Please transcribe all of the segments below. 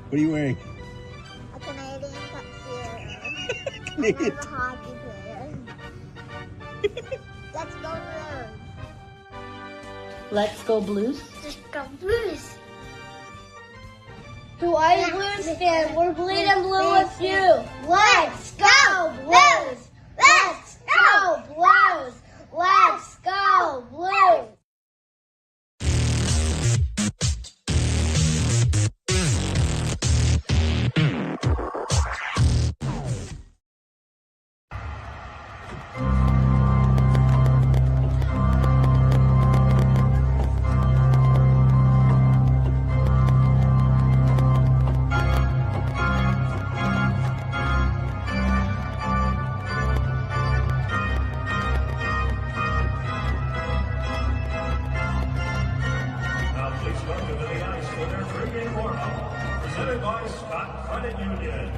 What are you wearing? A Canadian tuxedo. Canadian. I'm a hockey player. Let's go Blues. Let's go Blues. Let's go Blues. To all you Blues fans, we're bleeding blue with you. Let's go Blues. Let's go Blues. Let's go Blues. Now please welcome to the ice for their pregame warm-up, presented by Scott Credit Union.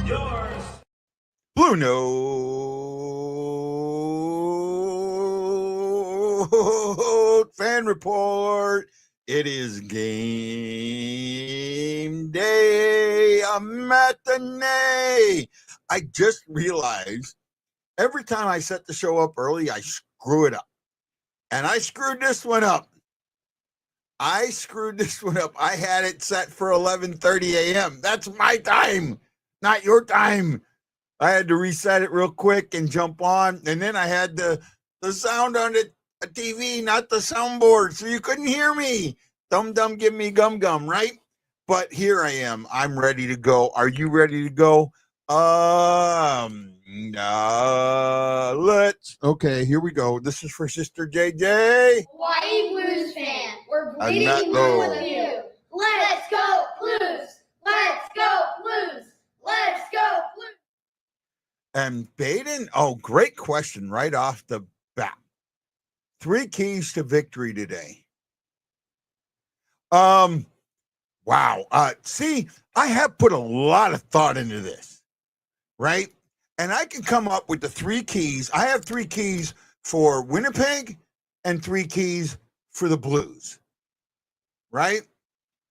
Yours. Blue Note Fan Report. It is game day, a matinee. I just realized every time I set the show up early, I screw it up. And I screwed this one up. I had it set for 11:30 a.m. That's my time, not your time. I had to reset it real quick and jump on. And then I had the sound on the TV, not the soundboard. So you couldn't hear me. Dum give me gum, right? But here I am. I'm ready to go. Are you ready to go? Okay, here we go. This is for Sister JJ. Why are you Blues fans? We're I'm bleeding not blue low. with you. Let's go Blues. Let's go Blues. Let's go Blues. And Baden, great question right off the bat. 3 keys to victory today. Wow. See, I have put a lot of thought into this, right? And I can come up with the 3 keys. I have 3 keys for Winnipeg and 3 keys for the Blues, right?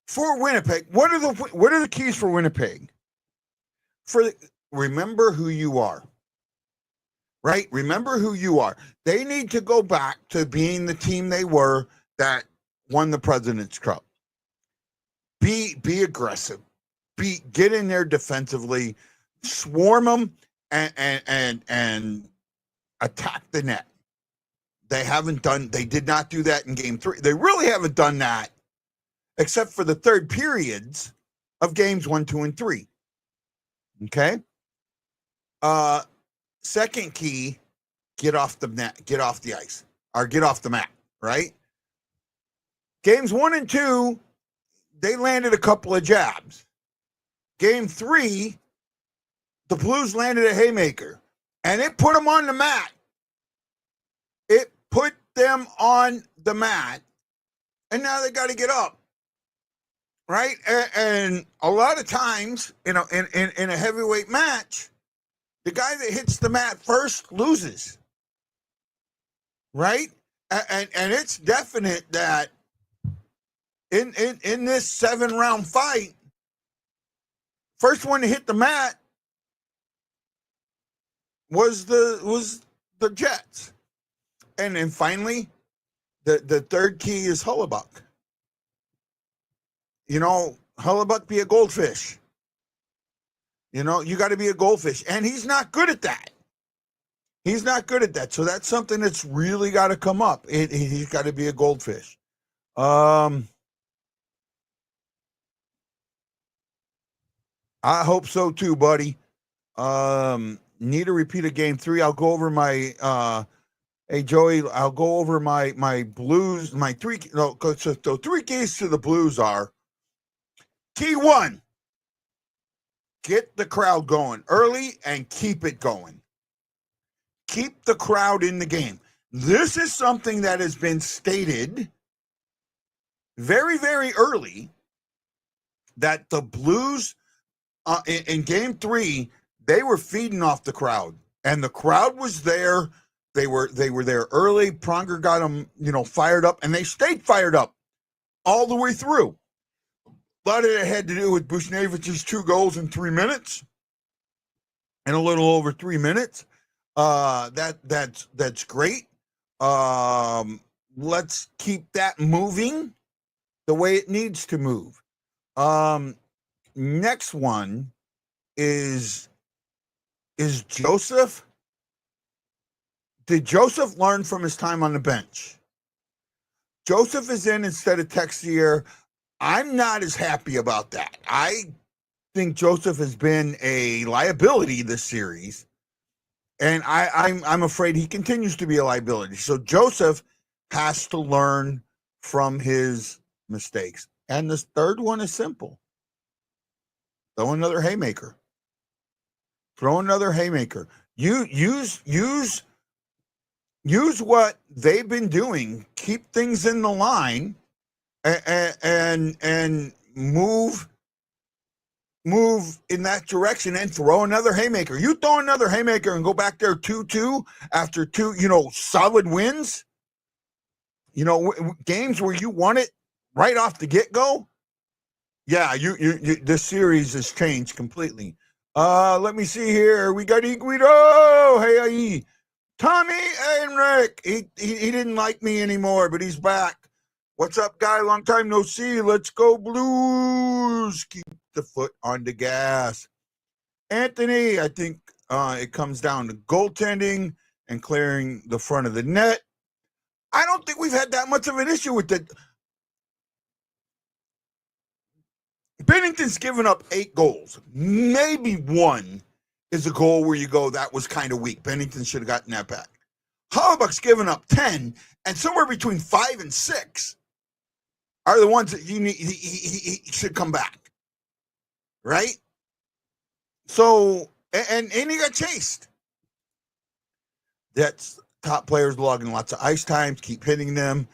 For Winnipeg, what are the keys for Winnipeg? Remember who you are. Right? Remember who you are. They need to go back to being the team they were that won the President's Cup. Be aggressive. Get in there defensively, swarm them and attack the net. They did not do that in game 3. They really haven't done that except for the third periods of games 1, 2, and 3. Okay? Second key, get off the net, get off the ice, or get off the mat, right? Games 1 and 2, they landed a couple of jabs. Game 3, the Blues landed a haymaker, and it put them on the mat. It put them on the mat, and now they got to get up, right? And a lot of times, in a heavyweight match, the guy that hits the mat first loses, right? And it's definite that in this 7-round fight, first one to hit the mat was the Jets, and then finally, the third key is Hellebuyck. Hellebuyck be a goldfish. You got to be a goldfish. And he's not good at that. So that's something that's really got to come up. He's got to be a goldfish. I hope so too, buddy. Need a repeat of game 3. I'll go over my hey Joey, I'll go over my Blues, my 3 so 3 keys to the Blues are: key 1, get the crowd going early and keep it going. Keep the crowd in the game. This is something that has been stated very, very early, that the Blues in game 3, they were feeding off the crowd, and the crowd was there. They were there early. Pronger got them, fired up, and they stayed fired up all the way through. A lot of it had to do with Bushnevich's 2 goals in 3 minutes, and a little over 3 minutes. That's great. Let's keep that moving the way it needs to move. Next one is Joseph. Did Joseph learn from his time on the bench? Joseph is in instead of Texier. I'm not as happy about that. I think Joseph has been a liability this series, and I'm afraid he continues to be a liability. So Joseph has to learn from his mistakes. And this third one is simple. Throw another haymaker. Throw another haymaker. You use what they've been doing. Keep things in the line, and move in that direction, and throw another haymaker. You throw another haymaker and go back there 2-2 after 2, solid wins. Games where you won it right off the get-go. Yeah, you this series has changed completely. Let me see here. We got Iguido. Hey, Tommy Enric. He didn't like me anymore, but he's back. What's up, guy? Long time no see. Let's go Blues. Keep the foot on the gas. Anthony, I think it comes down to goaltending and clearing the front of the net. I don't think we've had that much of an issue with it. Bennington's given up 8 goals. Maybe one is a goal where you go, that was kind of weak. Bennington should have gotten that back. Hollenbach's given up 10, and somewhere between 5 and 6 are the ones that he should come back. Right? So, and he got chased. That's top players logging lots of ice times, keep hitting them.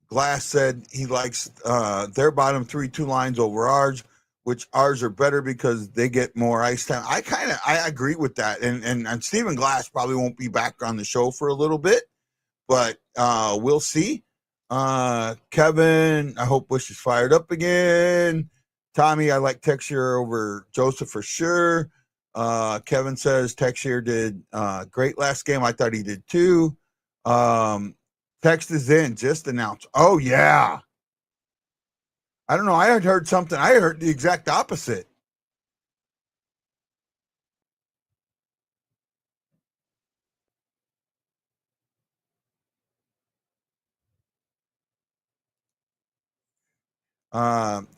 Glass said he likes their bottom 3 lines over ours, which ours are better because they get more ice time. I agree with that. And Stephen Glass probably won't be back on the show for a little bit, but we'll see. Kevin, I hope Bush is fired up again. Tommy, I like Texier over Joseph for sure. Kevin says Texier did great last game. I thought he did too. Text is in, just announced. Oh, yeah. I don't know. I had heard something. I heard the exact opposite.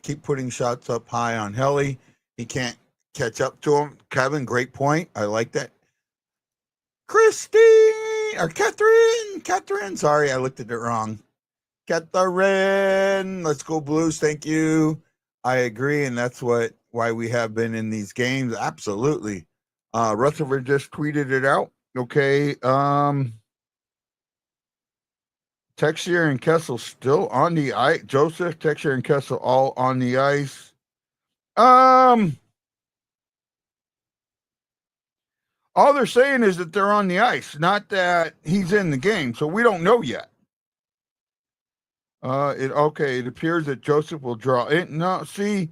Keep putting shots up high on Helly. He can't catch up to him. Kevin, great point. I like that. Christine or Catherine. Sorry, I looked at it wrong. Catherine, let's go Blues. Thank you. I agree, and that's why we have been in these games. Absolutely. Rutherford just tweeted it out. Okay. Texier and Kessel still on the ice. Joseph, Texier, and Kessel all on the ice. All they're saying is that they're on the ice, not that he's in the game. So we don't know yet. It appears that Joseph will draw it. No, see,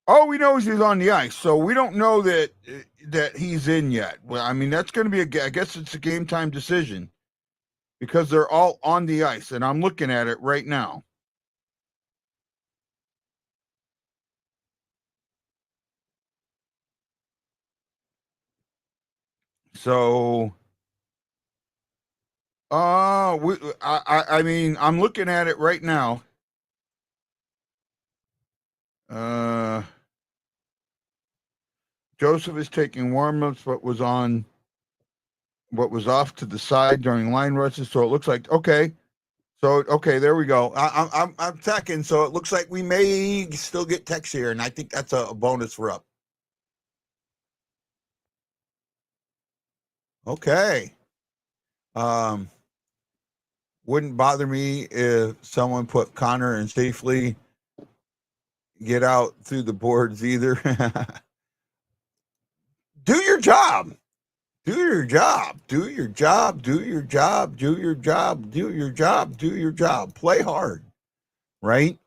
all we know is he's on the ice, so we don't know that he's in yet. Well, I mean, that's going to be I guess it's a game time decision because they're all on the ice, and I'm looking at it right now. So, I mean, I'm looking at it right now. Joseph is taking warm-ups, but was off to the side during line rushes. So it looks like, okay. So, okay, there we go. I'm checking. So it looks like we may still get Tex here. And I think that's a bonus for up. Okay. Wouldn't bother me if someone put Connor and safely get out through the boards either. Do your job. Do your job. Do your job. Do your job. Do your job. Do your job. Do your job. Play hard. Right?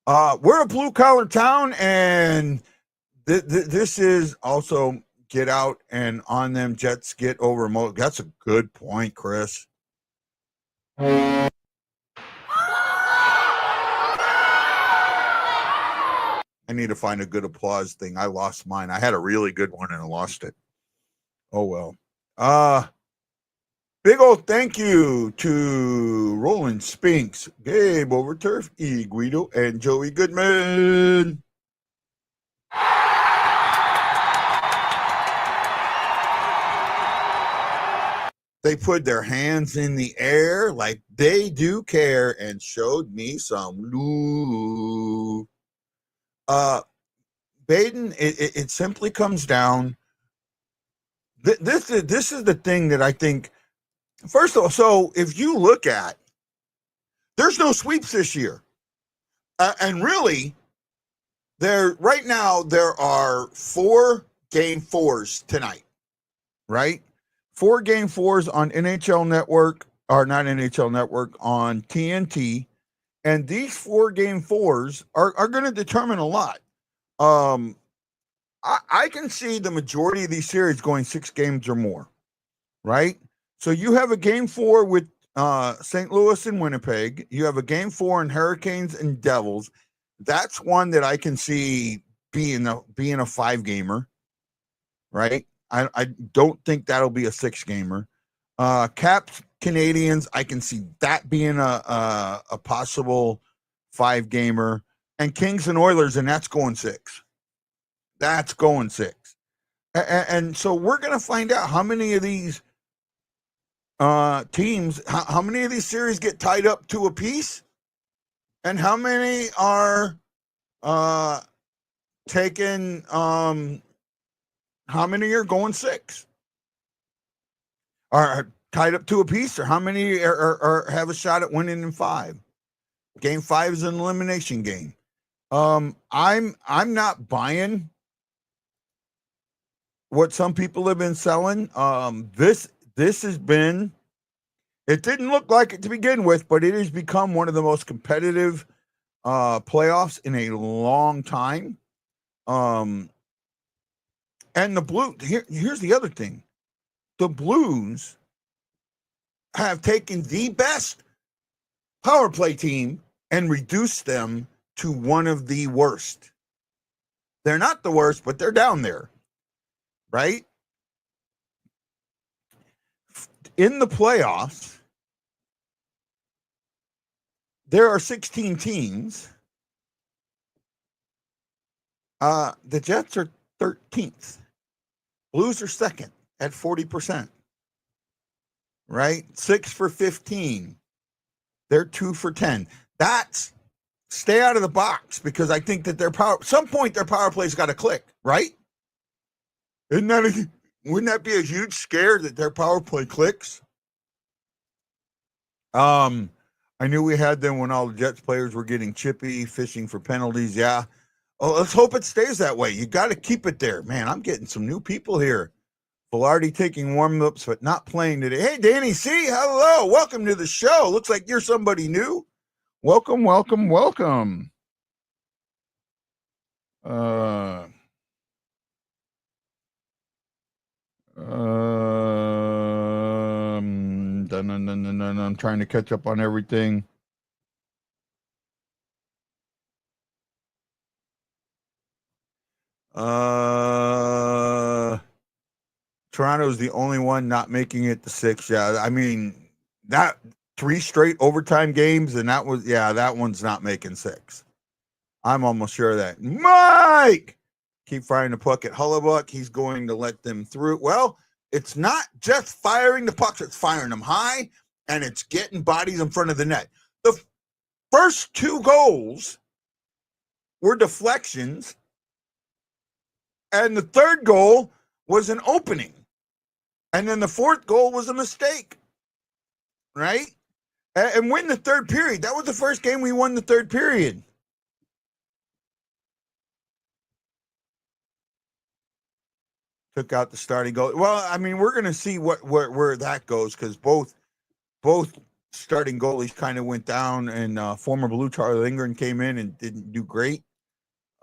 We're a blue collar town, and this is also get out and on them Jets get over. That's a good point, Chris. I need to find a good applause thing. I lost mine. I had a really good one and I lost it. Oh well. Big old thank you to Roland Spinks, Gabe Overturf, E. Guido, and Joey Goodman. They put their hands in the air like they do care and showed me some love. Baden, it simply comes down. This is the thing that I think. First of all, so if you look at, there's no sweeps this year, and really, right now there are 4 game 4s tonight, right? 4 game 4s on NHL Network, or not NHL Network, on TNT, and these 4 game 4s are going to determine a lot. I can see the majority of these series going 6 games or more, right? So you have a game 4 with St. Louis and Winnipeg. You have a game 4 in Hurricanes and Devils. That's one that I can see being a 5-gamer, right? I don't think that'll be a 6-gamer. Caps Canadians, I can see that being a possible 5-gamer, and Kings and Oilers, and that's going 6. That's going 6. And so we're going to find out how many of these teams, how many of these series get tied up to a piece, and how many are taken, how many are going 6? Are tied up to a piece, or how many are have a shot at winning in 5? Game 5 is an elimination game. I'm not buying what some people have been selling. This has been, it didn't look like it to begin with, but it has become one of the most competitive playoffs in a long time. And the Blue, here's the other thing. The Blues have taken the best power play team and reduced them to one of the worst. They're not the worst, but they're down there, right? In the playoffs, there are 16 teams. The Jets are 13th. Blues are second at 40%. Right? 6 for 15. They're 2 for 10. That's stay out of the box, because I think that some point their power play's got to click, right? Wouldn't that be a huge scare that their power play clicks? I knew we had them when all the Jets players were getting chippy, fishing for penalties. Yeah. Oh, let's hope it stays that way. You got to keep it there. Man, I'm getting some new people here. Velarde taking warm-ups, but not playing today. Hey, Danny C., hello. Welcome to the show. Looks like you're somebody new. Welcome, welcome, welcome. I'm trying to catch up on everything. Toronto's the only one not making it to 6. Yeah, I mean, that 3 straight overtime games, and that one's not making 6. I'm almost sure of that. Mike, keep firing the puck at Hullebuck. He's going to let them through. Well, it's not just firing the pucks, it's firing them high, and it's getting bodies in front of the net. The first 2 goals were deflections, and the third goal was an opening. And then the 4th goal was a mistake, right? And win the 3rd period. That was the first game we won the 3rd period. Took out the starting goal. Well, I mean, we're going to see where that goes, because both starting goalies kind of went down, and former Blue Charlie Lindgren came in and didn't do great.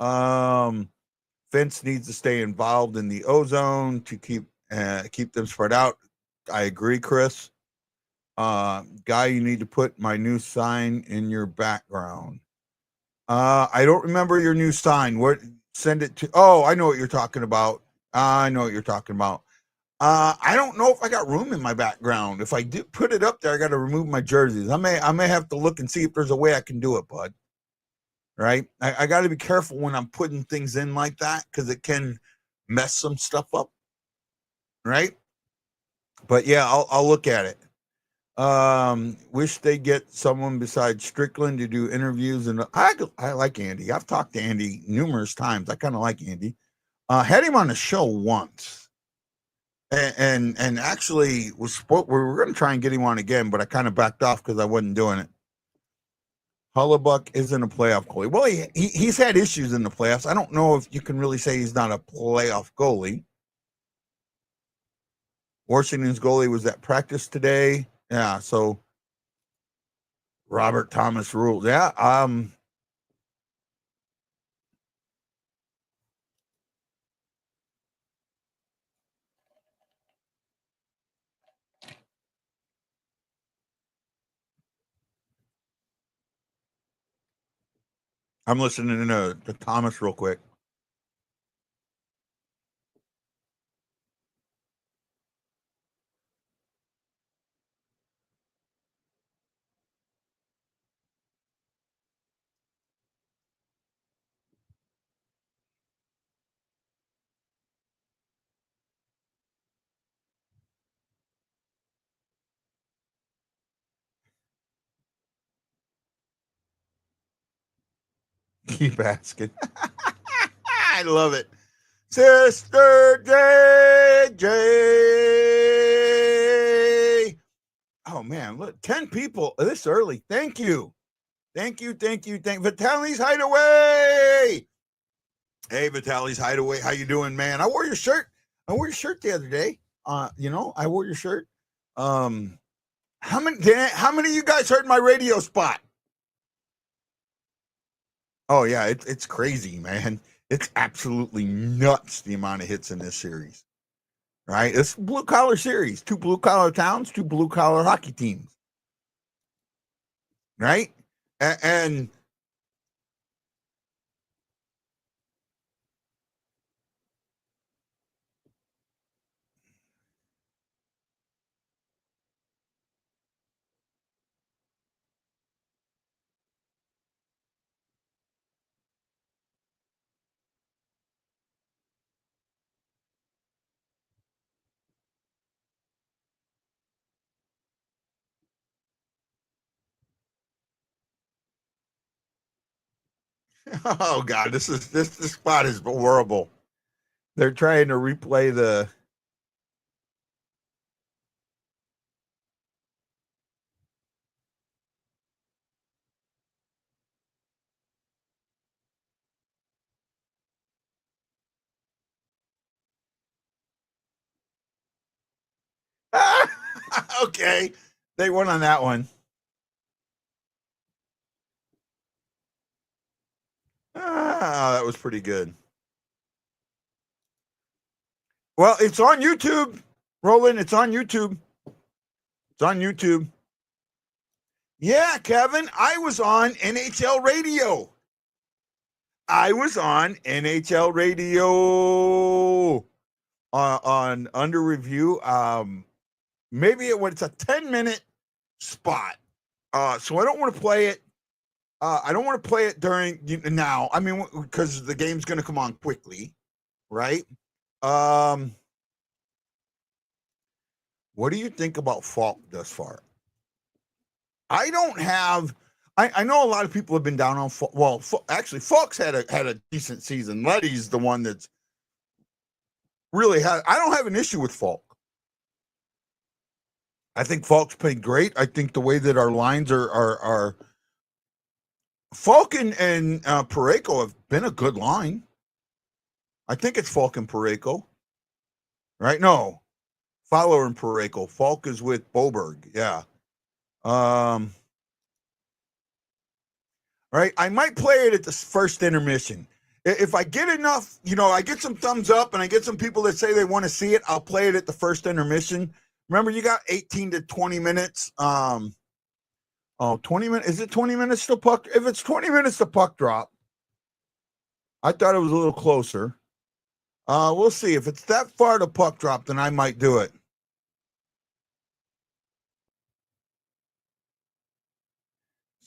Vince needs to stay involved in the ozone to keep them spread out. I agree, Chris. Guy, you need to put my new sign in your background. I don't remember your new sign. What? Send it to. Oh, I know what you're talking about. I don't know if I got room in my background. If I do put it up there, I got to remove my jerseys. I may have to look and see if there's a way I can do it, bud. Right? I got to be careful when I'm putting things in like that because it can mess some stuff up. Right? But yeah, I'll look at it. Wish they get someone besides Strickland to do interviews, and I like Andy. I've talked to Andy numerous times. I kind of like Andy. Had him on the show once, and actually we were going to try and get him on again, but I kind of backed off because I wasn't doing it. Hullebuck isn't a playoff goalie. Well, he's had issues in the playoffs. I don't know if you can really say he's not a playoff goalie. Washington's goalie was at practice today. Yeah, so Robert Thomas rules. Yeah, I'm listening to Thomas real quick. Keep asking. I love it. Sister JJ. Oh, man, look, 10 people this early. Thank you. Vitaly's Hideaway. Hey, Vitaly's Hideaway. How you doing, man? I wore your shirt the other day. I wore your shirt. How many of you guys heard my radio spot? Oh yeah, it's crazy, man. It's absolutely nuts the amount of hits in this series. Right? It's blue collar series, 2 blue collar towns, 2 blue collar hockey teams. Right? And oh god, this spot is horrible. They're trying to replay the okay. They won on that one. That was pretty good. Well, it's on YouTube, Roland. It's on YouTube. Yeah, Kevin, I was on NHL radio. On Under Review. Maybe it's a 10-minute spot. So I don't want to play it. I don't want to play it during now. I mean, because the game's going to come on quickly, right? What do you think about Falk thus far? I don't have. I know a lot of people have been down on Falk. Well, actually, Falk's had a decent season. Letty's the one that's really had. I don't have an issue with Falk. I think Falk's played great. I think the way that our lines are Falk and Parayko have been a good line. I think it's Falk and Parayko, right? No, Fowler and Parayko. Falk is with Boberg. Yeah. Right, I might play it at the first intermission. If I get enough, I get some thumbs up and I get some people that say they want to see it, I'll play it at the first intermission. Remember, you got 18 to 20 minutes. 20 minutes. Is it 20 minutes to puck? If it's 20 minutes to puck drop, I thought it was a little closer. We'll see. If it's that far to puck drop, then I might do it.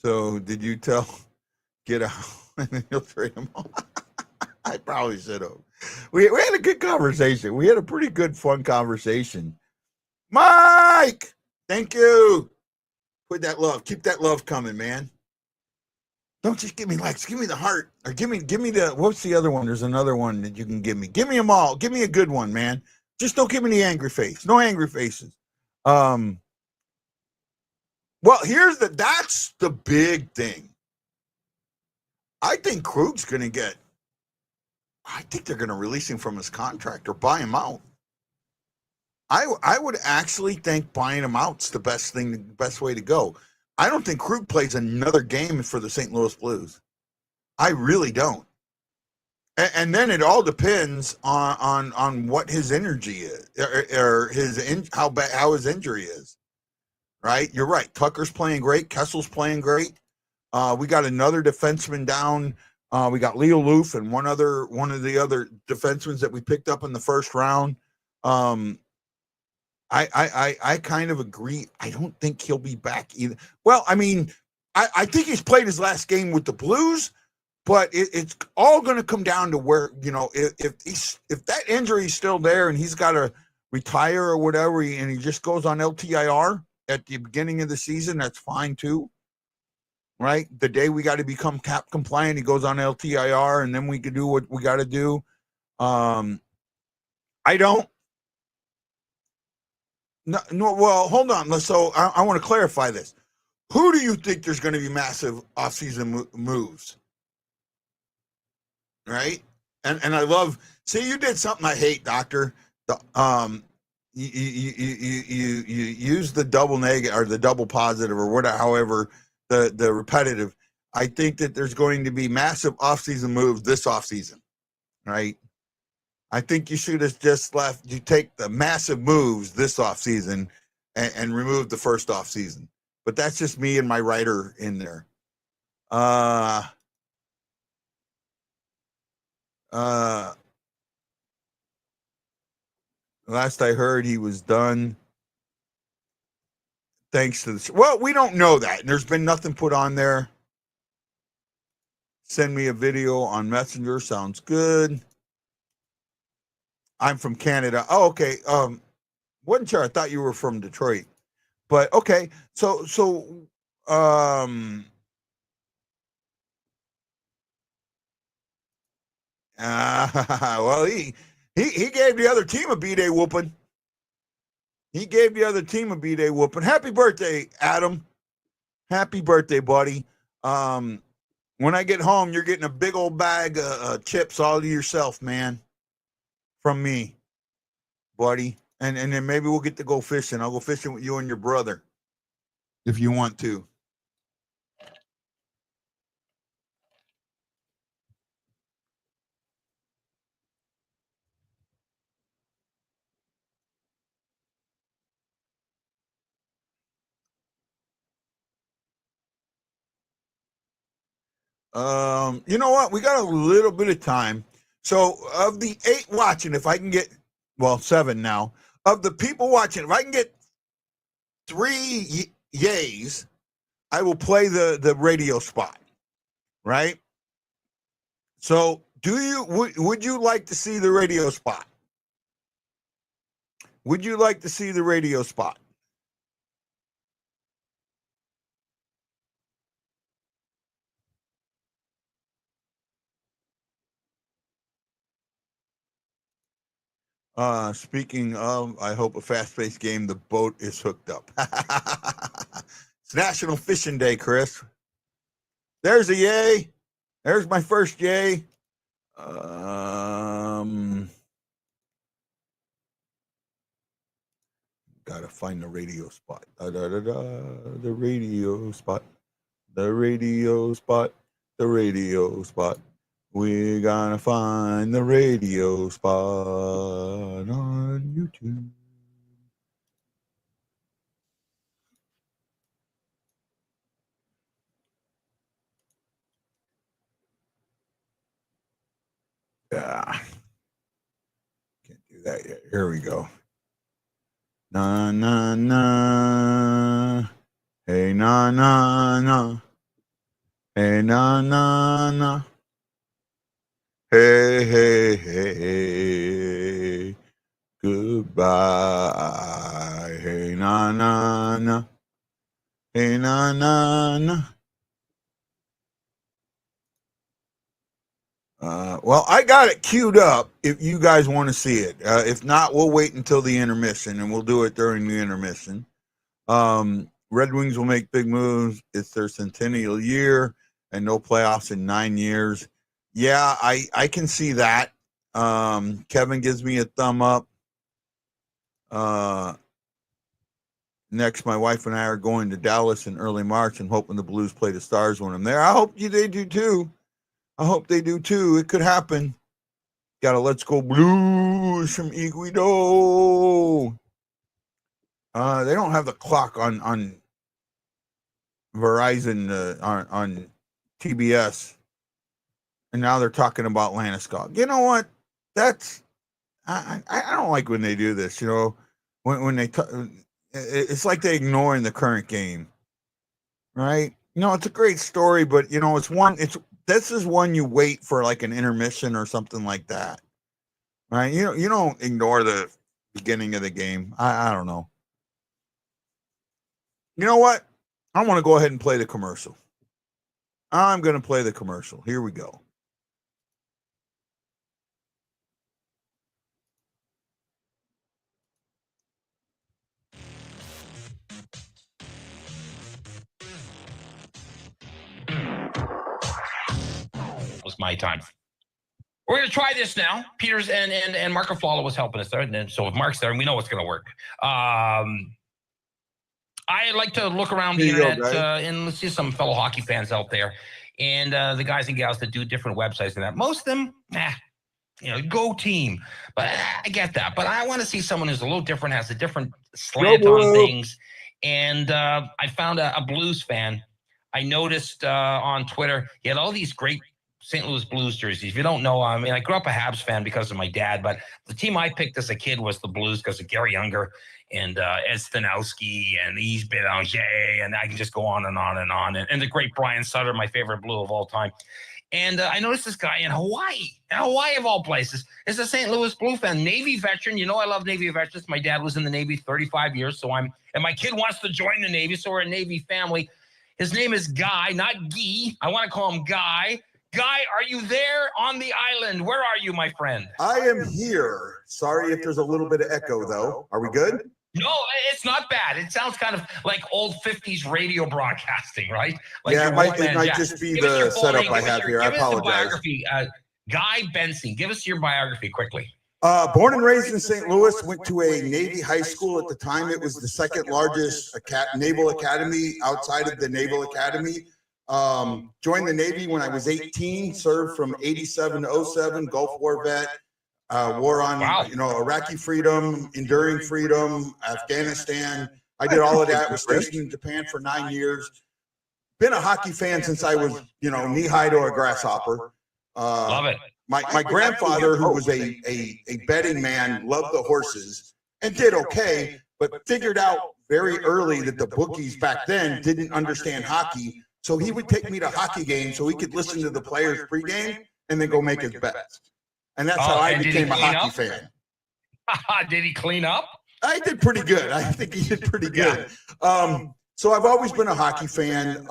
So, did you tell get out and then you'll trade them all? I probably should have. We had a good conversation. We had a pretty good, fun conversation. Mike, thank you. Put that love. Keep that love coming, man. Don't just give me likes. Give me the heart. Or give me the, what's the other one? There's another one that you can give me. Give me them all. Give me a good one, man. Just don't give me the angry face. No angry faces. Well, that's the big thing. I think Krug's going to get, I think they're going to release him from his contract or buy him out. I would actually think buying him out's the best way to go. I don't think Krug plays another game for the St. Louis Blues. I really don't. And then it all depends on what his energy is or how his injury is. Right? You're right. Tucker's playing great. Kessel's playing great. We got another defenseman down. We got Leo Loof and one of the other defensemen that we picked up in the first round. I kind of agree. I don't think he'll be back either. Well, I mean, I think he's played his last game with the Blues, but it's all going to come down to where, if that injury is still there and he's got to retire or whatever, and he just goes on LTIR at the beginning of the season, that's fine too. Right? The day we got to become cap compliant, he goes on LTIR, and then we can do what we got to do. I don't. No, well, hold on. So I want to clarify this. Who do you think there's going to be massive offseason moves? Right? And I love. See, you did something I hate, Doctor. You use the double negative or the double positive or whatever, however the repetitive. I think that there's going to be massive offseason moves this offseason, right? I think you should have just you take the massive moves this offseason and remove the first offseason. But that's just me and my writer in there. Last I heard, he was done. Thanks to this. Well, we don't know that. And there's been nothing put on there. Send me a video on Messenger. Sounds good. I'm from Canada. Oh, okay. Wasn't sure. I thought you were from Detroit. But okay. So well, he gave the other team a B-Day whooping. He gave the other team a B-Day whooping. Happy birthday, Adam. Happy birthday, buddy. When I get home, you're getting a big old bag of chips all to yourself, man. From me, buddy. And then maybe we'll get to go fishing. I'll go fishing with you and your brother if you want to. You know what? We got a little bit of time. So of the 8 watching, if I can get, 7 now, of the people watching, if I can get 3 yays, I will play the radio spot. Right? So would you like to see the radio spot? Would you like to see the radio spot? Speaking of, I hope a fast-paced game, the boat is hooked up. It's National Fishing Day, Chris. There's a yay. There's my first yay. Gotta find the radio spot. The radio spot. The radio spot. The radio spot. We're gonna find the radio spot on YouTube. Yeah. Can't do that yet. Here we go. Na na na. Hey na na na. Hey na na na. Hey hey hey. Goodbye. Hey na na na. Hey na na na. Well, I got it queued up if you guys want to see it. If not, we'll wait until the intermission, and we'll do it during the intermission. Red Wings will make big moves. It's their centennial year, and no playoffs in 9 years. Yeah, I can see that. Kevin gives me a thumb up. Next, my wife and I are going to Dallas in early March and hoping the Blues play the Stars when I'm there. I hope they do too. I hope they do too. It could happen. Got a Let's Go Blues from Iguido. They don't have the clock on Verizon on TBS, and now they're talking about Landeskog. You know what? That's I don't like when they do this. You know, when they it's like they ignoring the current game, right? You know, it's a great story, but you know, this is one you wait for like an intermission or something like that, right? You don't ignore the beginning of the game. I don't know. You know what? I want to go ahead and play the commercial. I'm going to play the commercial. Here we go. Was my time. We're going to try this now. Peter's and Mark Aflalo was helping us there. And then, so if Mark's there, we know it's going to work. I like to look around the internet and see some fellow hockey fans out there and the guys and gals that do different websites and that. Most of them, go team. But I get that. But I want to see someone who's a little different, has a different slant on things. And I found a Blues fan. I noticed on Twitter, he had all these great St. Louis Blues jerseys. If you don't know, I mean, I grew up a Habs fan because of my dad, but the team I picked as a kid was the Blues because of Gary Younger and Ed Stanowski and Yves Bélanger, and I can just go on and on and on. And the great Brian Sutter, my favorite Blue of all time. And I noticed this guy in Hawaii of all places, is a St. Louis Blue fan, Navy veteran. You know, I love Navy veterans. My dad was in the Navy 35 years, and my kid wants to join the Navy, so we're a Navy family. His name is Guy, not Guy. I want to call him Guy. Guy, are you there on the island? Where are you, my friend? I am here. Sorry if there's a little bit of echo, though. Are we good? No, it's not bad. It sounds kind of like old 50s radio broadcasting, right? Like yeah, it might just be the setup I have here. I apologize. Guy Benson, give us your biography quickly. Born and raised in St. Louis, went to a Navy high school. At the time, it was the second largest naval academy outside of the Naval Academy. Joined the Navy when I was 18, served from 87 to 07, Gulf War vet, war on, Iraqi freedom, enduring freedom, Afghanistan. I did all of that, was stationed in Japan for 9 years. Been a hockey fan since I was, knee-high to a grasshopper. Love it. My grandfather, who was a betting man, loved the horses and did okay, but figured out very early that the bookies back then didn't understand hockey. So he would take me to hockey games so he could listen to the players pregame and then go make his bets. And that's how I became a hockey fan. Did he clean up? I did pretty good. I think he did pretty good. So I've always been a hockey fan.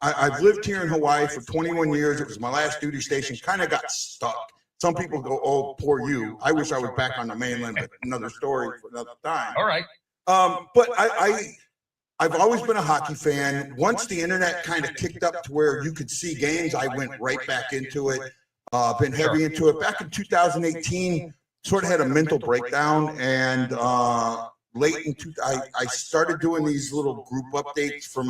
I've lived here in Hawaii for 21 years. It was my last duty station. Kind of got stuck. Some people go, "Oh, poor you." I wish I was back on the mainland, but another story for another time. All right. But I've always been a hockey fan. Once the internet kind of kicked up to where you could see games, I went right back into it. Been heavy into it. Back in 2018, sort of had a mental breakdown and I started doing these little group updates from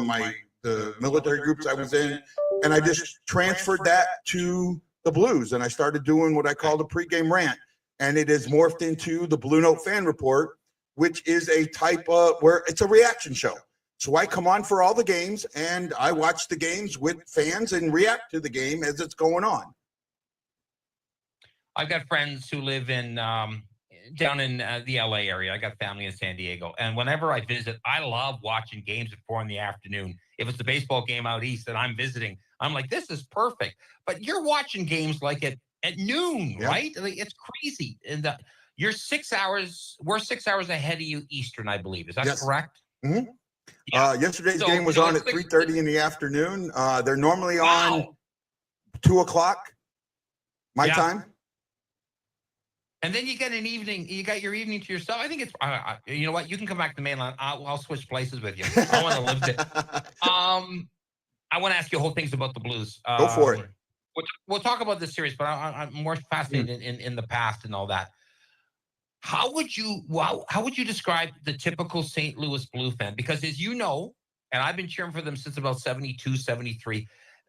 the military groups I was in, and I just transferred that to the Blues, and I started doing what I call the pregame rant, and it has morphed into the BlueNote Fan Report, which is a type of where it's a reaction show. So I come on for all the games, and I watch the games with fans and react to the game as it's going on. I've got friends who live in down in the LA area. I got family in San Diego. And whenever I visit, I love watching games at 4 p.m. If it's a baseball game out east that I'm visiting, I'm like, this is perfect. But you're watching games like at noon, right? Like, it's crazy. And you're 6 hours, we're 6 hours ahead of you Eastern, I believe. Is that correct? Mm-hmm. Yeah. Yesterday's game was on at 3:30 in the afternoon. They're normally on 2 o'clock my time. And then you get an evening. You got your evening to yourself. I think it's. You know what? You can come back to the mainland. I'll switch places with you. I want to live there. I want to ask you whole things about the Blues. Go for it. We'll talk about this series, but I'm more fascinated in the past and all that. How would you describe the typical St. Louis Blue fan? Because as you know, and I've been cheering for them since about 72, 73.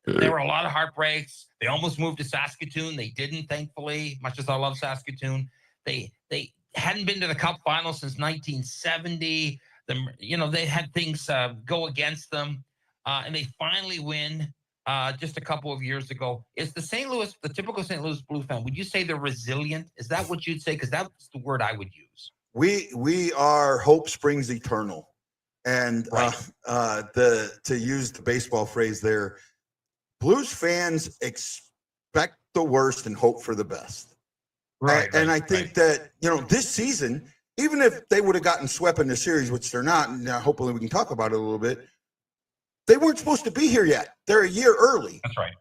There were a lot of heartbreaks. They almost moved to Saskatoon. They didn't, thankfully, much as I love Saskatoon. They hadn't been to the Cup final since 1970. They had things go against them, and they finally win just a couple of years ago. Is the typical St. Louis Blue fan, would you say they're resilient? Is that what you'd say? Because that's the word I would use. We are hope springs eternal. And to use the baseball phrase there, Blues fans expect the worst and hope for the best. And I think that, this season, even if they would have gotten swept in the series, which they're not, and hopefully we can talk about it a little bit, they weren't supposed to be here yet. They're a year early. That's right.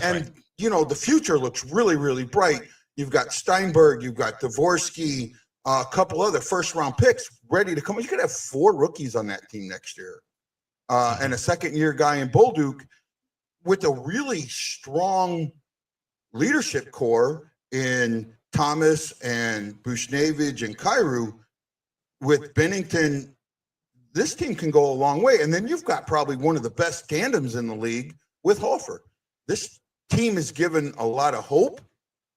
And the future looks really, really bright. You've got Steinberg, you've got Dvorsky, a couple other first-round picks ready to come. You could have 4 rookies on that team next year, and a second-year guy in Bolduc, with a really strong leadership core in Thomas and Buchnevich and Kyrou. With Bennington, this team can go a long way. And then you've got probably one of the best tandems in the league with Hofer. This team is given a lot of hope,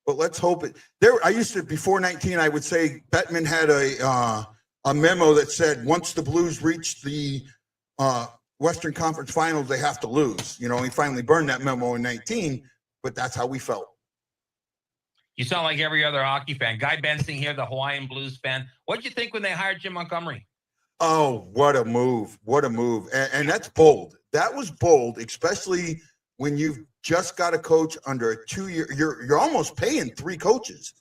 but let's hope it. I used to, before 19, I would say Bettman had a memo that said once the Blues reach the Western Conference Finals, they have to lose. He finally burned that memo in 19, but that's how we felt. You sound like every other hockey fan. Guy Benson here, the Hawaiian Blues fan. What did you think when they hired Jim Montgomery? Oh, what a move. What a move. And that's bold. That was bold, especially when you've just got a coach under a 2-year. You're almost paying 3 coaches.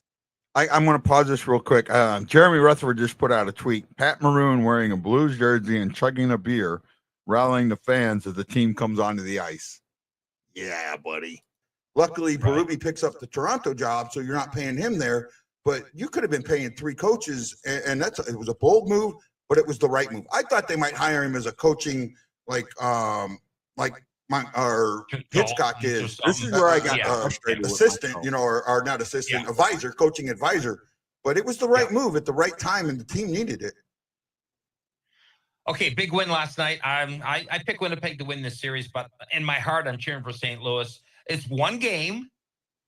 I'm going to pause this real quick. Jeremy Rutherford just put out a tweet. Pat Maroon wearing a Blues jersey and chugging a beer, rallying the fans as the team comes onto the ice. Yeah, buddy. Luckily, Berube picks up the Toronto job, so you're not paying him there. But you could have been paying 3 coaches, and it was a bold move, but it was the right move. I thought they might hire him as a coaching, like our Hitchcock is. This is where I got assistant, or not assistant, advisor, coaching advisor. But it was the right move at the right time, and the team needed it. Okay, big win last night. I picked Winnipeg to win this series, but in my heart, I'm cheering for St. Louis. It's one game,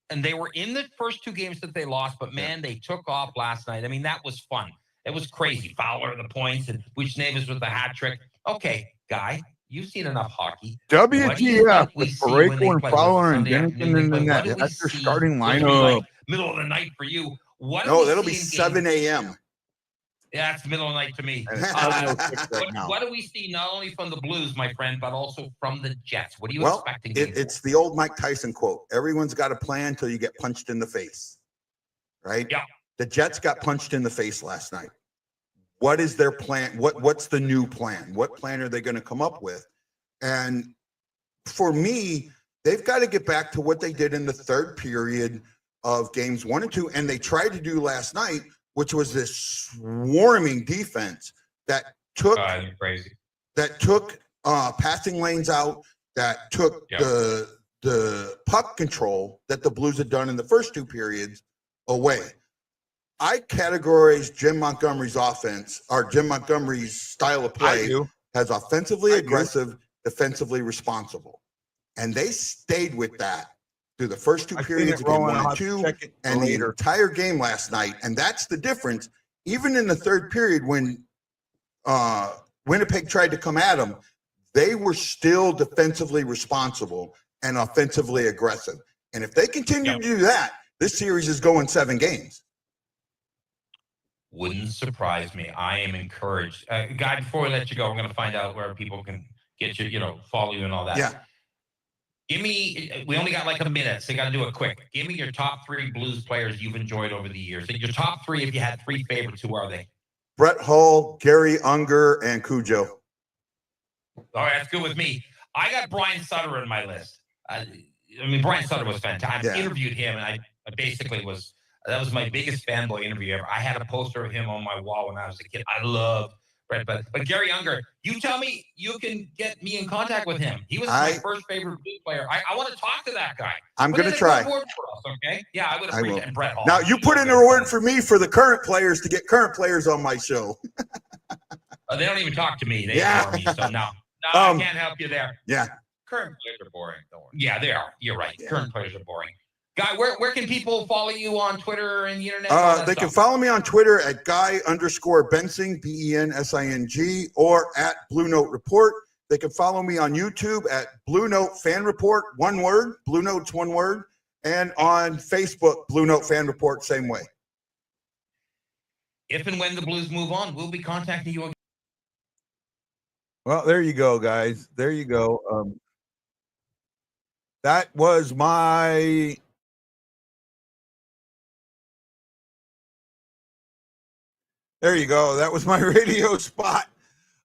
and they were in the first 2 games that they lost, but man, they took off last night. I mean, that was fun. It was crazy. Fowler the points and Buchnevich with the hat trick. Okay, Guy, you've seen enough hockey. WTF with Parayko and Fowler and Bennington in the net. That's their starting lineup. Middle of the night for you. No, that'll be 7 a.m. Yeah, it's middle of the night to me. What do we see not only from the Blues, my friend, but also from the Jets? What are you expecting? It's the old Mike Tyson quote. Everyone's got a plan until you get punched in the face. Right? Yeah. The Jets got punched in the face last night. What is their plan? What's the new plan? What plan are they going to come up with? And for me, they've got to get back to what they did in the third period of games 1 and 2. And they tried to do last night, which was this swarming defense that took passing lanes out, that took the puck control that the Blues had done in the first 2 periods away. I categorize Jim Montgomery's offense, or Jim Montgomery's style of play, as offensively aggressive, defensively responsible. And they stayed with that through the first two periods of game 1 and 2 and the entire game last night. And that's the difference. Even in the third period, when Winnipeg tried to come at them, they were still defensively responsible and offensively aggressive. And if they continue to do that, this series is going 7 games. Wouldn't surprise me. I am encouraged. Guy, before we let you go, we're going to find out where people can get you, follow you and all that. Yeah. Give me, we only got like a minute, so you got to do it quick. Give me your top 3 Blues players you've enjoyed over the years. Your top 3, if you had 3 favorites, who are they? Brett Hull, Gary Unger, and Cujo. All right, that's good with me. I got Brian Sutter on my list. Brian Sutter was fantastic. I interviewed him, and I basically was, that was my biggest fanboy interview ever. I had a poster of him on my wall when I was a kid. I loved Brett, but Gary Unger, you tell me you can get me in contact with him. He was my first favorite Blues player. I want to talk to that guy. I'm going to try. Word for us, okay? Yeah, I would appreciate it. Brett Hall. Now, you put in a word for me for the current players to get current players on my show. They don't even talk to me. They ignore me, so no, I can't help you there. Yeah. Current players are boring. Don't worry. Yeah, they are. You're right. Yeah. Current players are boring. Guy, where can people follow you on Twitter and the internet? They can follow me on Twitter at Guy_Bensing, BENSING, or at BlueNote Report. They can follow me on YouTube at BlueNote Fan Report, one word. BlueNote's one word. And on Facebook, BlueNote Fan Report, same way. If and when the Blues move on, we'll be contacting you again. Well, there you go, guys. There you go. That was my... There you go. That was my radio spot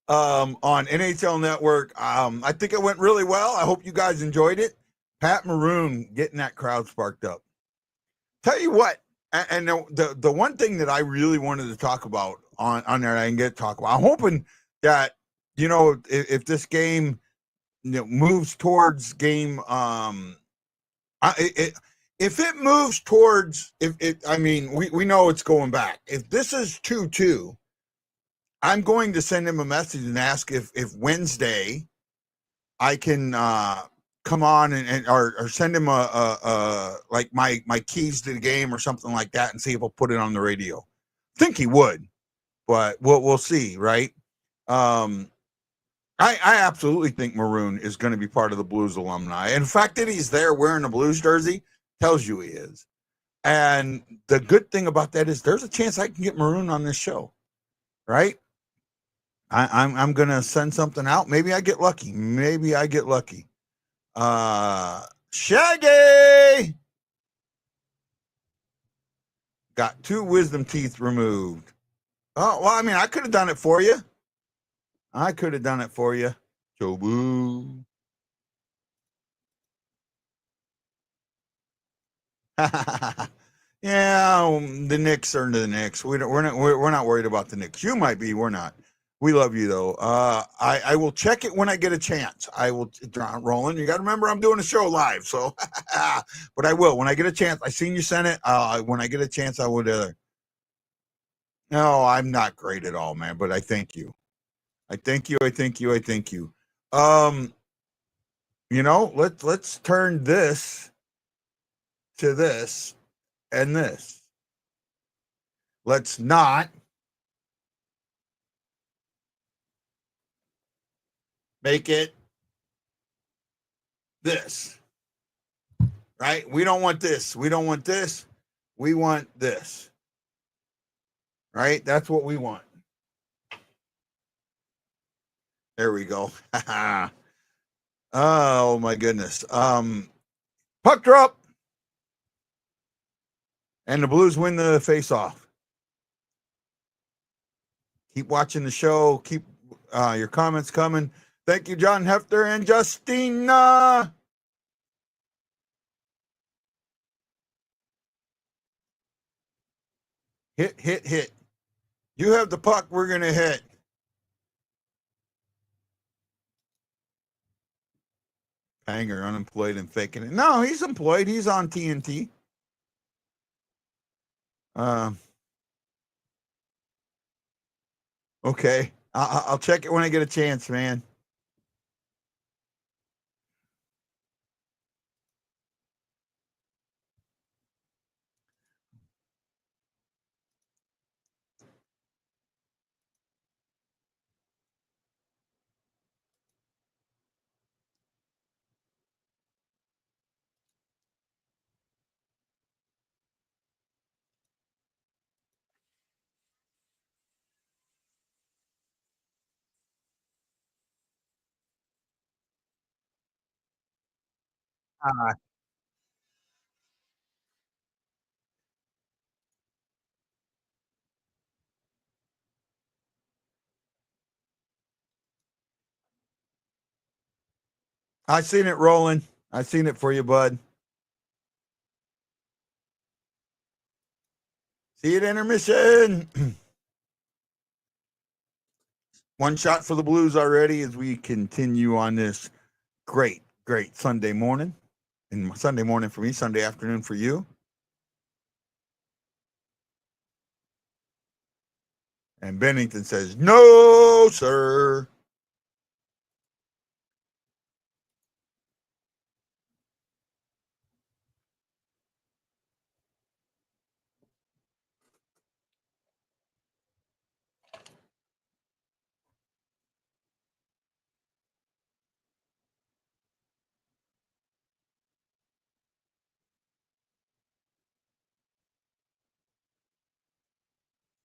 on NHL Network. I think it went really well. I hope you guys enjoyed it. Pat Maroon getting that crowd sparked up. Tell you what, and the one thing that I really wanted to talk about on there, I can get to talk about. I'm hoping that, if this game moves towards game, if it moves towards, we know it's going back. If this is 2-2, I'm going to send him a message and ask if Wednesday I can come on or send him like my keys to the game or something like that and see if he'll put it on the radio. I think he would, but we'll see, right? I absolutely think Maroon is going to be part of the Blues alumni. And the fact that he's there wearing a Blues jersey tells you he is. And the good thing about that is there's a chance I can get Maroon on this show, right? I'm going to send something out. Maybe I get lucky. Shaggy got 2 wisdom teeth removed. Oh, well, I could have done it for you. Jobu. Yeah, the Knicks are the Knicks. We're not worried about the Knicks. You might be. We're not. We love you though. I will check it when I get a chance. I will. Roland, you got to remember I'm doing a show live, so. But I will when I get a chance. I seen you send it. When I get a chance, I would. No, I'm not great at all, man. But I thank you. Let's turn this to this and this. Let's not make it this. Right? We don't want this. We want this. Right? That's what we want. There we go. Oh my goodness. Puck drop. And the Blues win the face-off. Keep watching the show. Keep your comments coming. Thank you, John Hefter and Justina. Hit. You have the puck. We're going to hit. Panger, unemployed and faking it. No, he's employed. He's on TNT. Okay. I'll check it when I get a chance, man. I seen it rolling. I seen it for you, bud. See it, intermission. One shot for the Blues already as we continue on this great Sunday morning. And Sunday morning for me, Sunday afternoon for you. And Bennington says, no, sir.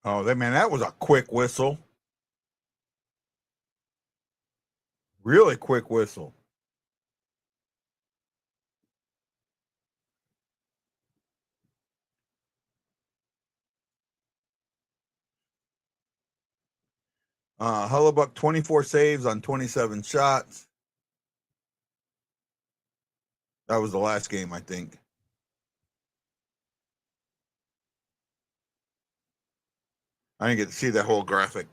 Oh, man, that was a quick whistle. Really quick whistle. Hellebuck 24 saves on 27 shots. That was the last game, I think. I didn't get to see that whole graphic.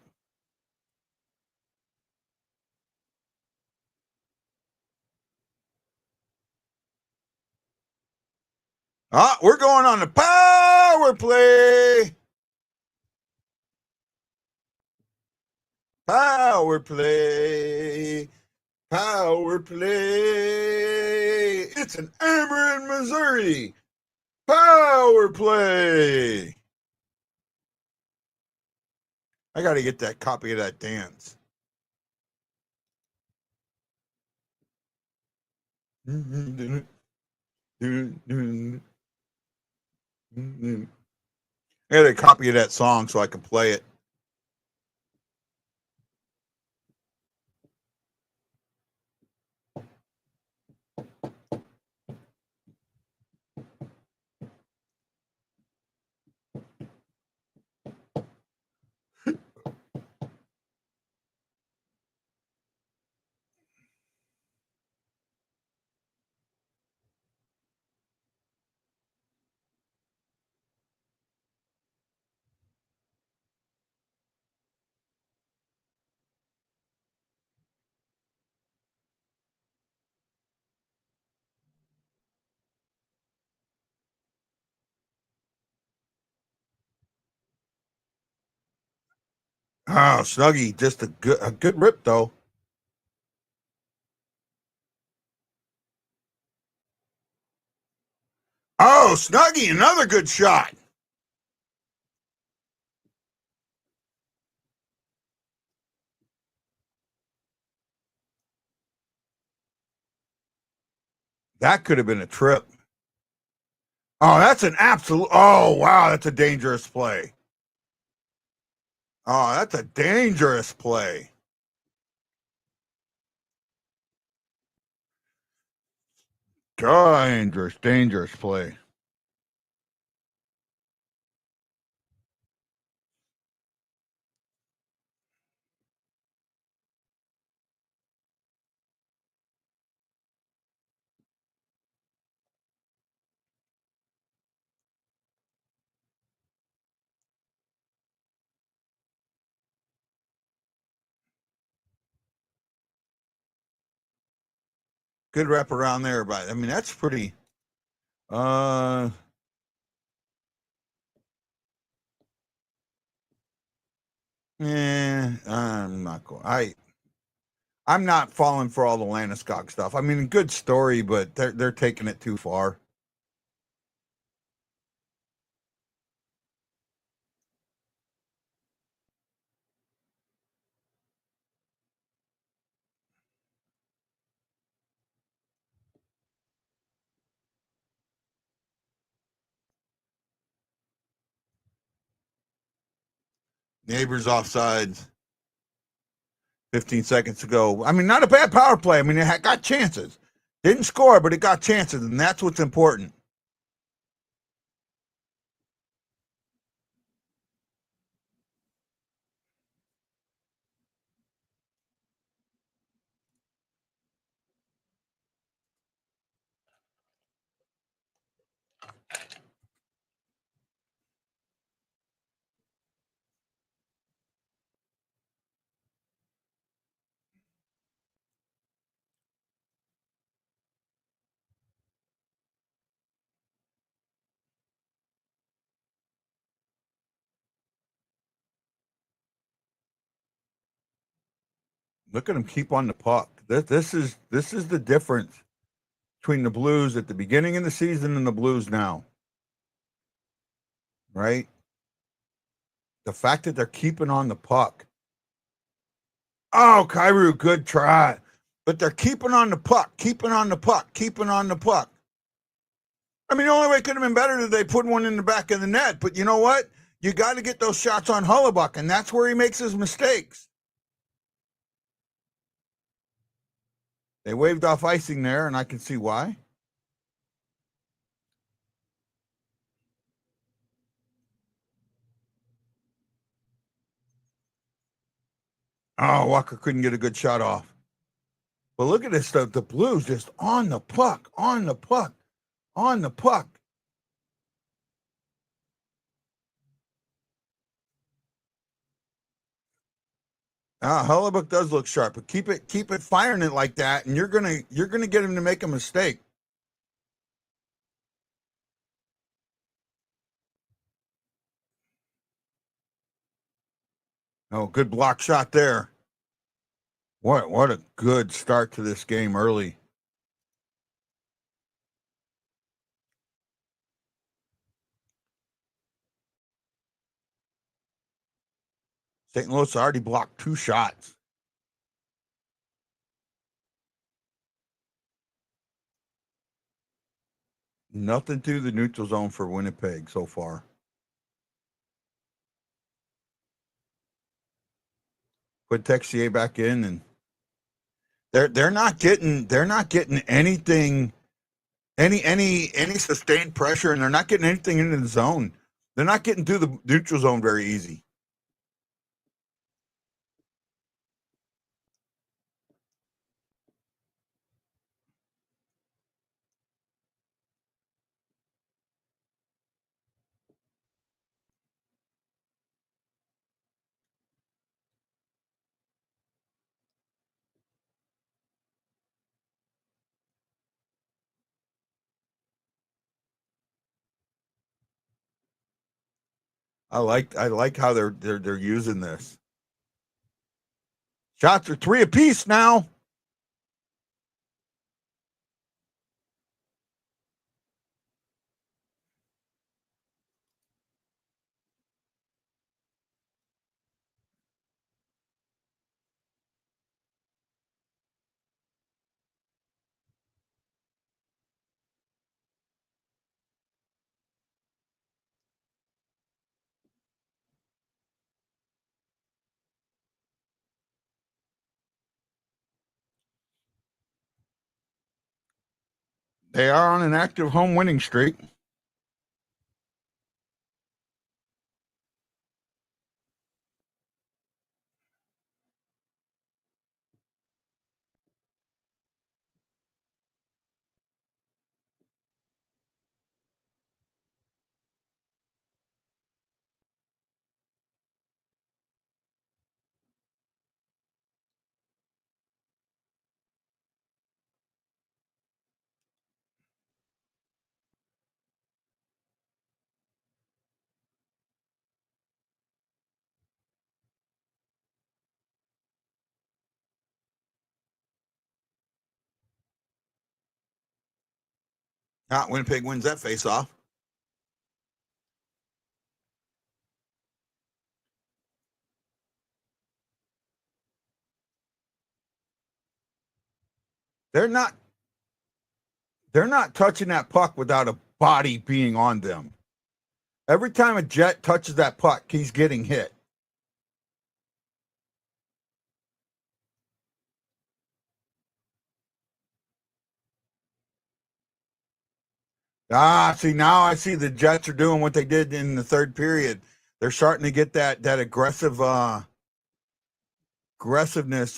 We're going on the power play. Power play. Power play. It's an Ameren, Missouri. Power play. I got to get that copy of that dance. I got a copy of that song so I can play it. Oh, Snuggie, just a good rip though. Oh, Snuggie, another good shot. That could have been a trip. Oh, that's an absolute. Oh, wow, that's a dangerous play. Oh, that's a dangerous play. Dangerous play. Good wrap around there, but I mean that's pretty. I'm not going. I'm not falling for all the Landeskog stuff. I mean, good story, but they're taking it too far. Neighbors offsides. 15 seconds ago. I mean, not a bad power play. I mean, it got chances. Didn't score, but it got chances, and that's what's important. Look at them keep on the puck. This is the difference between the Blues at the beginning of the season and the Blues now. Right? The fact that they're keeping on the puck. Oh, Kyrou, good try. But they're keeping on the puck, keeping on the puck, keeping on the puck. I mean, the only way it could have been better if they put one in the back of the net. But you know what? You got to get those shots on Hellebuyck, and that's where he makes his mistakes. They waved off icing there, and I can see why. Oh, Walker couldn't get a good shot off. But look at this stuff. The Blues just on the puck, on the puck, on the puck. Hellebuyck does look sharp, but keep it firing it like that, and you're gonna get him to make a mistake. Oh, good block shot there. What a good start to this game early. St. Louis already blocked 2 shots. Nothing to the neutral zone for Winnipeg so far. Put Texier back in, and they're not getting anything, any sustained pressure, and they're not getting anything into the zone. They're not getting through the neutral zone very easy. I like how they're using this. Shots are 3 apiece now. They are on an active home winning streak. Winnipeg wins that face-off. They're not touching that puck without a body being on them. Every time a Jet touches that puck, he's getting hit. See, now I see the Jets are doing what they did in the third period. They're starting to get that aggressiveness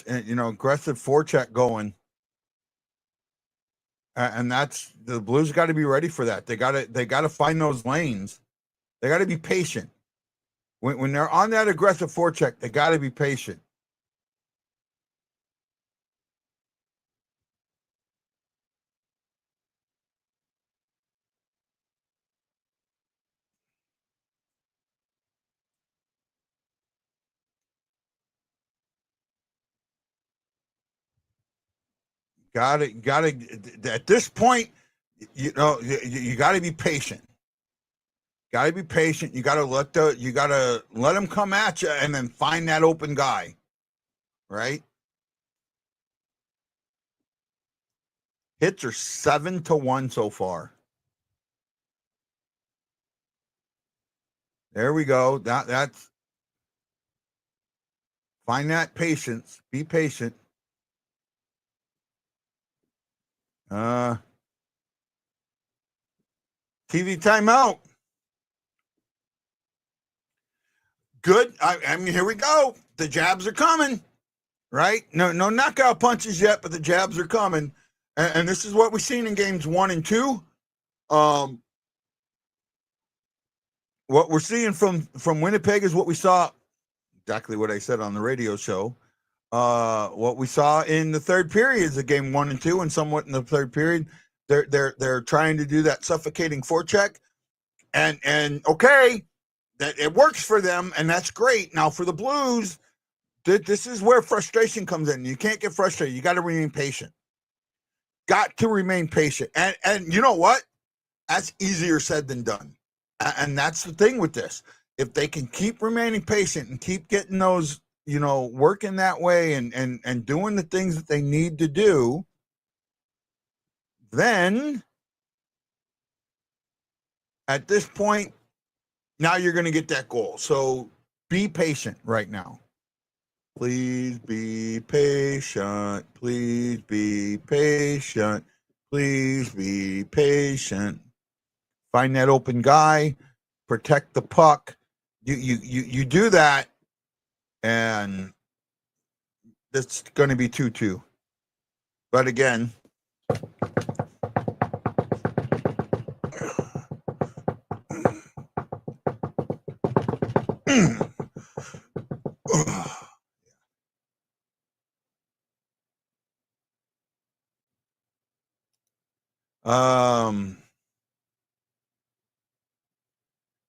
and aggressive forecheck going. And that's the Blues got to be ready for that. They got to find those lanes. They got to be patient. When they're on that aggressive forecheck, they got to be patient. Got to at this point, you got to be patient. Got to be patient. You got to let them come at you and then find that open guy, right? Hits are 7-1 so far. There we go. That's find that patience. Be patient. TV timeout. Good. I mean, here we go. The jabs are coming, right? No knockout punches yet, but the jabs are coming. And this is what we've seen in games 1 and 2. What we're seeing from Winnipeg is what we saw, exactly what I said on the radio show. What we saw in the third periods of game 1 and 2, and somewhat in the third period, they're trying to do that suffocating forecheck, and okay, that it works for them, and that's great. Now for the Blues, this is where frustration comes in. You can't get frustrated. You got to remain patient. Got to remain patient, and you know what? That's easier said than done, and that's the thing with this. If they can keep remaining patient and keep getting those, working that way and doing the things that they need to do, then at this point, now you're going to get that goal. So be patient right now. Please be patient. Please be patient. Please be patient. Find that open guy. Protect the puck. You do that, and it's going to be 2-2. But again,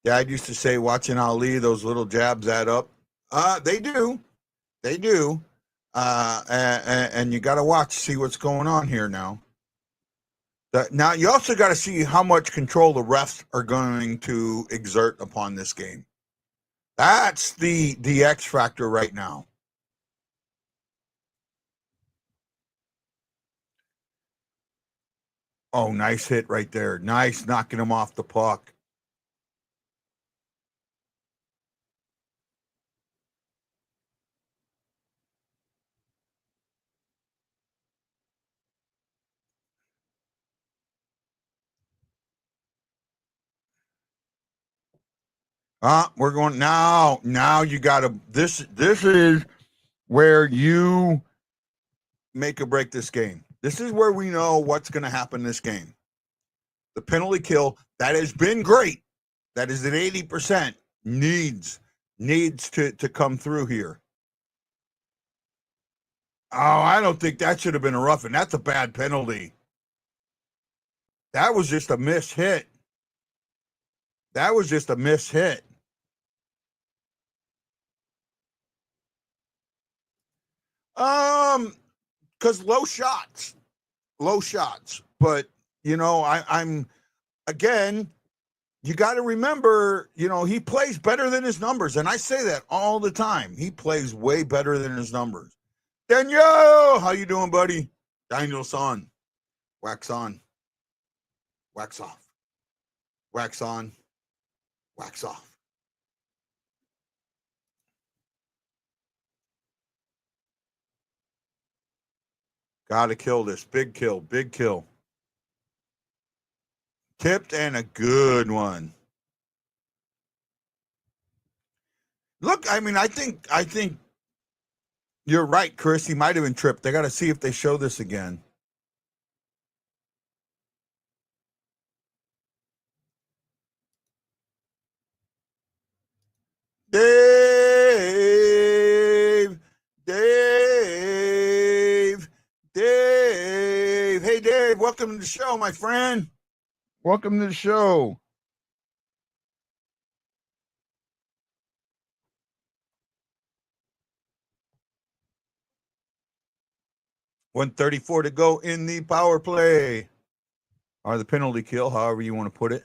Dad used to say, watching Ali, those little jabs add up. They do. And you got to watch, see what's going on here now. Now, you also got to see how much control the refs are going to exert upon this game. That's the X factor right now. Oh, nice hit right there. Nice knocking him off the puck. We're going now. Now you got to, this is where you make or break this game. This is where we know what's going to happen this game. The penalty kill, that has been great. That is at 80%. Needs to come through here. Oh, I don't think that should have been a roughing. That's a bad penalty. That was just a missed hit. Because low shots, but You know, I'm again, you got to remember, you know, he plays better than his numbers. And I say that all the time. He plays way better than his numbers. Daniel, how you doing, buddy? Daniel-san. Wax on. Wax off. Wax on. Wax off. Gotta kill this. Big kill. Big kill. Tipped and a good one. Look, I mean, I think you're right, Chris. He might have been tripped. They got to see if they show this again. Dave. Hey, Dave, welcome to the show, my friend. Welcome to the show. .134 to go in the power play. Or the penalty kill, however you want to put it.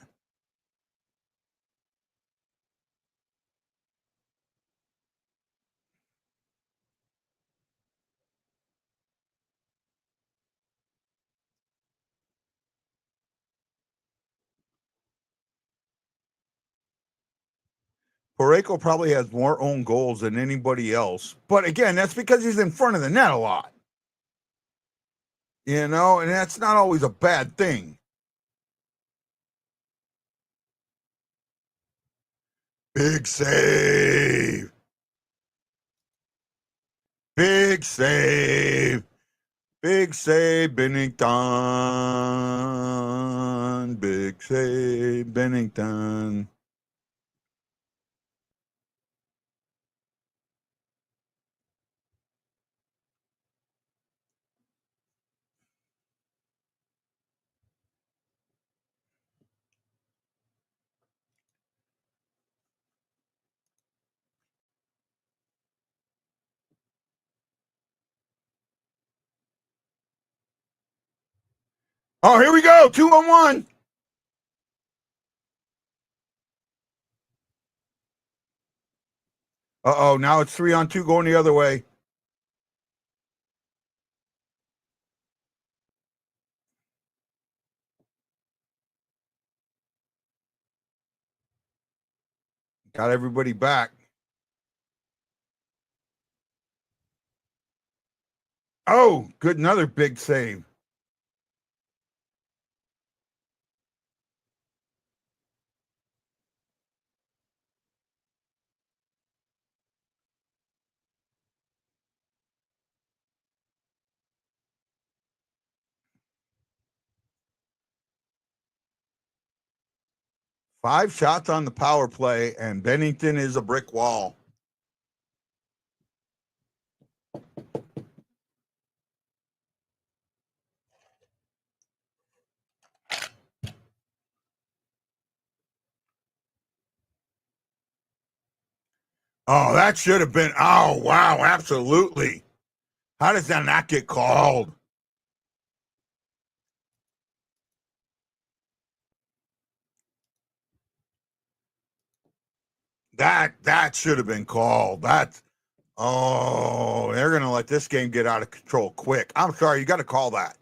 Porreco probably has more own goals than anybody else. But again, that's because he's in front of the net a lot. You know, and that's not always a bad thing. Big save. Big save. Big save, Bennington. Big save, Bennington. Oh, here we go. 2-on-1. Uh-oh, now it's 3-on-2 going the other way. Got everybody back. Oh, good. Another big save. Five shots on the power play, and Bennington is a brick wall. Oh, that should have been. Oh, wow. Absolutely. How does that not get called? That should have been called. They're gonna let this game get out of control quick. I'm sorry, you got to call that.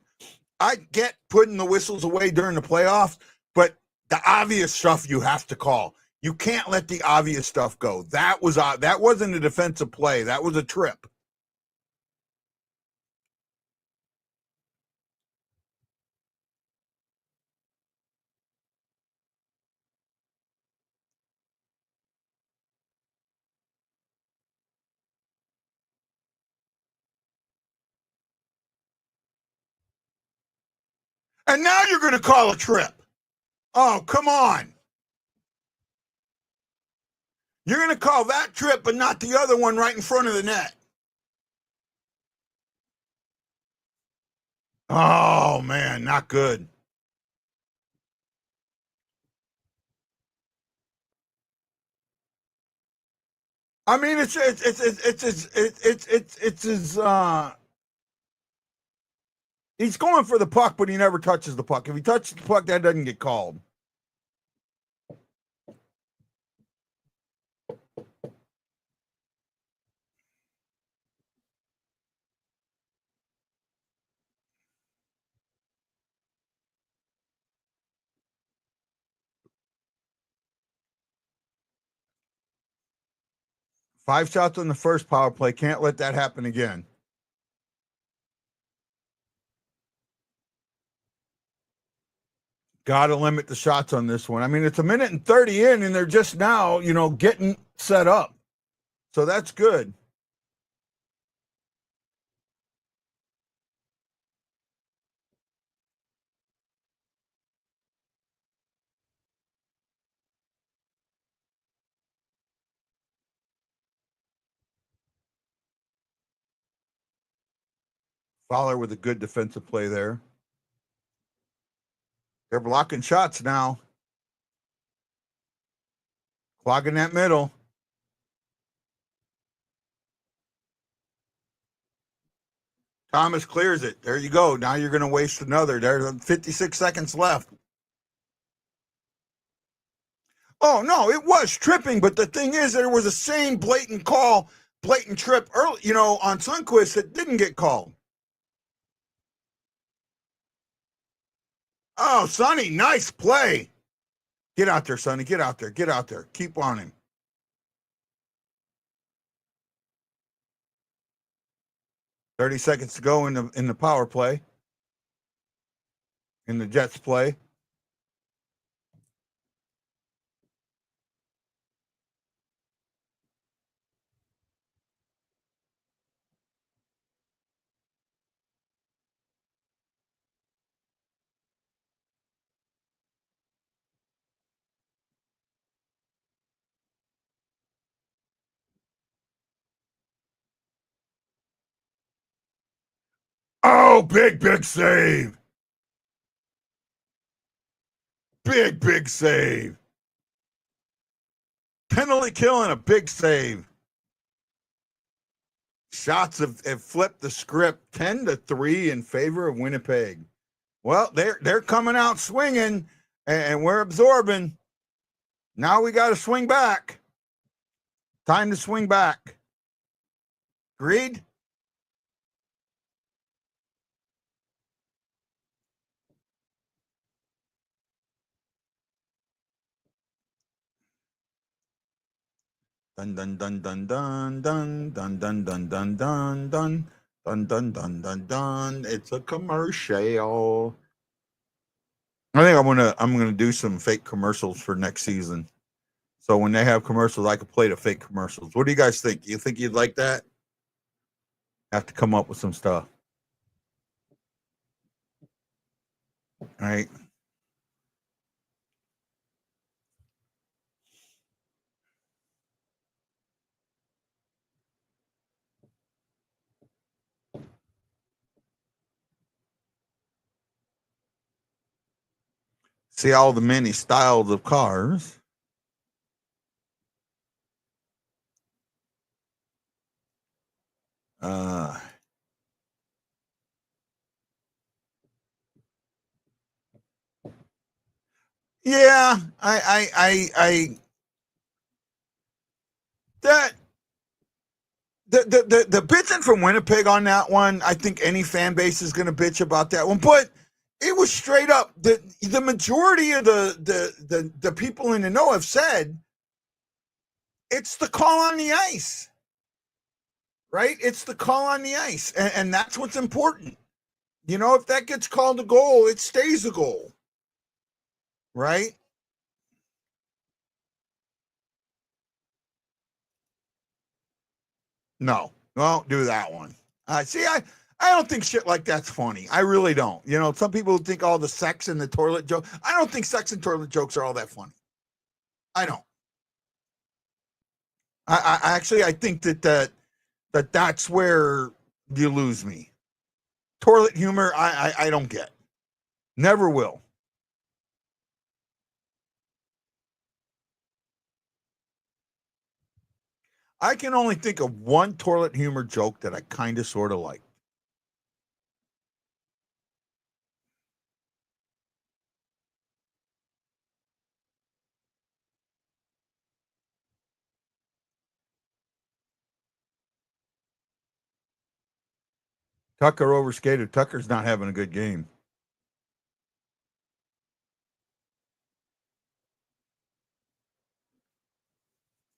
I get putting the whistles away during the playoffs, but the obvious stuff you have to call. You can't let the obvious stuff go. That wasn't a defensive play. That was a trip. And now you're going to call a trip. Oh, come on. You're going to call that trip, but not the other one right in front of the net. Oh, man, not good. I mean, it's as He's going for the puck, but he never touches the puck. If he touches the puck, that doesn't get called. Five shots on the first power play. Can't let that happen again. Got to limit the shots on this one. I mean, it's a minute and 30 in, and they're just now, getting set up. So that's good. Fowler with a good defensive play there. They're blocking shots now. Clogging that middle. Thomas clears it. There you go. Now you're going to waste another. There's 56 seconds left. Oh, no, it was tripping, but the thing is, there was the same blatant trip early, on Sundqvist that didn't get called. Oh, Sonny, nice play. Get out there, Sonny. Get out there. Get out there. Keep on him. $30 seconds to go in the power play. In the Jets play. Oh, big save. Big save. Penalty kill and a big save. Shots have flipped the script 10-3 in favor of Winnipeg. Well, they're coming out swinging, and we're absorbing. Now we got to swing back. Time to swing back. Agreed? Dun dun dun dun dun dun dun dun dun dun dun dun dun dun dun dun dun. It's a commercial. I think I'm gonna do some fake commercials for next season. So when they have commercials, I can play the fake commercials. What do you guys think? You think you'd like that? Have to come up with some stuff. All right. See all the many styles of cars. Yeah, I that the bitching from Winnipeg on that one, I think any fan base is going to bitch about that one, but it was straight up the majority of the people in the know have said it's the call on the ice, right? It's the call on the ice, and that's what's important. If that gets called a goal, it stays a goal, right? No, don't do that one. See, I don't think shit like that's funny. I really don't. Some people think all the sex and the toilet joke. I don't think sex and toilet jokes are all that funny. I don't. I actually I think that's where you lose me. Toilet humor, I don't get. Never will. I can only think of one toilet humor joke that I kind of sort of like. Tucker overskated. Tucker's not having a good game.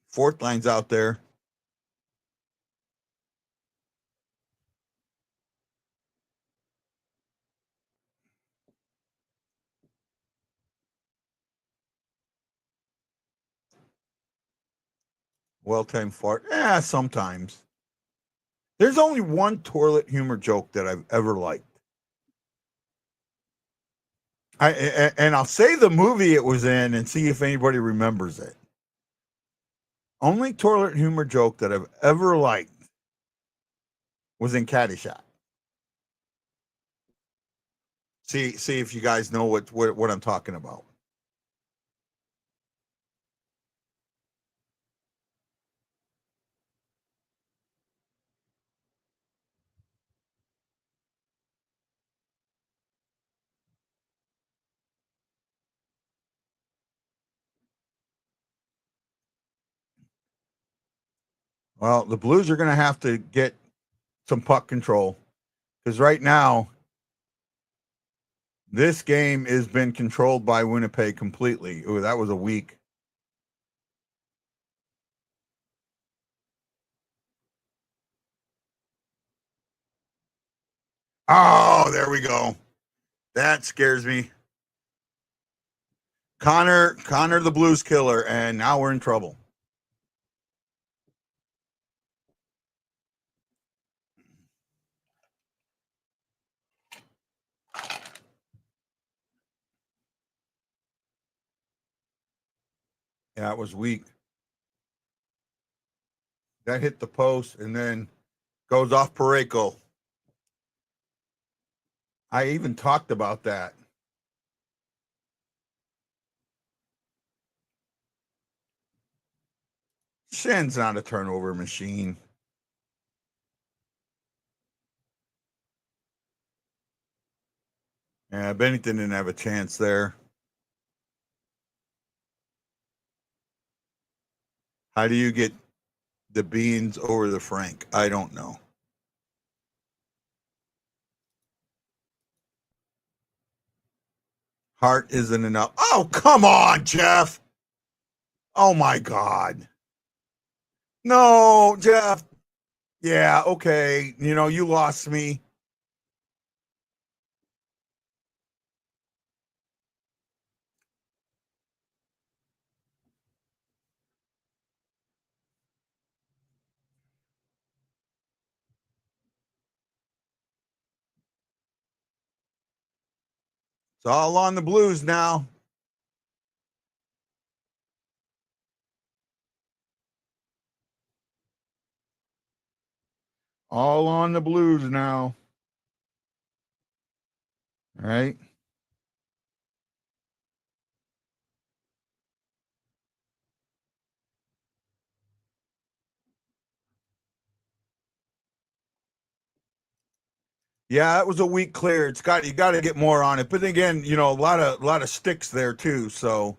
Fourth line's out there. Well-timed fart. Sometimes. There's only one toilet humor joke that I've ever liked. And I'll say the movie it was in and see if anybody remembers it. Only toilet humor joke that I've ever liked was in Caddyshack. See if you guys know what I'm talking about. Well, the Blues are going to have to get some puck control because right now this game has been controlled by Winnipeg completely. Ooh, that was a weak. Oh, there we go. That scares me. Connor the Blues killer, and now we're in trouble. Yeah, it was weak. That hit the post and then goes off Parayko. I even talked about that. Shen's not a turnover machine. Yeah, Bennington didn't have a chance there. How do you get the Beans over the Frank? I don't know. Hart isn't enough. Oh, come on, Jeff. Oh, my God. No, Jeff. Yeah, okay. You know, you lost me. It's all on the Blues now. All on the Blues now. All right. Yeah, it was a weak clear. You got to get more on it. But again, you know, a lot of sticks there too. So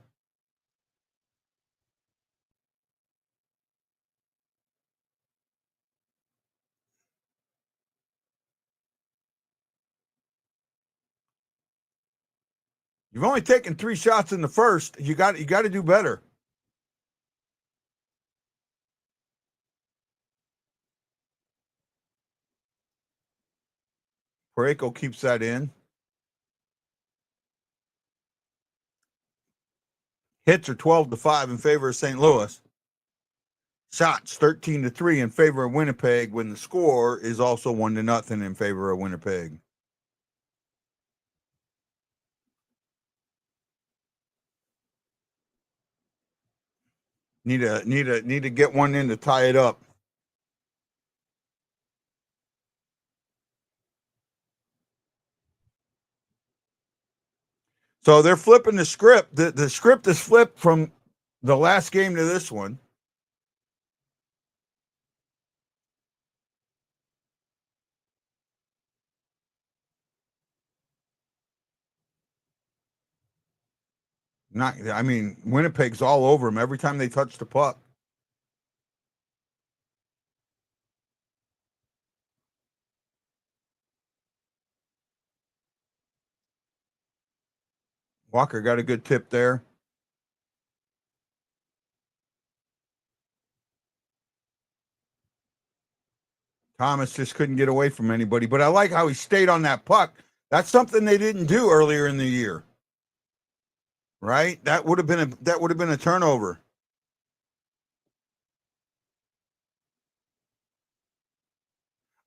you've only taken 3 shots in the first. You got to do better. Parayko keeps that in. Hits are 12-5 in favor of St. Louis. Shots 13-3 in favor of Winnipeg when the score is also 1-0 in favor of Winnipeg. Need to get one in to tie it up. So they're flipping the script. The script is flipped from the last game to this one. Winnipeg's all over them every time they touch the puck. Walker got a good tip there. Thomas just couldn't get away from anybody, but I like how he stayed on that puck. That's something they didn't do earlier in the year, right? That would have been a turnover.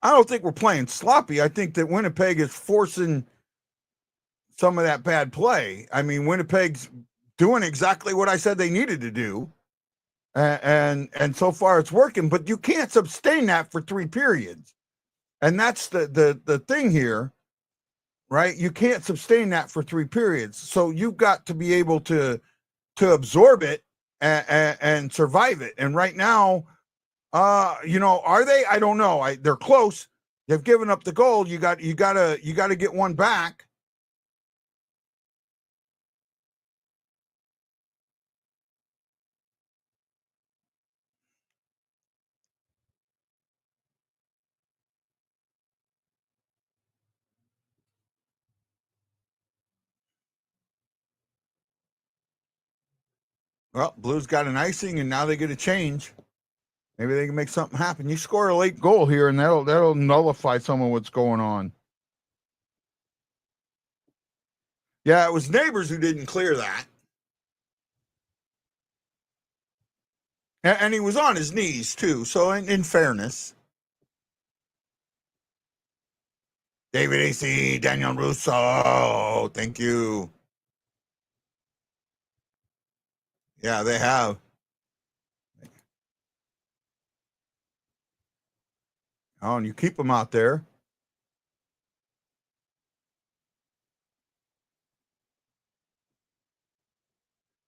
I don't think we're playing sloppy. I think that Winnipeg is forcing some of that bad play. I mean, Winnipeg's doing exactly what I said they needed to do, and so far it's working. But you can't sustain that for 3 periods. And that's the thing here, right? You can't sustain that for 3 periods. So you've got to be able to absorb it and survive it. And right now, are they? I don't know. They're close. They've given up the goal. You gotta get one back. Well, Blues got an icing, and now they get a change. Maybe they can make something happen. You score a late goal here, and that'll nullify some of what's going on. Yeah, it was Neighbors who didn't clear that, and he was on his knees too. So, in fairness, David AC, Daniel Russo, thank you. Yeah, they have. Oh, and you keep them out there.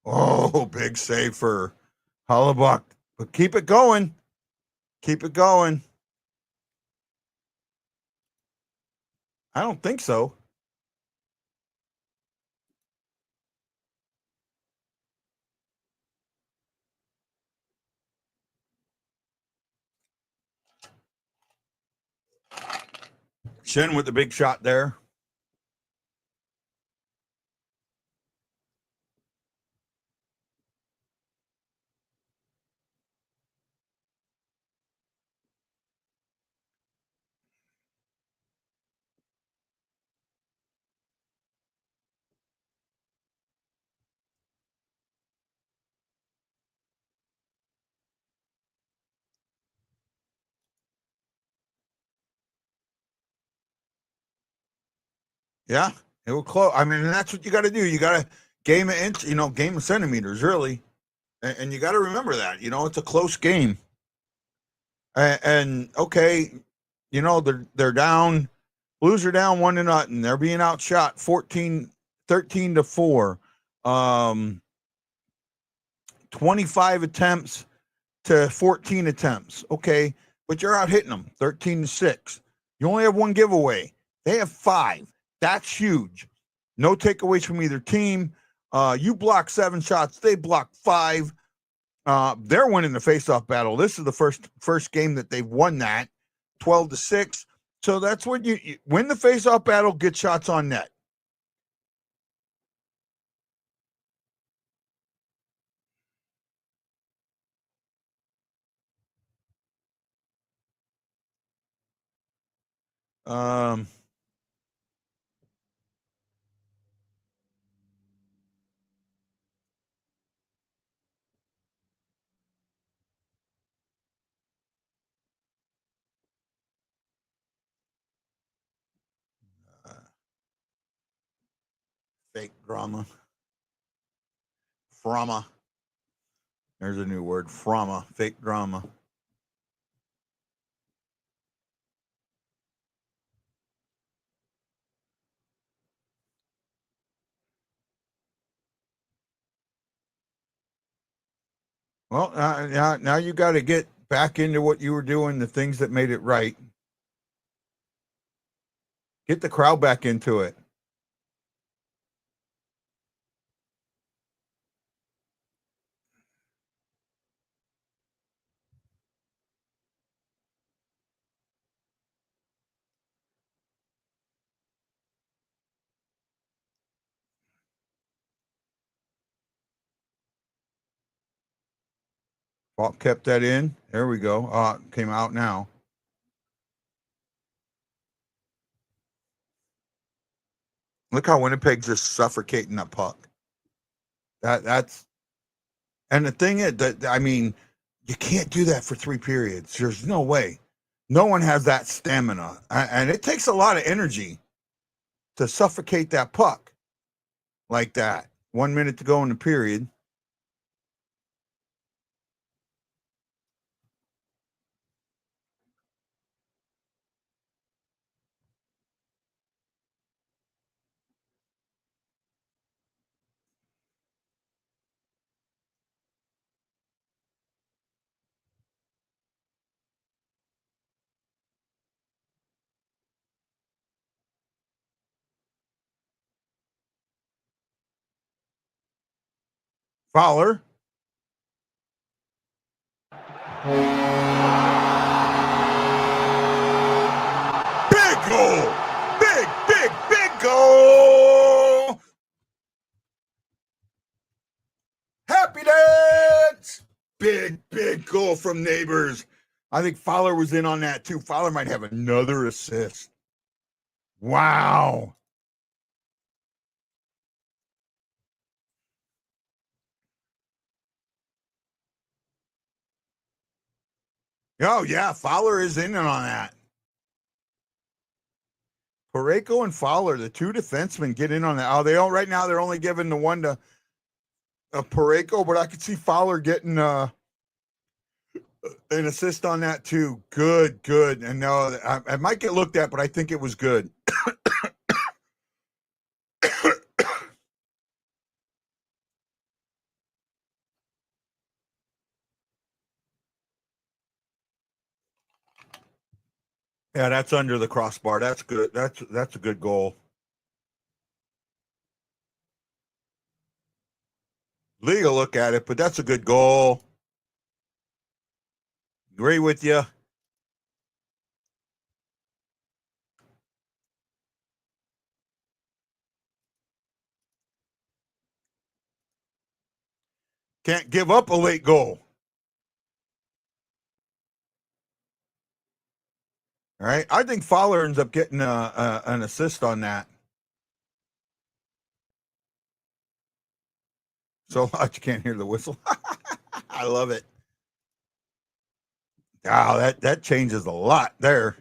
Oh, big save for Hollebuck. But keep it going. Keep it going. I don't think so. Shin with the big shot there. Yeah, it will close. I mean, that's what you got to do. You got to game an inch, game of centimeters, really. And you got to remember that. It's a close game. And okay, they're down. Blues are down 1-0. They're being outshot 13-4. 25 attempts to 14 attempts. Okay, but you're out hitting them 13-6. You only have 1 giveaway. They have 5. That's huge. No takeaways from either team. You block 7 shots. They block 5. They're winning the faceoff battle. This is the first game that they've won that 12-6. So that's when you win the faceoff battle, get shots on net. Fake drama. Frama. There's a new word. Frama. Fake drama. Well, now you got to get back into what you were doing, the things that made it right. Get the crowd back into it. Ball kept that in. There we go. Came out now. Look how Winnipeg's just suffocating that puck. That's and the thing is that I mean, you can't do that for 3 periods. There's no way. No one has that stamina, and it takes a lot of energy to suffocate that puck like that. 1 minute to go in the period. Fowler. Big goal. Big goal. Happy dance. Big goal from Neighbors. I think Fowler was in on that too. Fowler might have another assist. Wow. Oh, yeah. Fowler is in on that. Parayko and Fowler, the 2 defensemen, get in on that. Oh, they all right now. They're only giving the 1 to Parayko, but I could see Fowler getting an assist on that too. Good. And no, I might get looked at, but I think it was good. Yeah, that's under the crossbar. That's good. That's a good goal. Legal look at it, but that's a good goal. Agree with you. Can't give up a late goal. All right. I think Fowler ends up getting an assist on that. So loud you can't hear the whistle. I love it. Wow, that changes a lot there.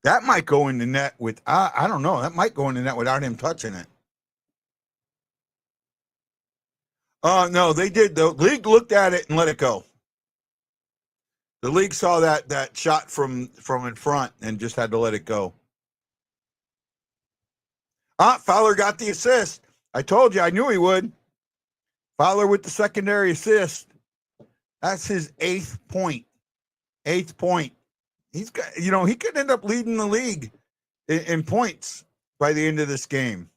That might go in the net with I don't know. That might go in the net without him touching it. No, they did. The league looked at it and let it go. The league saw that shot from in front and just had to let it go. Fowler got the assist. I told you, I knew he would. Fowler with the secondary assist. That's his 8th point. 8th point. He's got, he could end up leading the league in points by the end of this game.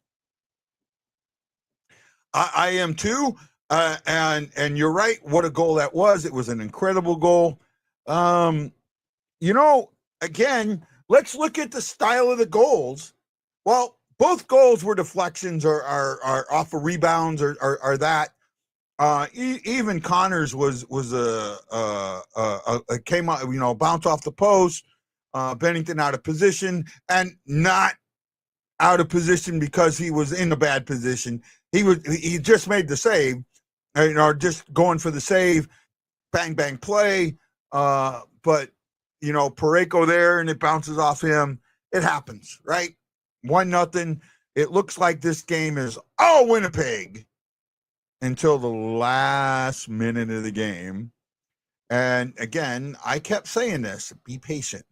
I am too. And you're right. What a goal that was. It was an incredible goal. Again, let's look at the style of the goals. Well, both goals were deflections or are off of rebounds or that. Even Connors was came out, bounce off the post. Bennington out of position and not out of position because he was in a bad position. He just made the save, just going for the save, bang play. But Parayko there and it bounces off him. It happens, right? 1-0. It looks like this game is all Winnipeg until the last minute of the game. And again, I kept saying this, be patient.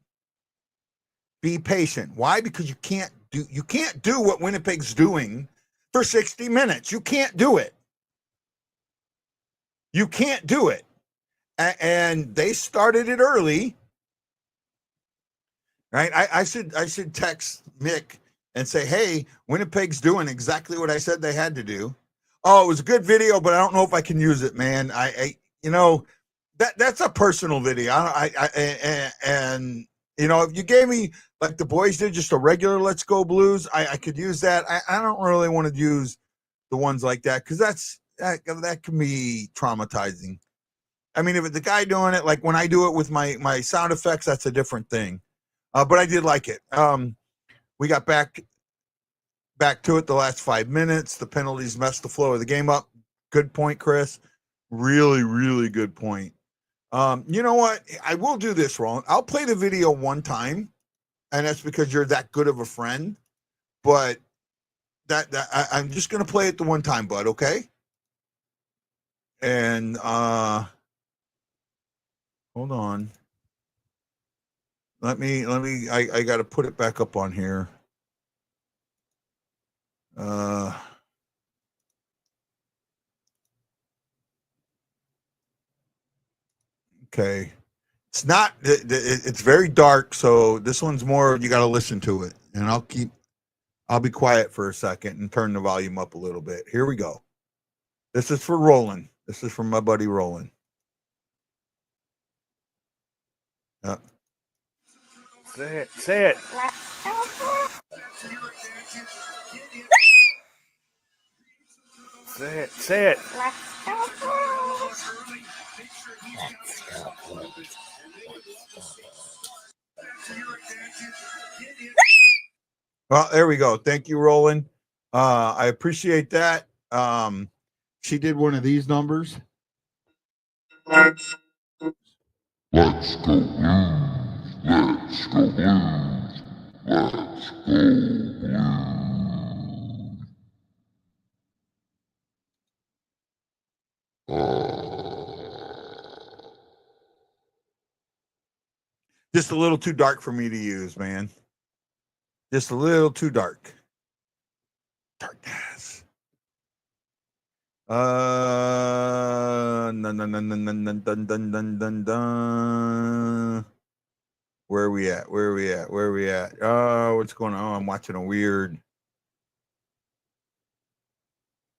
Be patient. Why? Because you can't do what Winnipeg's doing for 60 minutes. You can't do it. You can't do it. And they started it early. Right? I should text Mick and say, hey, Winnipeg's doing exactly what I said they had to do. Oh, it was a good video, but I don't know if I can use it, man. That's a personal video. And You know, if you gave me like the boys did, just a regular Let's Go Blues, I could use that. I don't really want to use the ones like that because that can be traumatizing. I mean, if it's the guy doing it, like when I do it with my sound effects, that's a different thing. But I did like it. We got back to it the last 5 minutes. The penalties messed the flow of the game up. Good point, Chris. Really, really good point. You know what? I will do this, Roland. I'll play the video one time, and that's because you're that good of a friend. But I'm just gonna play it the one time, bud. Okay. And hold on. Let me. I got to put it back up on here. Okay. It's not. It's very dark, so this one's more. You got to listen to it, and I'll be quiet for a second and turn the volume up a little bit. Here we go. This is for Roland. This is from my buddy Roland. Say it. Say it. Say it. Say it. Well, there we go. Thank you, Roland. I appreciate that. She did one of these numbers. Let's go blues. Let's go blues. Let's go blues. Just a little too dark for me to use, man. Just a little too dark. Darkness. Where are we at? What's going on? I'm watching a weird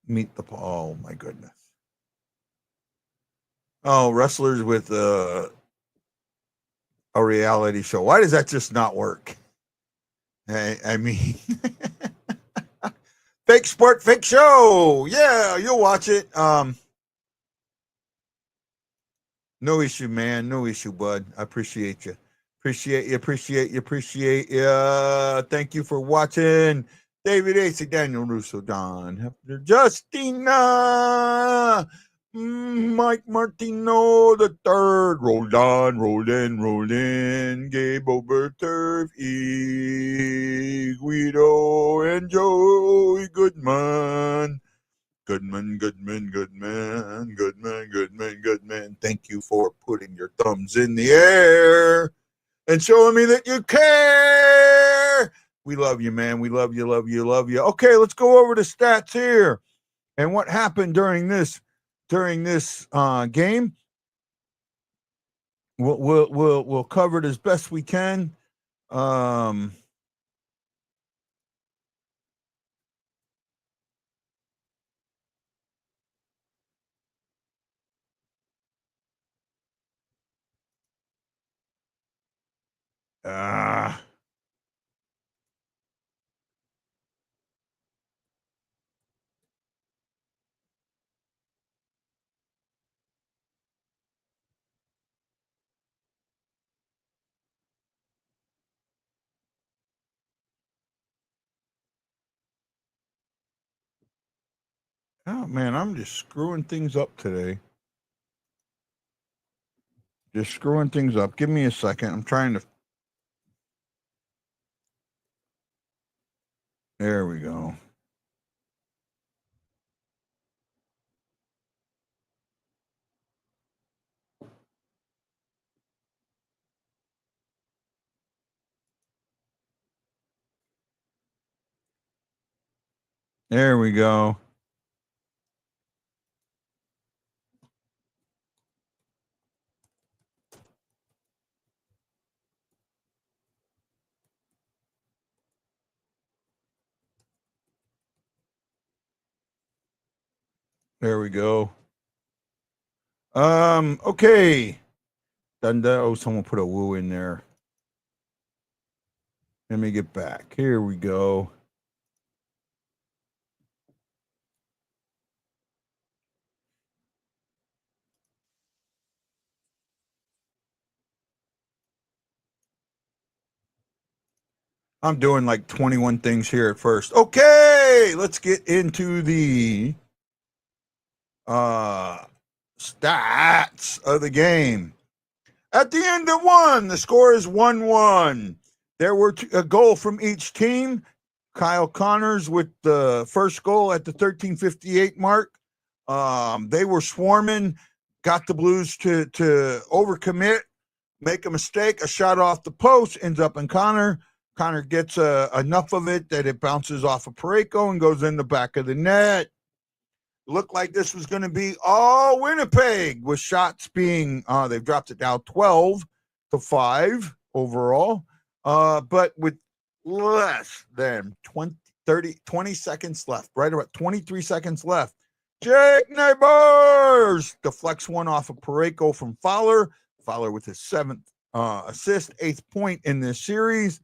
Meet the Oh my goodness. Oh, wrestlers with a reality show. Why does that just not work? I mean, fake sport, fake show. Yeah, you'll watch it. No issue, man. No issue, bud. I appreciate you. Appreciate you. Thank you for watching. David Acey, Daniel Russo, Don Hefner, Justina, Mike Martino the third, roll in, Gabe Oberturf, Guido, and Joey Goodman. Goodman. Thank you for putting your thumbs in the air and showing me that you care. We love you, man. We love you. Okay, let's go over the stats here and what happened during this game. We'll cover it as best we can. Oh man, I'm just screwing things up today. Just screwing things up. Give me a second. I'm trying to. There we go. There we go. There we go. Okay. Oh, someone put a woo in there. Let me get back. Here we go. I'm doing like 21 things here at first. Okay, let's get into the stats of the game. At the end of one, the score is 1-1. There were a goal from each team. Kyle Connors with the first goal at the 13:58 mark. They were swarming, got the Blues to overcommit, make a mistake. A shot off the post ends up in Connor. Connor gets enough of it that it bounces off of Parayko and goes in the back of the net. Looked like this was going to be all Winnipeg, with shots being, they've dropped it now 12-5 overall, but with less than 20 seconds left, right about 23 seconds left. Jake Neighbors deflects one off of Parayko from Fowler. Fowler with his 7th assist, 8th point in this series.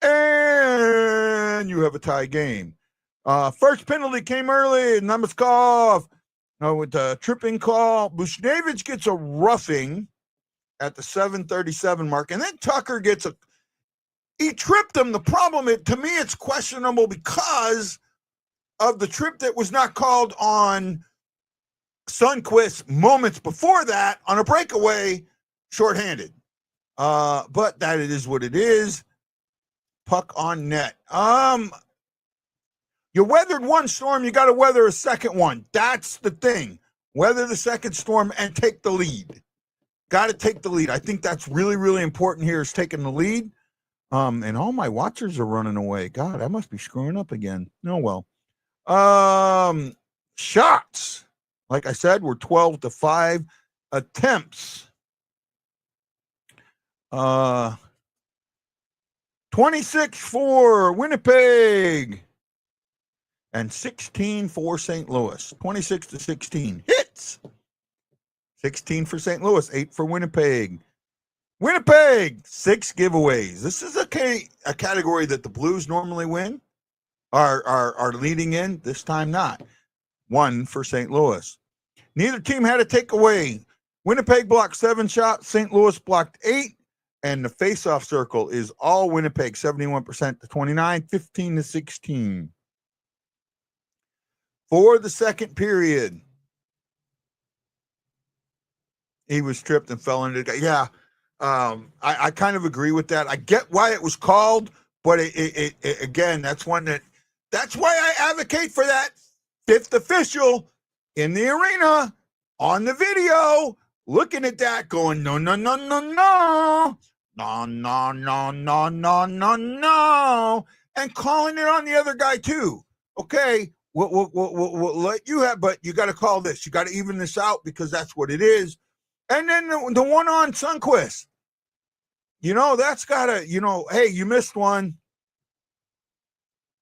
And you have a tie game. First penalty came early. Namaskov with a tripping call. Bushnevich gets a roughing at the 7:37 mark. And then Tucker gets he tripped him. The problem, to me, it's questionable because of the trip that was not called on Sundqvist moments before that on a breakaway, shorthanded. But that it is what it is. Puck on net. You weathered one storm, you got to weather a second one. That's the thing. Weather the second storm and take the lead. Got to take the lead. I think that's really, really important here, is taking the lead. And all my watchers are running away. God, I must be screwing up again. Oh, well. Shots, like I said, were 12-5. Attempts. 26 for Winnipeg and 16 for St. Louis. 26-16. Hits. 16 for St. Louis, 8 for Winnipeg. Winnipeg, 6 giveaways. This is a category that the Blues normally win, are leading in. This time not. 1 for St. Louis. Neither team had a takeaway. Winnipeg blocked 7 shots. St. Louis blocked 8. And the face-off circle is all Winnipeg, 71% to 29, 15-16. For the second period, he was tripped and fell into the. Yeah, I kind of agree with that. I get why it was called, but it again, that's why I advocate for that 5th official in the arena on the video, looking at that, going, no, no, no, no, no. No, no, no, no, no, no, no, and calling it on the other guy too. Okay, we'll let you have, but you got to call this. You got to even this out because that's what it is. And then the one on Sundqvist, that's got to, hey, you missed one,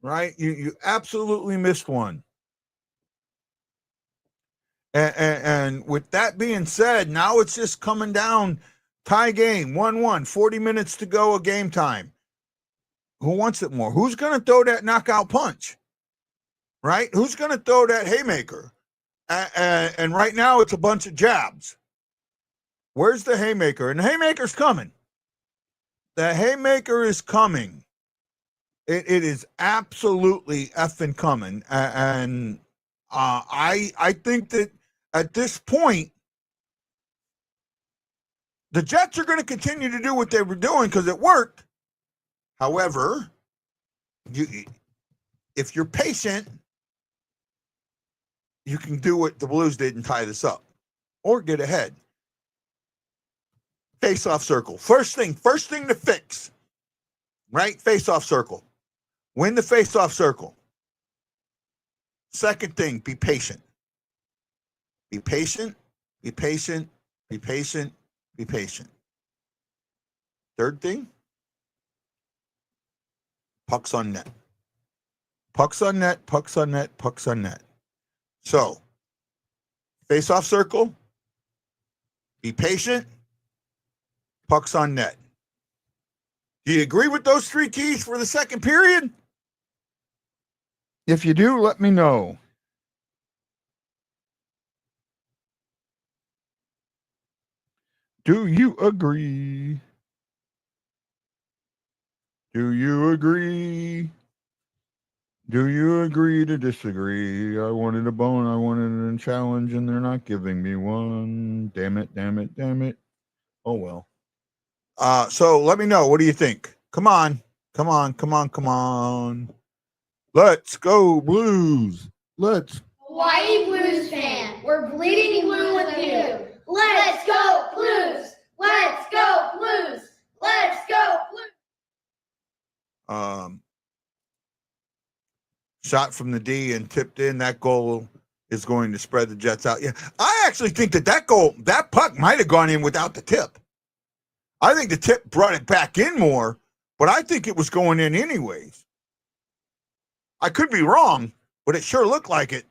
right? You absolutely missed one. And with that being said, now it's just coming down. Tie game, 1-1, 40 minutes to go of game time. Who wants it more? Who's going to throw that knockout punch? Right? Who's going to throw that haymaker? And right now it's a bunch of jabs. Where's the haymaker? And the haymaker's coming. The haymaker is coming. It is absolutely effing coming. And I think that at this point, the Jets are going to continue to do what they were doing because it worked. However, if you're patient, you can do what the Blues did and tie this up or get ahead. Face-off circle. First thing to fix, right? Face-off circle. Win the face-off circle. Second thing, be patient. Be patient, be patient, be patient. Be patient. Third thing, pucks on net. Pucks on net, pucks on net, pucks on net. So, face-off circle, be patient, pucks on net. Do you agree with those 3 keys for the second period? If you do, let me know. Do you agree? Do you agree? Do you agree to disagree? I wanted a bone, I wanted a challenge, and they're not giving me one. Damn it, damn it, damn it. Oh, well. So let me know. What do you think? Come on. Come on, come on, come on. Let's go, Blues. Let's. Hawaii Blues fan, we're bleeding blue with you. Let's go Blues! Let's go Blues! Let's go Blues! Shot from the D and tipped in. That goal is going to spread the Jets out. Yeah, I actually think that puck might have gone in without the tip. I think the tip brought it back in more, but I think it was going in anyways. I could be wrong, but it sure looked like it.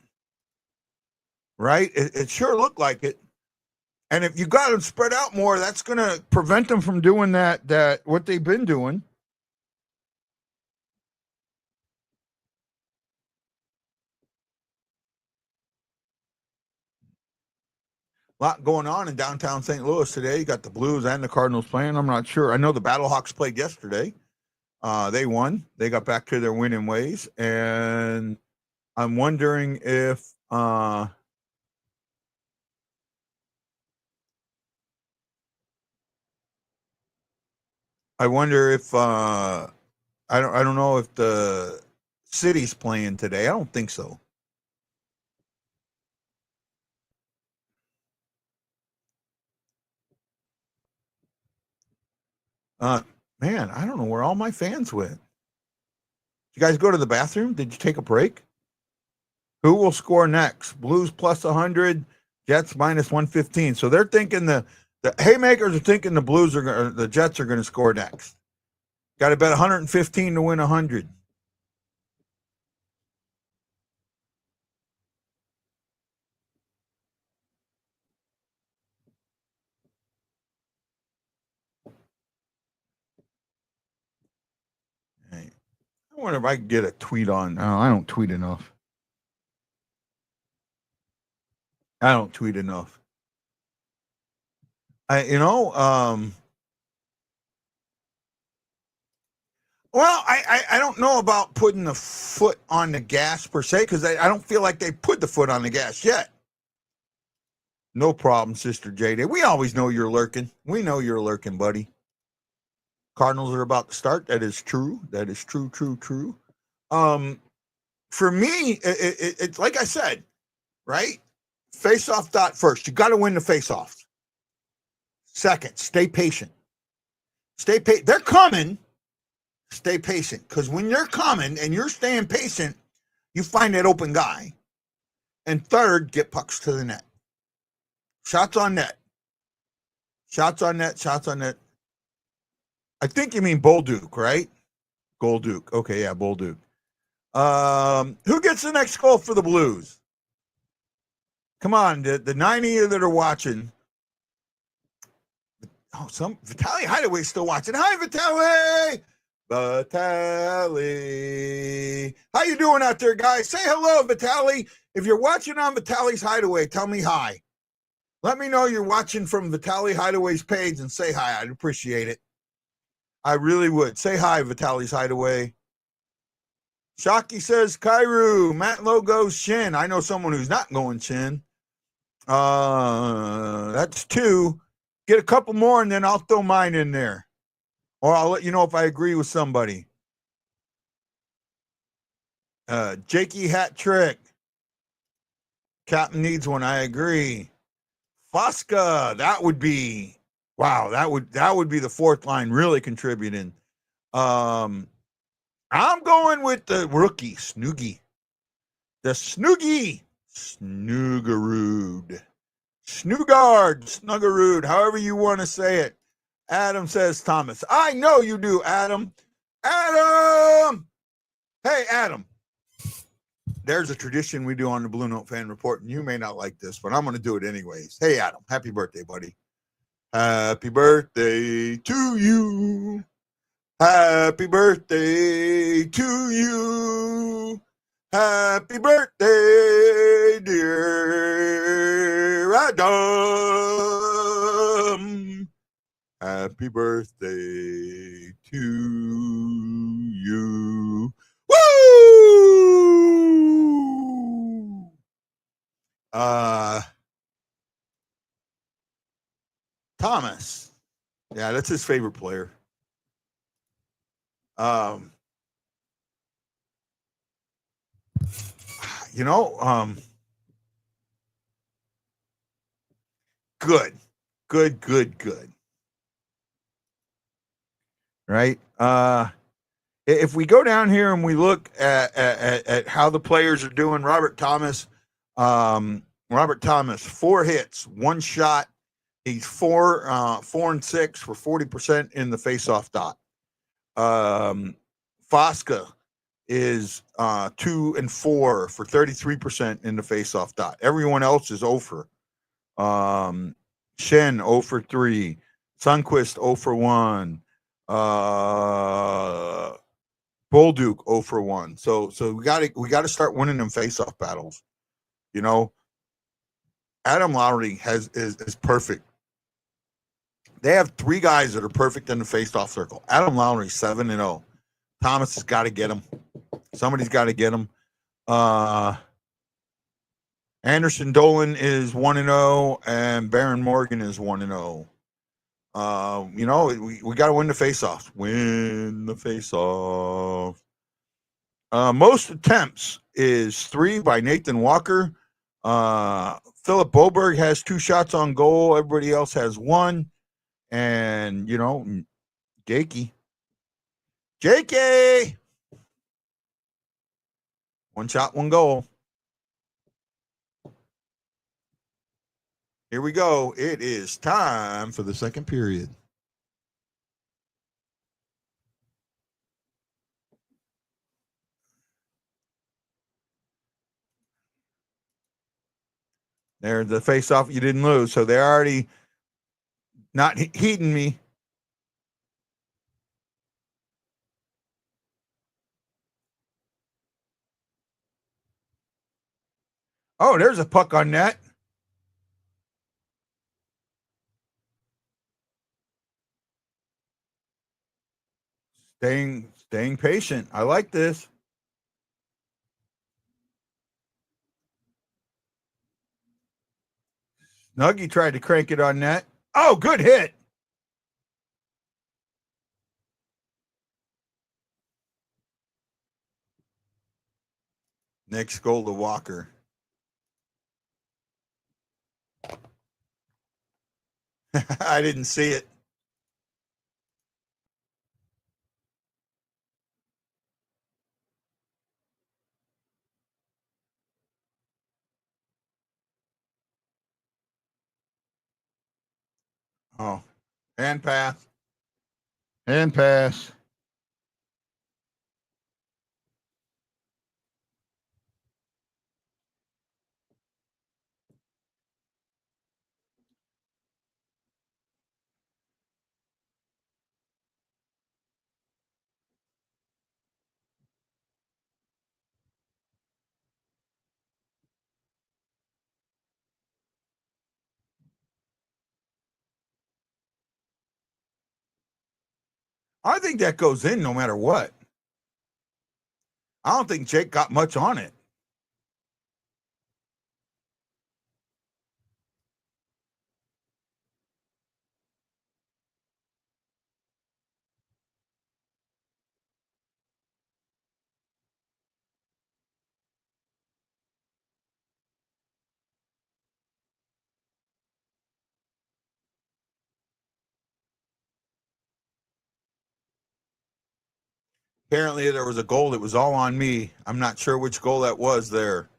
Right? It sure looked like it. And if you got them spread out more, that's going to prevent them from doing that what they've been doing. A lot going on in downtown St. Louis today. You got the Blues and the Cardinals playing. I'm not sure. I know the Battlehawks played yesterday. They won. They got back to their winning ways. And I'm wondering if I don't know if the city's playing today. I don't think so. Man, I don't know where all my fans went. Did you guys go to the bathroom? Did you take a break? Who will score next? Blues plus 100, Jets minus 115. So they're thinking the haymakers are thinking the Jets are going to score next. Got to bet 115 to win 100. Hey, I wonder if I can get a tweet on. Oh, I don't tweet enough. Well, I don't know about putting the foot on the gas per se, because I don't feel like they put the foot on the gas yet. No problem, Sister JD. We always know you're lurking. We know you're lurking, buddy. Cardinals are about to start. That is true. That is true. For me, it's like I said, right? Face-off dot first. You got to win the face-offs. Second, stay patient. They're coming. Stay patient, because when they're coming and you're staying patient, you find that open guy. And third, get pucks to the net. Shots on net. I think you mean Bolduc, right? Golduc. Okay, yeah, Bolduc. Who gets the next goal for the Blues? Come on, the 90 that are watching. Oh, some Vitaly Hideaway's still watching. Hi, Vitaly! Vitaly. How you doing out there, guys? Say hello, Vitaly. If you're watching on Vitaly's Hideaway, tell me hi. Let me know you're watching from Vitaly Hideaway's page and say hi. I'd appreciate it. I really would. Say hi, Vitaly's Hideaway. Shockey says, Kairu, Matt Lowe goes Shin. I know someone who's not going Shin. That's 2. Get a couple more, and then I'll throw mine in there. Or I'll let you know if I agree with somebody. Jakey hat trick. Captain needs one. I agree. Fosca, that would be wow. That would be the fourth line really contributing. I'm going with the rookie Snoogie. The Snoogie. Snoogarood. Snuggarood, however you want to say it. Adam says Thomas. I know you do, Adam. Adam! Hey, Adam. There's a tradition we do on the Blue Note Fan Report, and you may not like this, but I'm going to do it anyways. Hey, Adam. Happy birthday, buddy. Happy birthday to you. Happy birthday to you. Happy birthday, dear Adam. Happy birthday to you. Woo! Thomas. Yeah, that's his favorite player. You know, good. Right? If we go down here and we look at how the players are doing, Robert Thomas, 4 hits, 1 shot. He's 4 and 6 for 40% in the faceoff dot. Fosca is 2 and 4 for 33% in the faceoff dot. Everyone else is over. Shen 0 for 3, Sunquist 0 for 1, Bolduc 0 for 1. So we got to start winning them faceoff battles. You know, Adam Lowry is perfect. They have 3 guys that are perfect in the faceoff circle. Adam Lowry 7-0. Thomas has got to get him. Somebody's got to get him. Anderson Dolan is 1-0, and Baron Morgan is 1-0. You know, we got to win the faceoffs. Win the faceoff. Most attempts is 3 by Nathan Walker. Philip Boberg has 2 shots on goal. Everybody else has 1. And, you know, Jakey. 1 shot, 1 goal. Here we go. It is time for the second period. There's the face-off you didn't lose. So they're already not heating me. Oh, there's a puck on net. Staying patient. I like this. Nuggy tried to crank it on net. Oh, good hit. Next goal to Walker. I didn't see it. Oh, hand pass. Hand pass. I think that goes in no matter what. I don't think Jake got much on it. Apparently, there was a goal that was all on me. I'm not sure which goal that was there.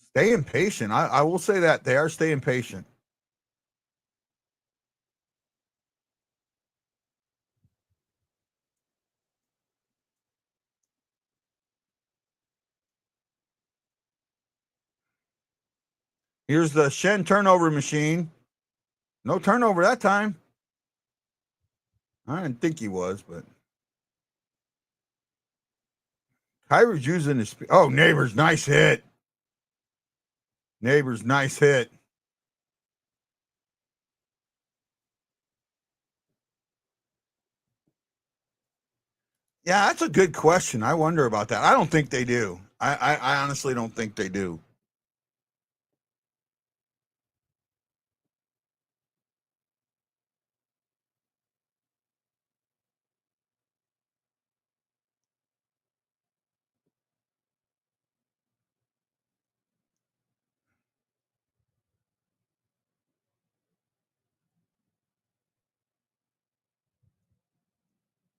Staying patient. I will say that. They are staying patient. Here's the Shen turnover machine. No turnover that time. I didn't think he was, but Kyrie's using his. Oh, Neighbors, nice hit. Neighbors, nice hit. Yeah, that's a good question. I wonder about that. I don't think they do. I honestly don't think they do.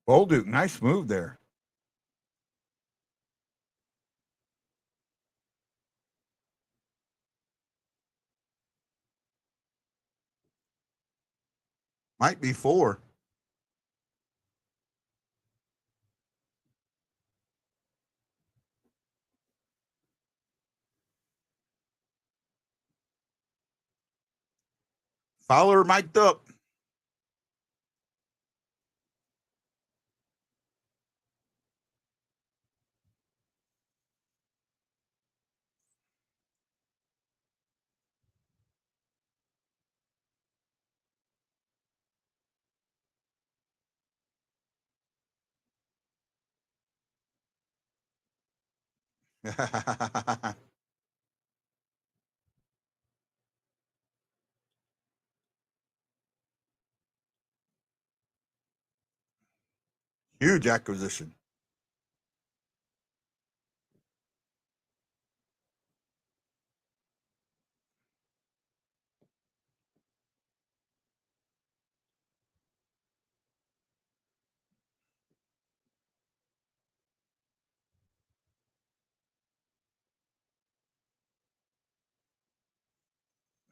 Bolduc, nice move there. Might be 4. Fowler mic'd up. Huge acquisition.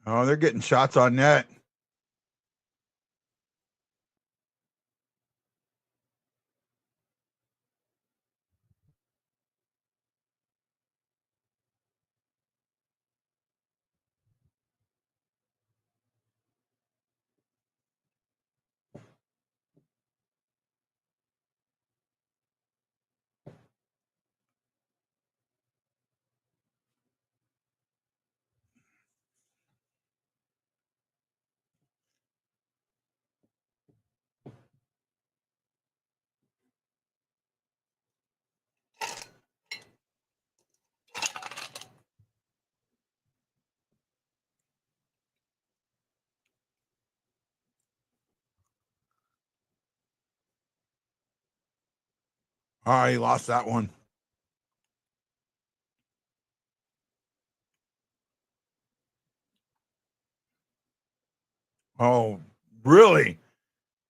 Oh, they're getting shots on net. Oh, he lost that one. Oh, really?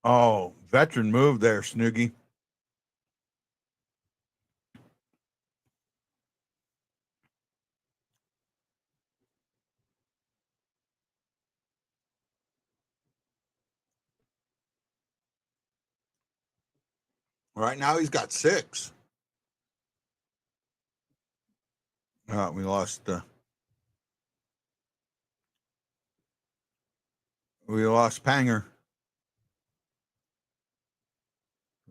Oh, veteran move there, Snoogie. Right now he's got 6. We lost Panger.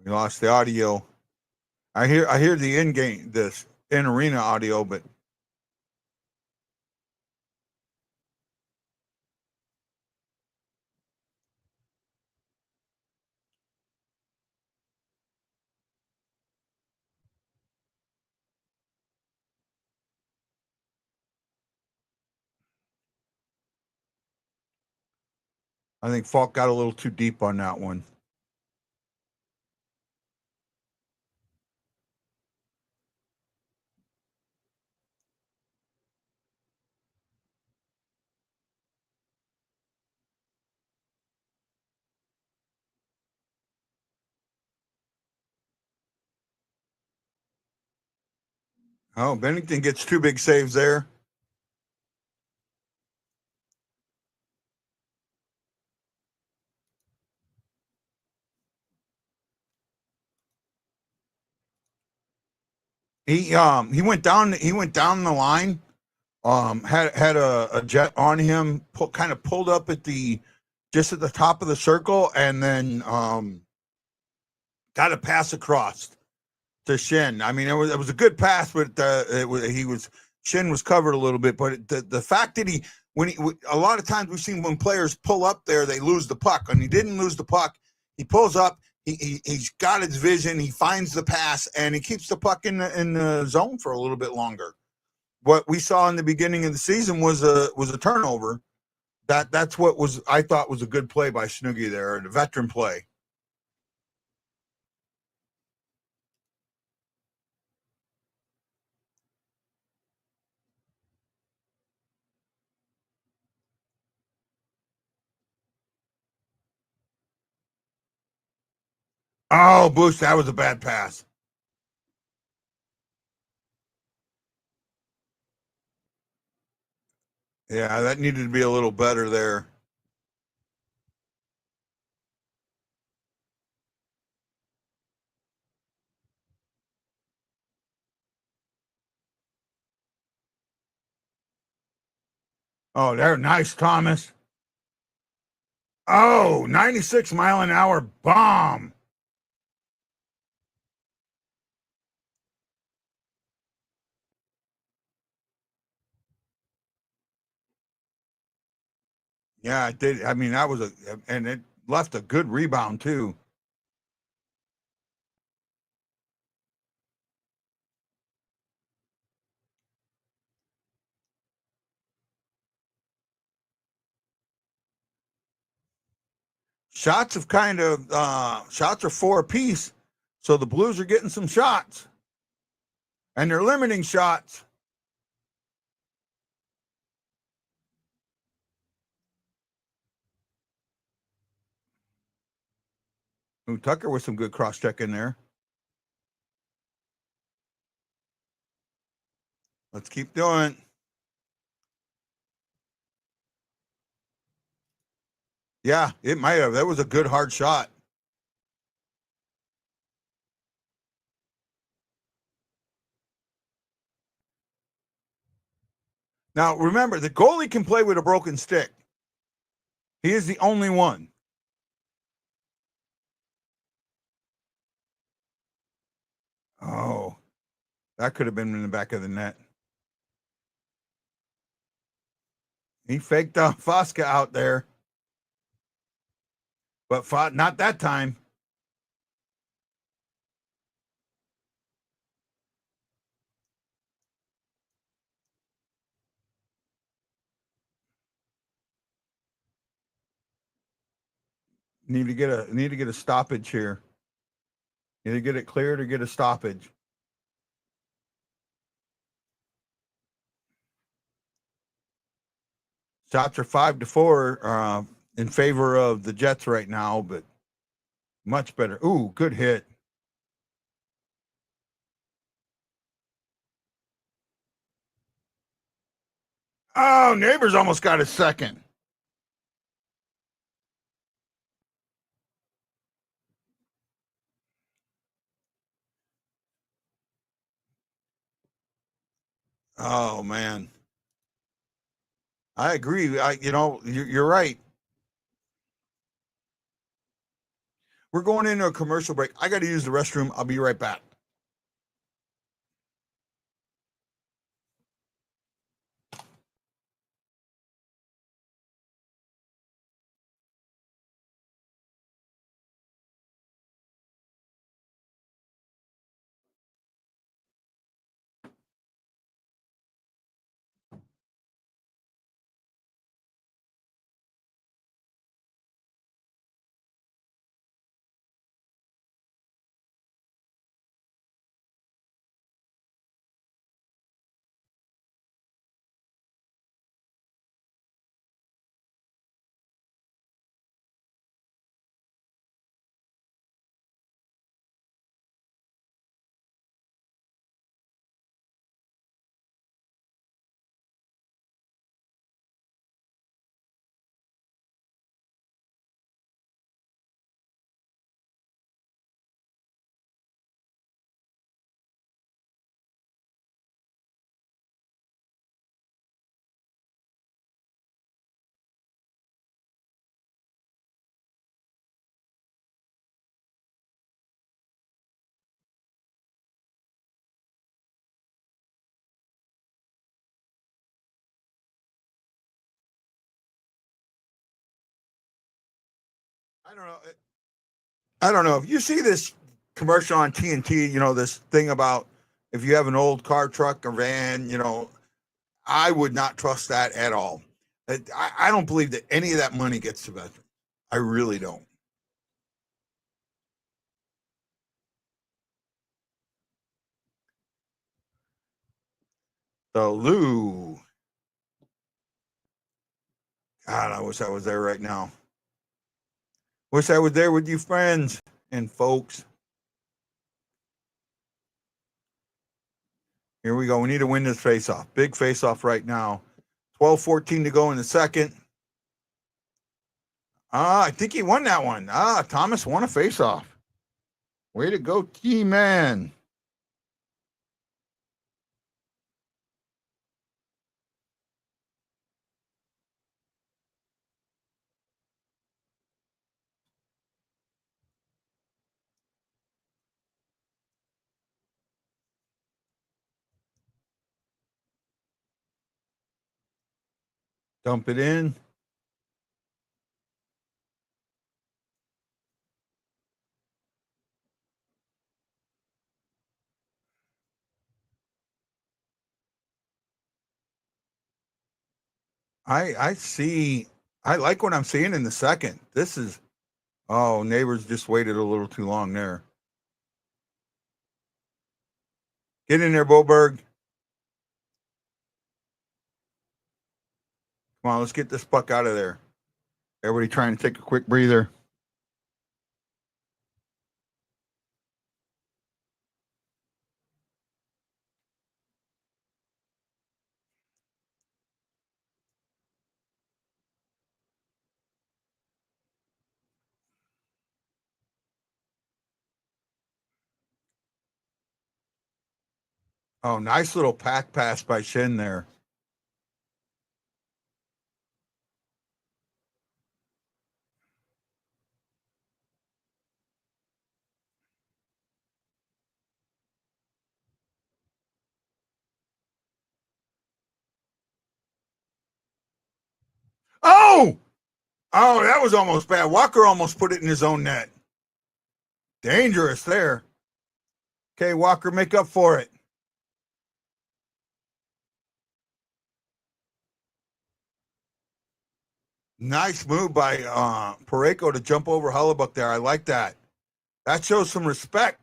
We lost the audio. I hear the in-game, this in-arena audio, but I think Falk got a little too deep on that one. Oh, Bennington gets 2 big saves there. He went down the line had a jet on him, kind of pulled up at the top of the circle, and then got a pass across to Shin. I mean, it was a good pass, but Shin was covered a little bit. But the fact that a lot of times we've seen when players pull up there, they lose the puck, and he didn't lose the puck. He pulls up, he's got his vision, he finds the pass, and he keeps the puck in the zone for a little bit longer. What we saw in the beginning of the season was a turnover. That's what I thought was a good play by Snoogie there, a veteran play. Oh, Bush, that was a bad pass. Yeah, that needed to be a little better there. Oh, there, nice, Thomas. Oh, 96 mile an hour bomb. Yeah, it did. I mean, and it left a good rebound too. Shots have shots are 4 apiece, so the Blues are getting some shots, and they're limiting shots. Ooh, Tucker with some good cross check in there. Let's keep doing. Yeah, it might have. That was a good hard shot. Now, remember, the goalie can play with a broken stick. He is the only one. Oh, that could have been in the back of the net. He faked Fosca out there, but not that time. Need to get a stoppage here. Either get it cleared or get a stoppage. Shots are 5-4 in favor of the Jets right now, but much better. Ooh, good hit. Oh, Neighbors almost got a second. Oh man, I agree. You're right. We're going into a commercial break. I got to use the restroom. I'll be right back. don't know. I don't know if you see this commercial on TNT, this thing about if you have an old car, truck, or van, I would not trust that at all. I don't believe that any of that money gets to veterans. I really don't. So Lou, God, I wish I was there right now. Wish I was there with you friends and folks. Here we go. We need to win this face-off. Big face-off right now. 12:14 to go in the second. I think he won that one. Thomas won a face-off. Way to go, T-Man. Dump it in. I like what I'm seeing in the second. Neighbors just waited a little too long there. Get in there, Boberg. Come on, let's get this puck out of there. Everybody trying to take a quick breather. Oh, nice little pack pass by Shin there. Oh, that was almost bad. Walker almost put it in his own net. Dangerous there. Okay, Walker, make up for it. Nice move by Pareko to jump over Hellebuck there. I like that. That shows some respect.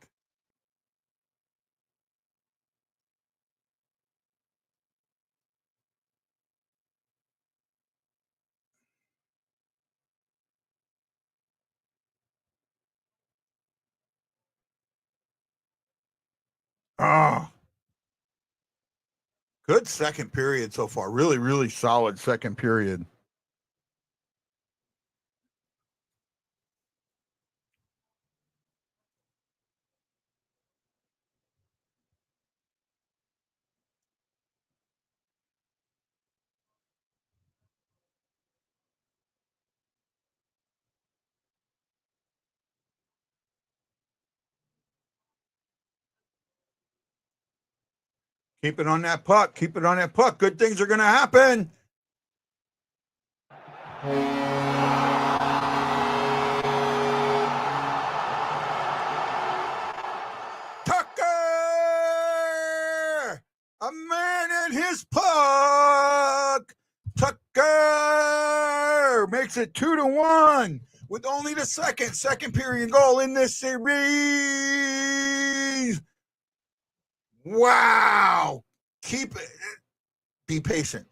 Good second period so far. Really, really solid second period. Keep it on that puck. Keep it on that puck. Good things are going to happen. Tucker! A man and his puck. Tucker makes it 2-1 with only the second period goal in this series. Wow. Keep it. Be patient.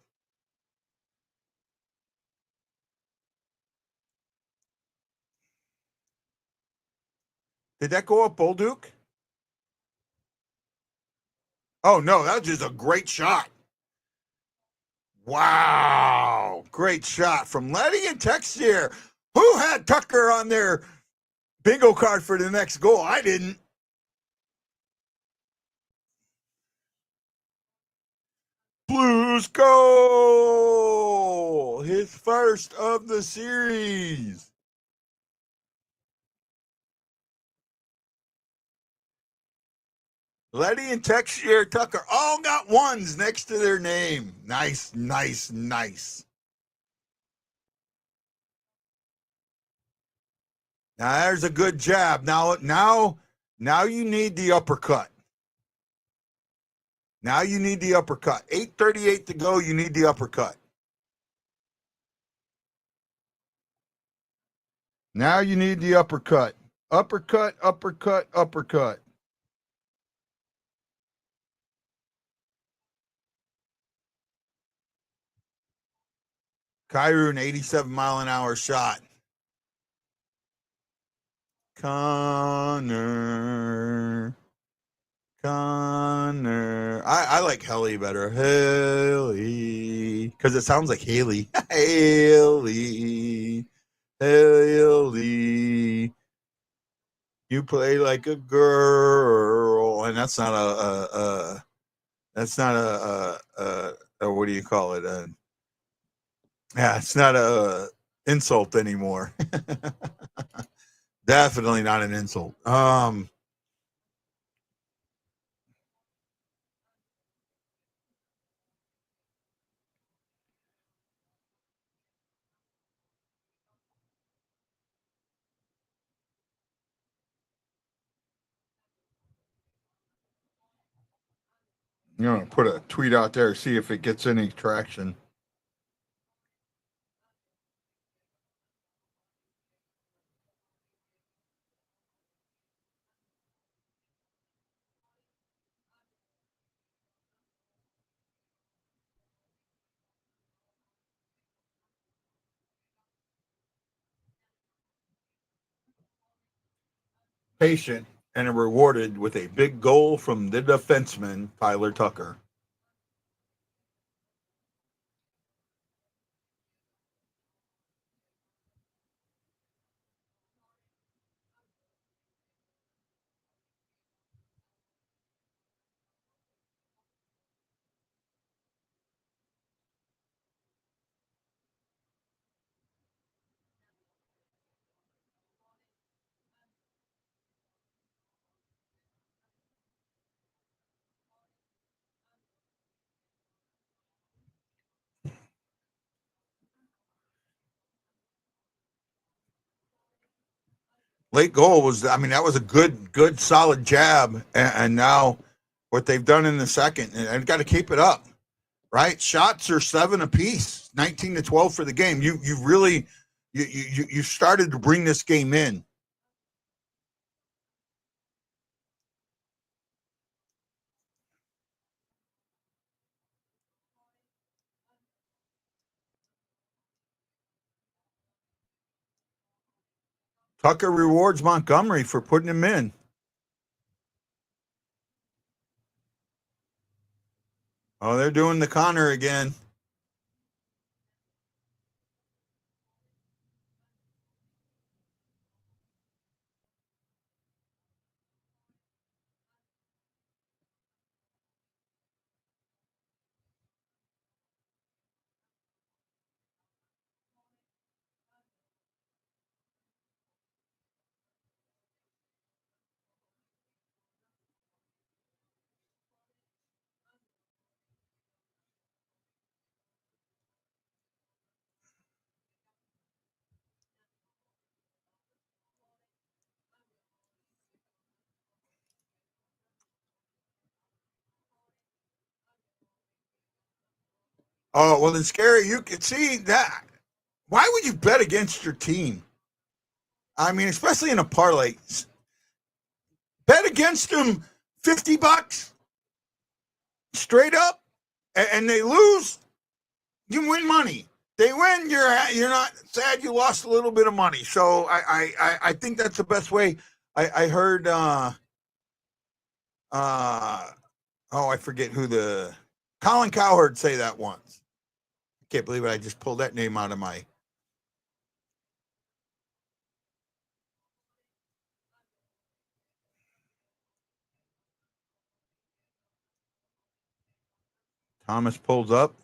Did that go up, Bolduc? Oh, no, that was just a great shot. Wow. Great shot from Letty and Texier. Who had Tucker on their bingo card for the next goal? I didn't. Blues goal. His first of the series. Letty and Texier Tucker all got ones next to their name. Nice, nice, nice. Now there's a good jab. Now you need the uppercut. Now you need the uppercut. 8:38 to go. You need the uppercut. Now you need the uppercut. Uppercut, uppercut, uppercut. Kyrie, an 87-mile-an-hour shot. Connor. I like Helly better. Helly. Because it sounds like Haley. Haley. Haley. You play like a girl. And that's not what do you call it? Yeah, it's not a insult anymore. Definitely not an insult. I'm going to put a tweet out there, see if it gets any traction. Patient and rewarded with a big goal from the defenseman, Tyler Tucker. Late goal was, I mean, that was a good, solid jab. And now what they've done in the second, and I've got to keep it up, right? Shots are 7 apiece, 19-12 for the game. You really, you started to bring this game in. Tucker rewards Montgomery for putting him in. Oh, they're doing the Connor again. Oh, well, then, Scary, you can see that. Why would you bet against your team? I mean, especially in a parlay. Bet against them $50 straight up, and they lose, you win money. They win, you're not sad you lost a little bit of money. So I think that's the best way. I heard I forget who Colin Cowherd say that once. I can't believe it. I just pulled that name out of my. Thomas pulls up,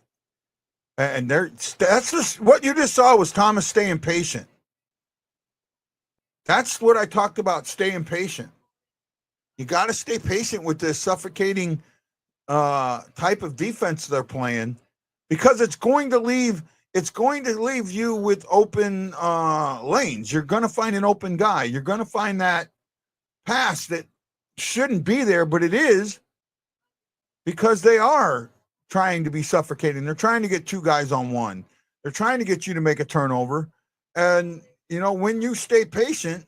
and that's just what you just saw was Thomas staying patient. That's what I talked about, staying patient. You got to stay patient with this suffocating type of defense they're playing, because it's going to leave it's going to leave you with open lanes. You're going to find an open guy. You're going to find that pass that shouldn't be there, but it is, because they are trying to be suffocating. They're trying to get two guys on one. They're trying to get you to make a turnover. And, you know, when you stay patient,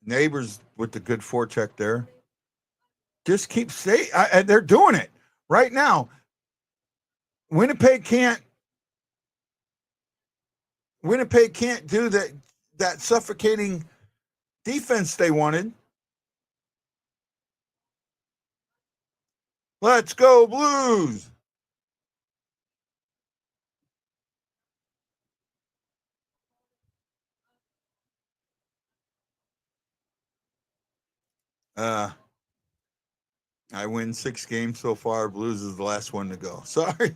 Neighbors with the good forecheck there. Just keep saying, they're doing it right now. Winnipeg can't do that suffocating defense they wanted. Let's go Blues. I win 6 games so far. Blues is the last one to go. Sorry.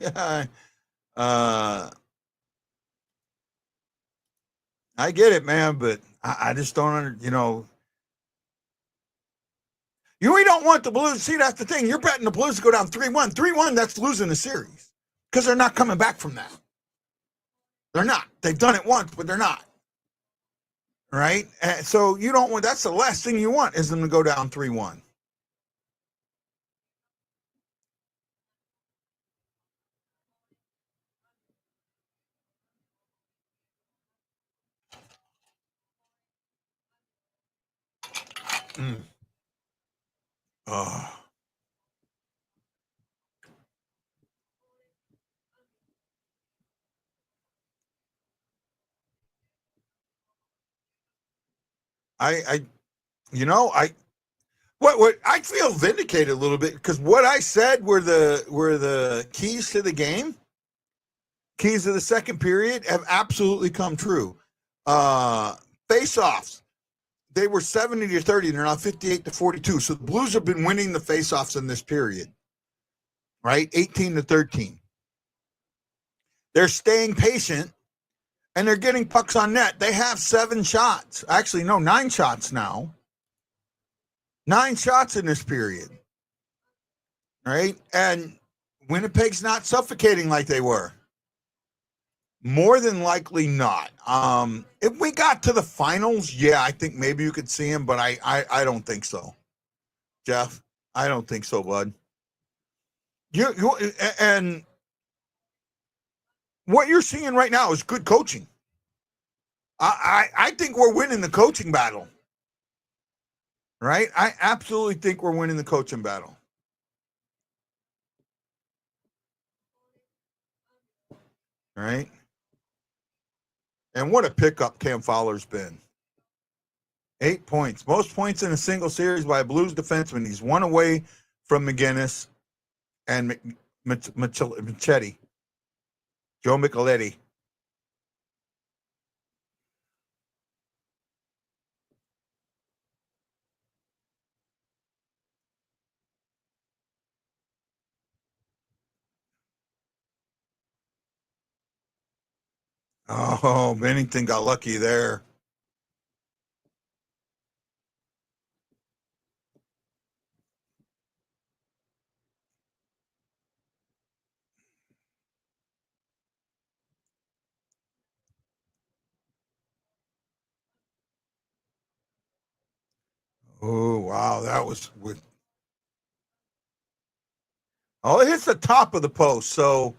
I get it, man, but I just don't, we don't want the Blues. See, that's the thing. You're betting the Blues to go down 3-1. 3-1, that's losing the series, because they're not coming back from that. They're not. They've done it once, but they're not. Right? So you don't want, that's the last thing you want, is them to go down 3-1. Oh. I feel vindicated a little bit, because what I said were the keys to the game, keys to the second period, have absolutely come true. Face-offs, they were 70-30, and they're now 58-42. So the Blues have been winning the face-offs in this period, right? 18-13. They're staying patient, and they're getting pucks on net. They have 7 shots. Actually, no, 9 shots now. 9 shots in this period, right? And Winnipeg's not suffocating like they were. More than likely not. If we got to the finals, yeah, I think maybe you could see him, but I don't think so. Jeff, I don't think so, bud. And what you're seeing right now is good coaching. I think we're winning the coaching battle. Right? I absolutely think we're winning the coaching battle. Right? And what a pickup Cam Fowler's been. 8 points. Most points in a single series by a Blues defenseman. He's 1 away from McGinnis and Michetti. Joe Micheletti. Oh, Bennington got lucky there. Oh, wow. That was with. Oh, it hits the top of the post. So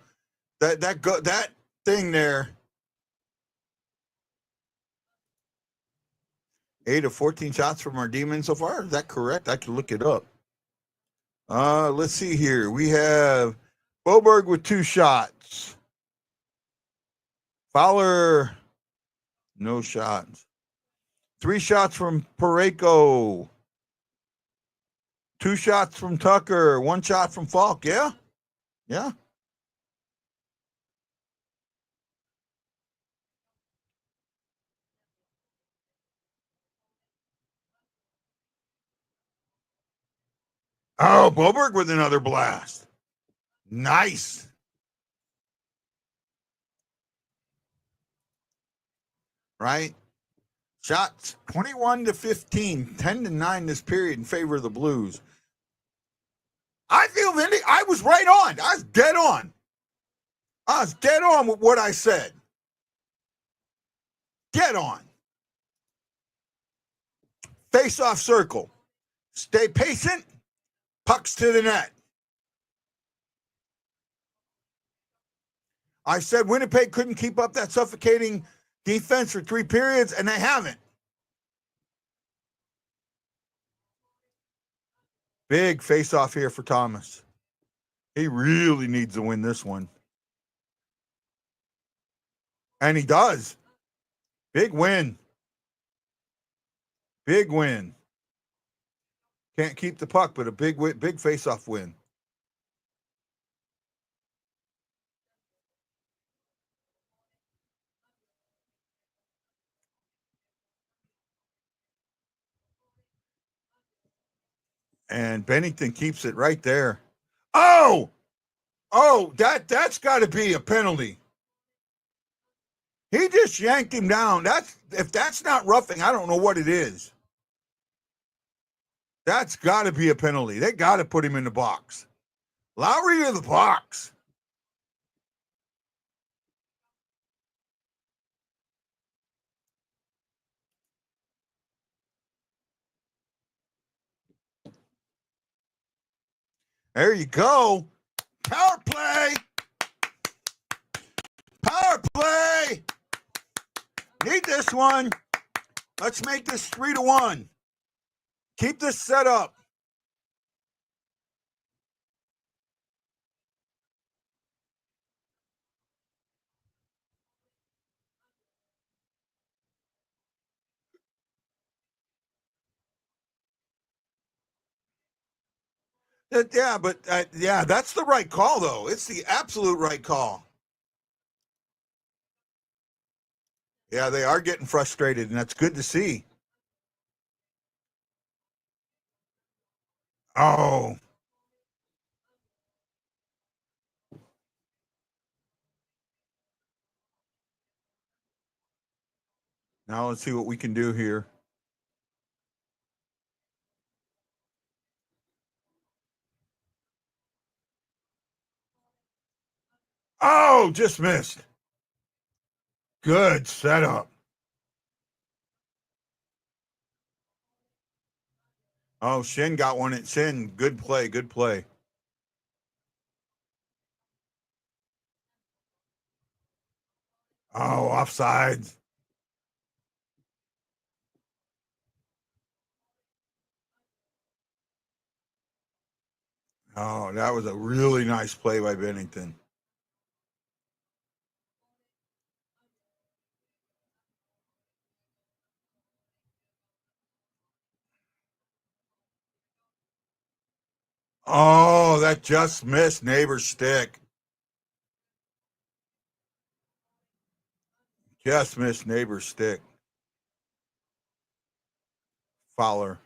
that thing there. 8 of 14 shots from our demons so far. Is that correct? I can look it up. Let's see here. We have Boberg with 2 shots. Fowler, no shots. 3 shots from Parayko. 2 shots from Tucker. 1 shot from Falk. Yeah. Yeah. Oh, Boberg with another blast. Nice. right? Shots 21-15, 10-9 this period in favor of the Blues. I feel I was right on. I was dead on. I was dead on with what I said. Dead on. Face-off circle. Stay patient. Pucks to the net. I said Winnipeg couldn't keep up that suffocating defense for 3 periods, and they haven't. Big face-off here for Thomas. He really needs to win this one. And he does. Big win. Big win. Can't keep the puck, but a big face-off win. And Bennington keeps it right there. Oh, that's got to be a penalty. He just yanked him down. If that's not roughing, I don't know what it is. That's got to be a penalty. They got to put him in the box. Lowry to the box. There you go. Power play. Power play. Need this one. Let's make this 3-1. Keep this set up. Yeah, that's the right call, though. It's the absolute right call. Yeah, they are getting frustrated, and that's good to see. Oh. Now let's see what we can do here. Oh, just missed. Good setup. Oh, Shin got one at Shin. Good play, good play. Oh, offsides. Oh, that was a really nice play by Bennington. Oh, that just missed neighbor's stick. Just missed neighbor's stick. Fowler.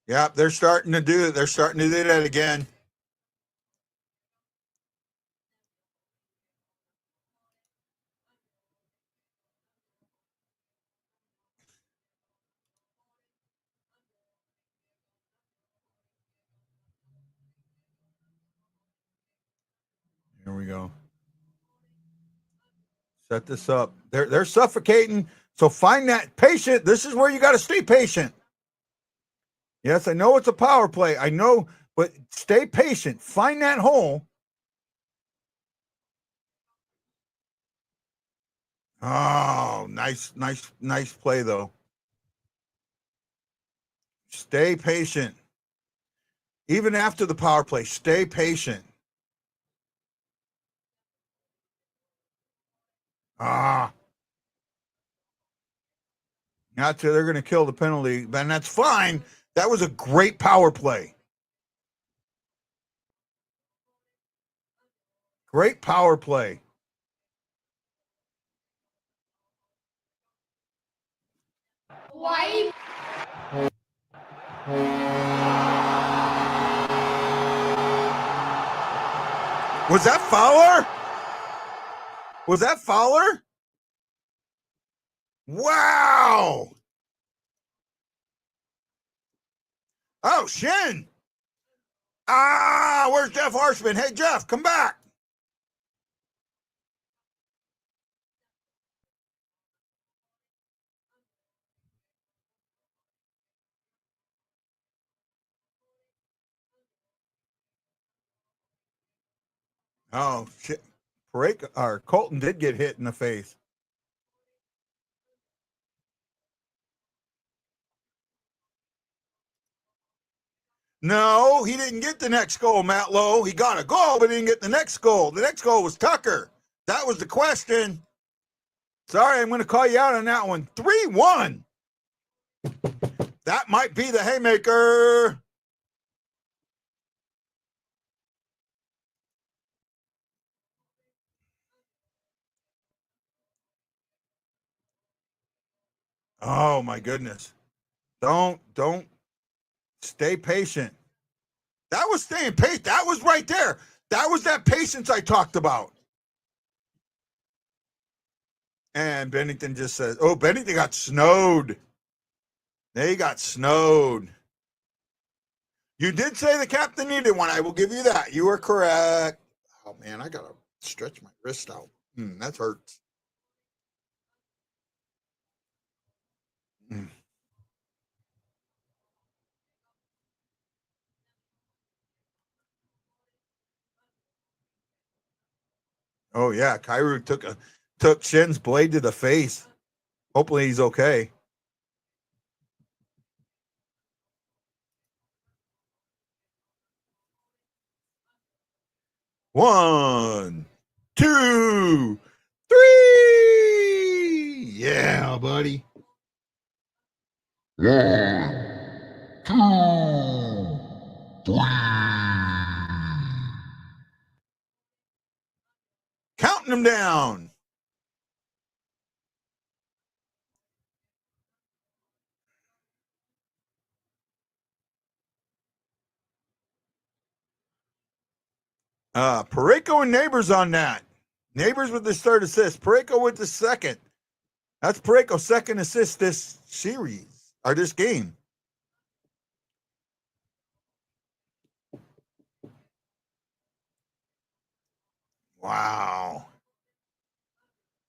Yep, they're starting to do it. They're starting to do that again. Here we go. Set this up. They're suffocating. So find that patient. This is where you got to stay patient. Yes, I know it's a power play. I know, but stay patient. Find that hole. Oh, nice play though. Stay patient. Even after the power play, stay patient. They're going to kill the penalty, and that's fine. That was a great power play. Great power play. Why? Was that Fowler? Was that Fowler? Wow. Oh, Shin. Ah, where's Jeff Harshman? Hey, Jeff, come back. Oh, shit. Colton did get hit in the face. No, he didn't get the next goal, Matt Lowe. He got a goal, but he didn't get the next goal. The next goal was Tucker. That was the question. Sorry, I'm going to call you out on that one. 3-1. That might be the haymaker. Oh, my goodness. Don't stay patient. That was staying patient. That was right there. That was that patience I talked about. And Bennington just says, oh, Bennington got snowed. They got snowed. You did say the captain needed one. I will give you that. You are correct. Oh, man, I got to stretch my wrist out. That hurts. Oh, yeah. Kairu took Shin's blade to the face. Hopefully he's okay. One, two, three. Yeah, buddy. 1, 2, 3. Counting them down. Pareko and Neighbors on that. Neighbors with his third assist. Pareko with the second. That's Pareko's second assist this series, or this game. Wow.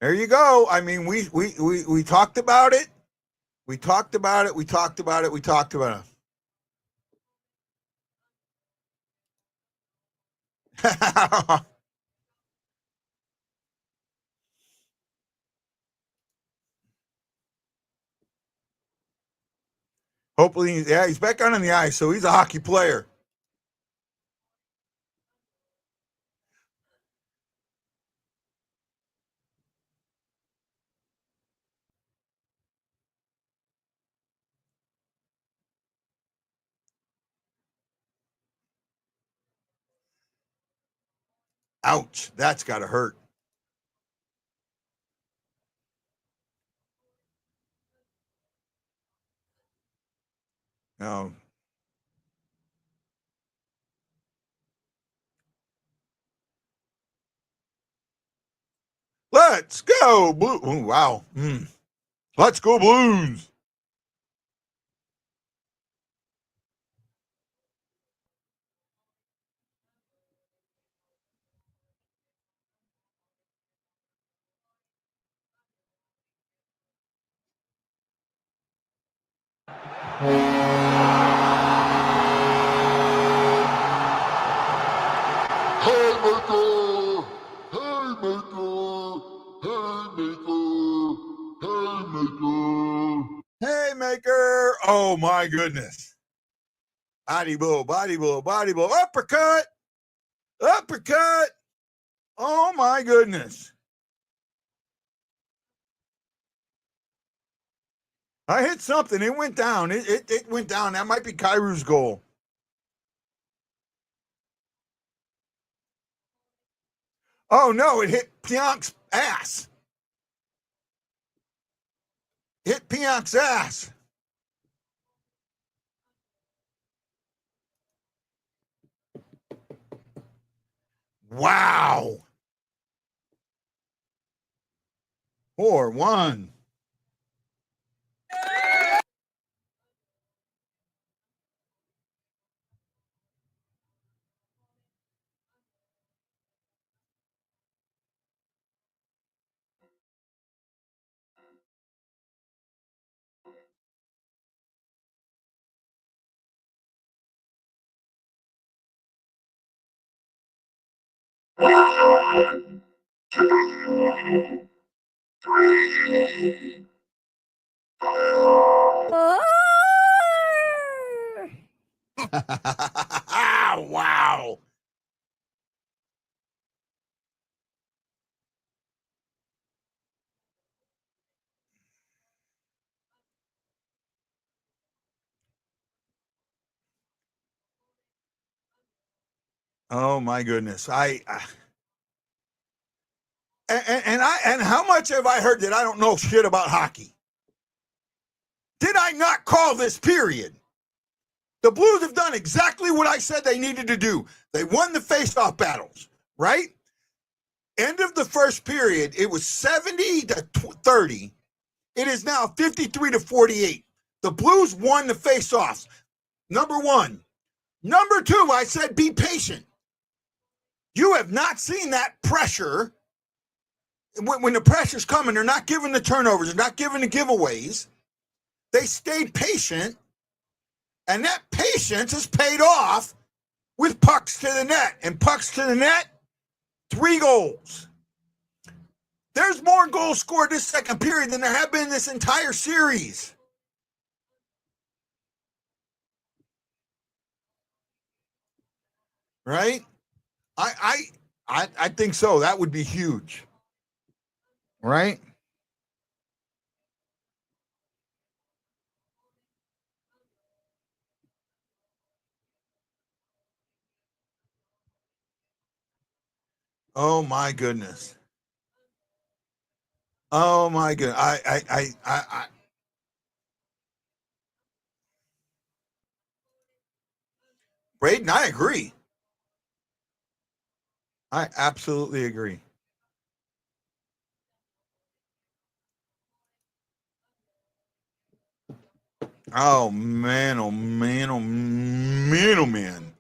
There you go. I mean, we talked about it. We talked about it. We talked about it. We talked about it. Hopefully, yeah, he's back on the ice, so he's a hockey player. Ouch, that's got to hurt. No. Let's go, Blue. Oh, wow. Let's go, Blues. Haymaker! Haymaker! Haymaker! Haymaker. Oh, my goodness. Body blow, body blow, body blow. Uppercut. Uppercut. Oh, my goodness. I hit something. It went down. It went down. That might be Kairu's goal. Oh, no, it hit Pionk's ass. Hit Pionk's ass. Wow. 4-1. Wow. Oh my goodness. And how much have I heard that I don't know shit about hockey? Did I not call this period? The Blues have done exactly what I said they needed to do. They won the face-off battles, right? End of the first period, it was 70-30. It is now 53-48. The Blues won the face-offs. Number one. Number two, I said be patient. You have not seen that pressure. When the pressure's coming, they're not giving the turnovers, they're not giving the giveaways. They stayed patient, and that patience has paid off with pucks to the net. And pucks to the net, 3 goals. There's more goals scored this second period than there have been this entire series. Right? I think so. That would be huge. Right? Oh my goodness. Oh my goodness. Braden, I agree. I absolutely agree. Oh man, oh man, oh man, oh man.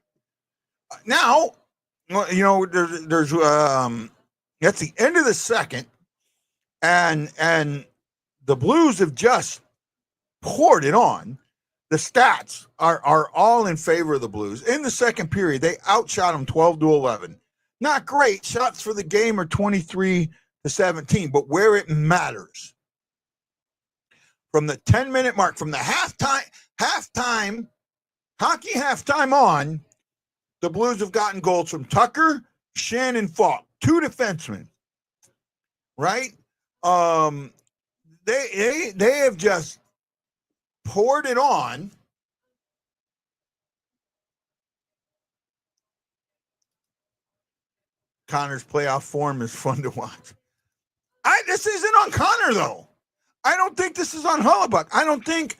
Now, you know, there's that's the end of the second, and the Blues have just poured it on. The stats are all in favor of the Blues. In the second period, they outshot them 12-11. Not great. Shots for the game are 23-17, but where it matters, from the 10-minute mark, from the halftime, hockey halftime on, the Blues have gotten goals from Tucker, Schenn, and Falk, 2 defensemen. Right? They have just poured it on. Connor's playoff form is fun to watch. This isn't on Connor, though. I don't think this is on Hellebuyck. I don't think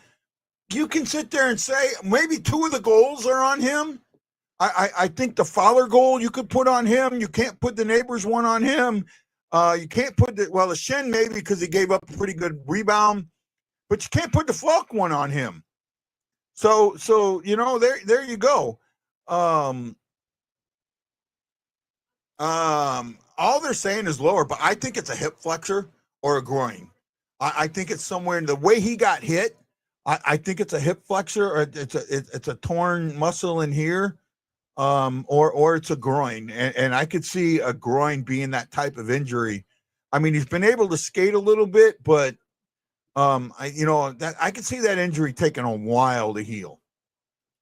you can sit there and say maybe 2 of the goals are on him. I think the Fowler goal you could put on him. You can't put the Neighbors one on him. You can't put the Schenn maybe because he gave up a pretty good rebound, but you can't put the Falk one on him. So you know, there you go. All they're saying is lower, but I think it's a hip flexor or a groin. I think it's somewhere in the way he got hit. I think it's a hip flexor, or it's a torn muscle in here, or it's a groin, and I could see a groin being that type of injury. I mean, he's been able to skate a little bit, but I could see that injury taking a while to heal.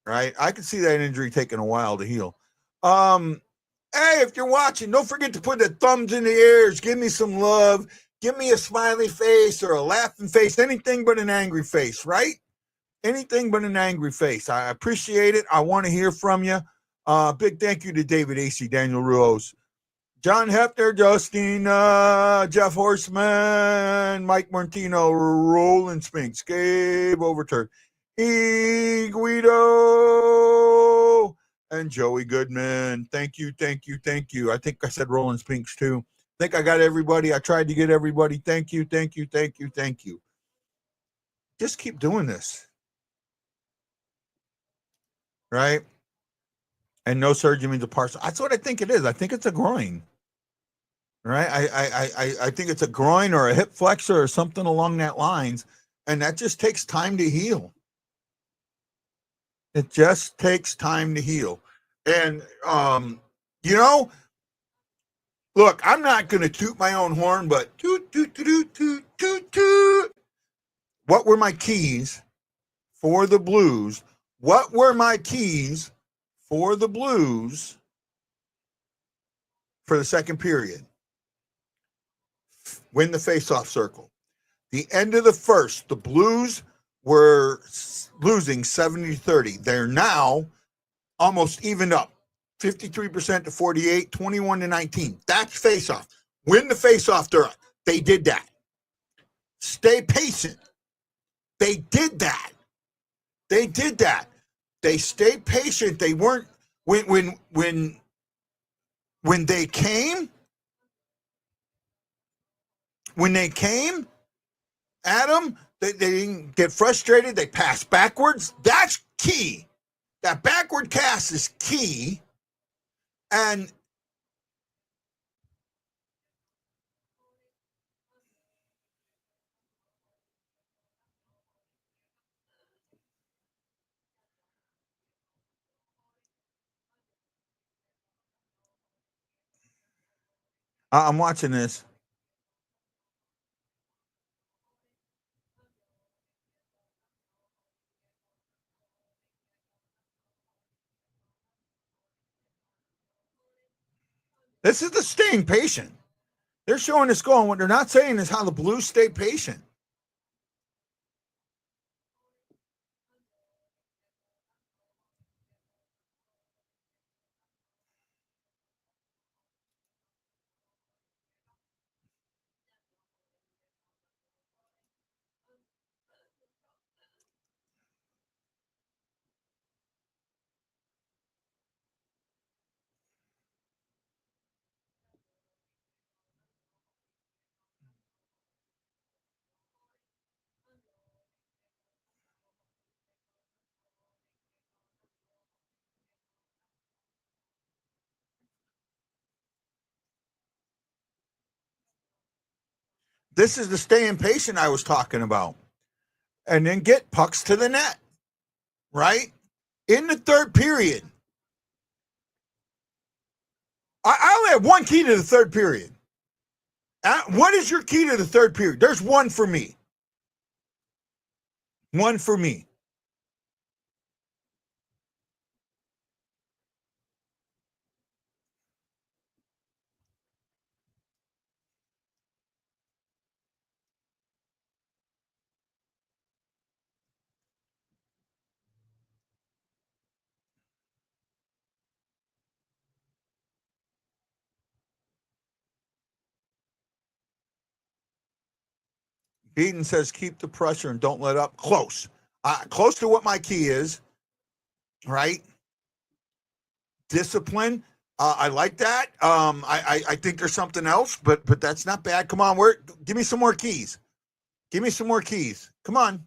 Right, I could see that injury taking a while to heal. Hey, if you're watching, don't forget to put the thumbs in the ears. Give me some love. Give me a smiley face or a laughing face. Anything but an angry face, right? Anything but an angry face. I appreciate it. I want to hear from you. Big thank you to David AC, Daniel Ruos, John Hefner, Justine, Jeff Horseman, Mike Martino, Roland Spinks, Gabe Overturn, E. Guido, And Joey Goodman. Thank you. I think I said Roland Spinks too. I think I got everybody. I tried to get everybody. Thank you. Just keep doing this. Right? And no surgery means a partial. That's what I think it is. I think it's a groin. Right? I think it's a groin or a hip flexor or something along that lines. And that just takes time to heal. It just takes time to heal. And, look, I'm not going to toot my own horn, but toot, toot, toot, toot, toot, toot. What were my keys for the Blues? What were my keys for the Blues for the second period? Win the faceoff circle. The end of the first, the Blues were losing 70-30. They're now almost evened up. 53% to 48, 21 to 19. That's faceoff. Win the faceoff during. They did that. Stay patient. They did that. They stayed patient. They weren't when they came. When they came, Adam, they didn't get frustrated. They passed backwards. That's key. That backward cast is key. And I'm watching this. This is the staying patient. They're showing us going. What they're not saying is how the Blues stay patient. This is the staying patient I was talking about. And then get pucks to the net, right? In the third period. I only have one key to the third period. What is your key to the third period? There's one for me. One for me. Beaton says keep the pressure and don't let up. Close. Close to what my key is, right? Discipline. I like that. I think there's something else, but that's not bad. Come on, give me some more keys. Give me some more keys. Come on.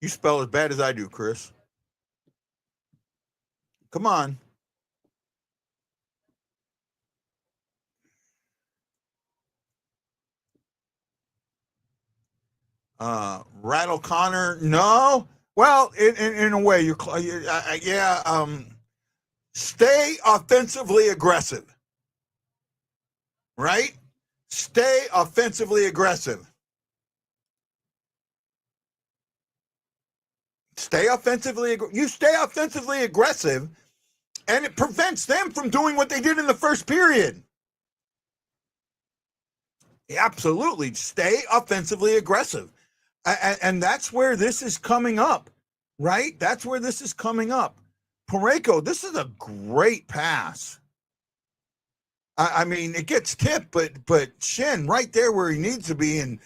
You spell as bad as I do, Chris. Come on. Rattle Connor, no. Well, in a way, stay offensively aggressive, right? Stay offensively aggressive. You stay offensively aggressive, and it prevents them from doing what they did in the first period. Absolutely, stay offensively aggressive. And that's where this is coming up, right? That's where this is coming up. Parayko, this is a great pass. I mean, it gets tipped, but Shin right there where he needs to be, and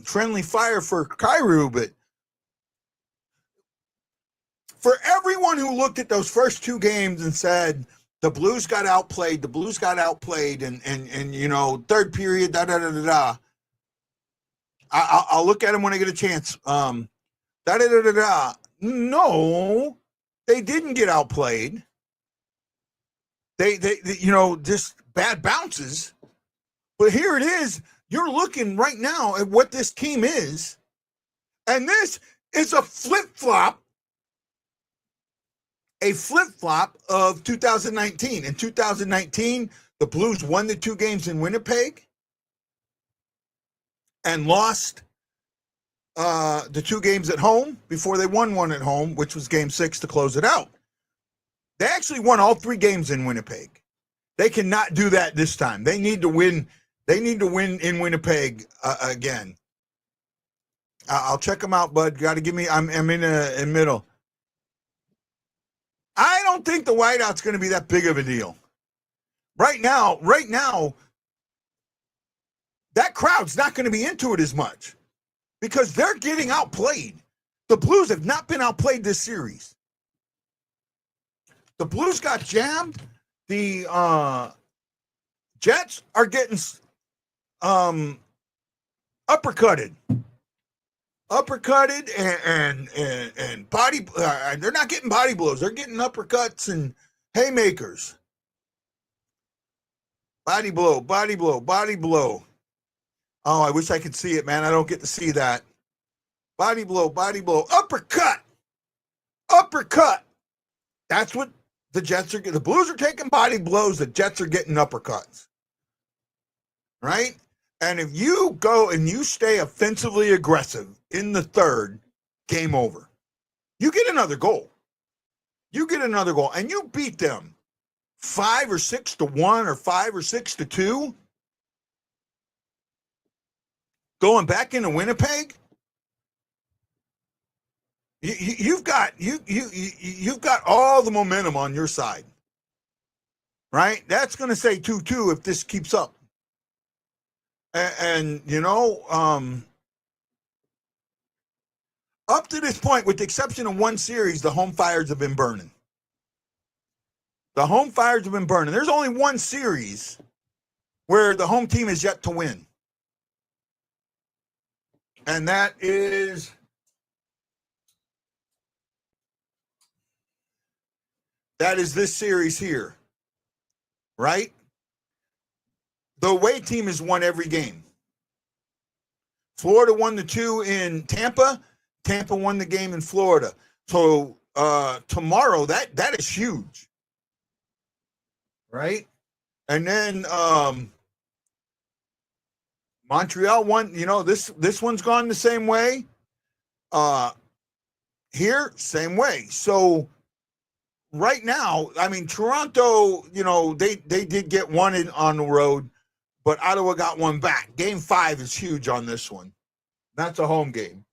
friendly fire for Kyrou. But For everyone who looked at those first two games and said the Blues got outplayed, and you know, third period, I'll look at them when I get a chance. No, they didn't get outplayed. They you know, just bad bounces. But here it is. You're looking right now at what this team is, and this is a flip-flop of 2019. In 2019, the Blues won the 2 games in Winnipeg and lost the 2 games at home before they won one at home, which was game 6 to close it out. They actually won all 3 games in Winnipeg. They cannot do that this time. They need to win. They need to win in Winnipeg again. I'll check them out, bud. Got to give me. I'm in the middle. I don't think the whiteout's going to be that big of a deal. Right now, that crowd's not going to be into it as much because they're getting outplayed. The Blues have not been outplayed this series. The Blues got jammed. The Jets are getting uppercutted and body. They're not getting body blows. They're getting uppercuts and haymakers. Body blow. Oh, I wish I could see it, man. I don't get to see that. Body blow. Uppercut. That's what the Jets are getting. The Blues are taking body blows. The Jets are getting uppercuts. Right? And if you go and you stay offensively aggressive in the third, game over. You get another goal. And you beat them 5 or 6-1 or 5 or 6-2. Going back into Winnipeg, you've got all the momentum on your side, right? That's going to say 2-2 if this keeps up. And you know, up to this point, with the exception of one series, the home fires have been burning. There's only one series where the home team is yet to win. And that is this series here, right? The away team has won every game. Florida won the 2 in Tampa. Tampa won the game in Florida. So tomorrow, that is huge, right? And then Montreal won. You know, this one's gone the same way. Here, same way. So right now, I mean, Toronto, you know, they did get one on the road, but Ottawa got one back. Game 5 is huge on this one. That's a home game.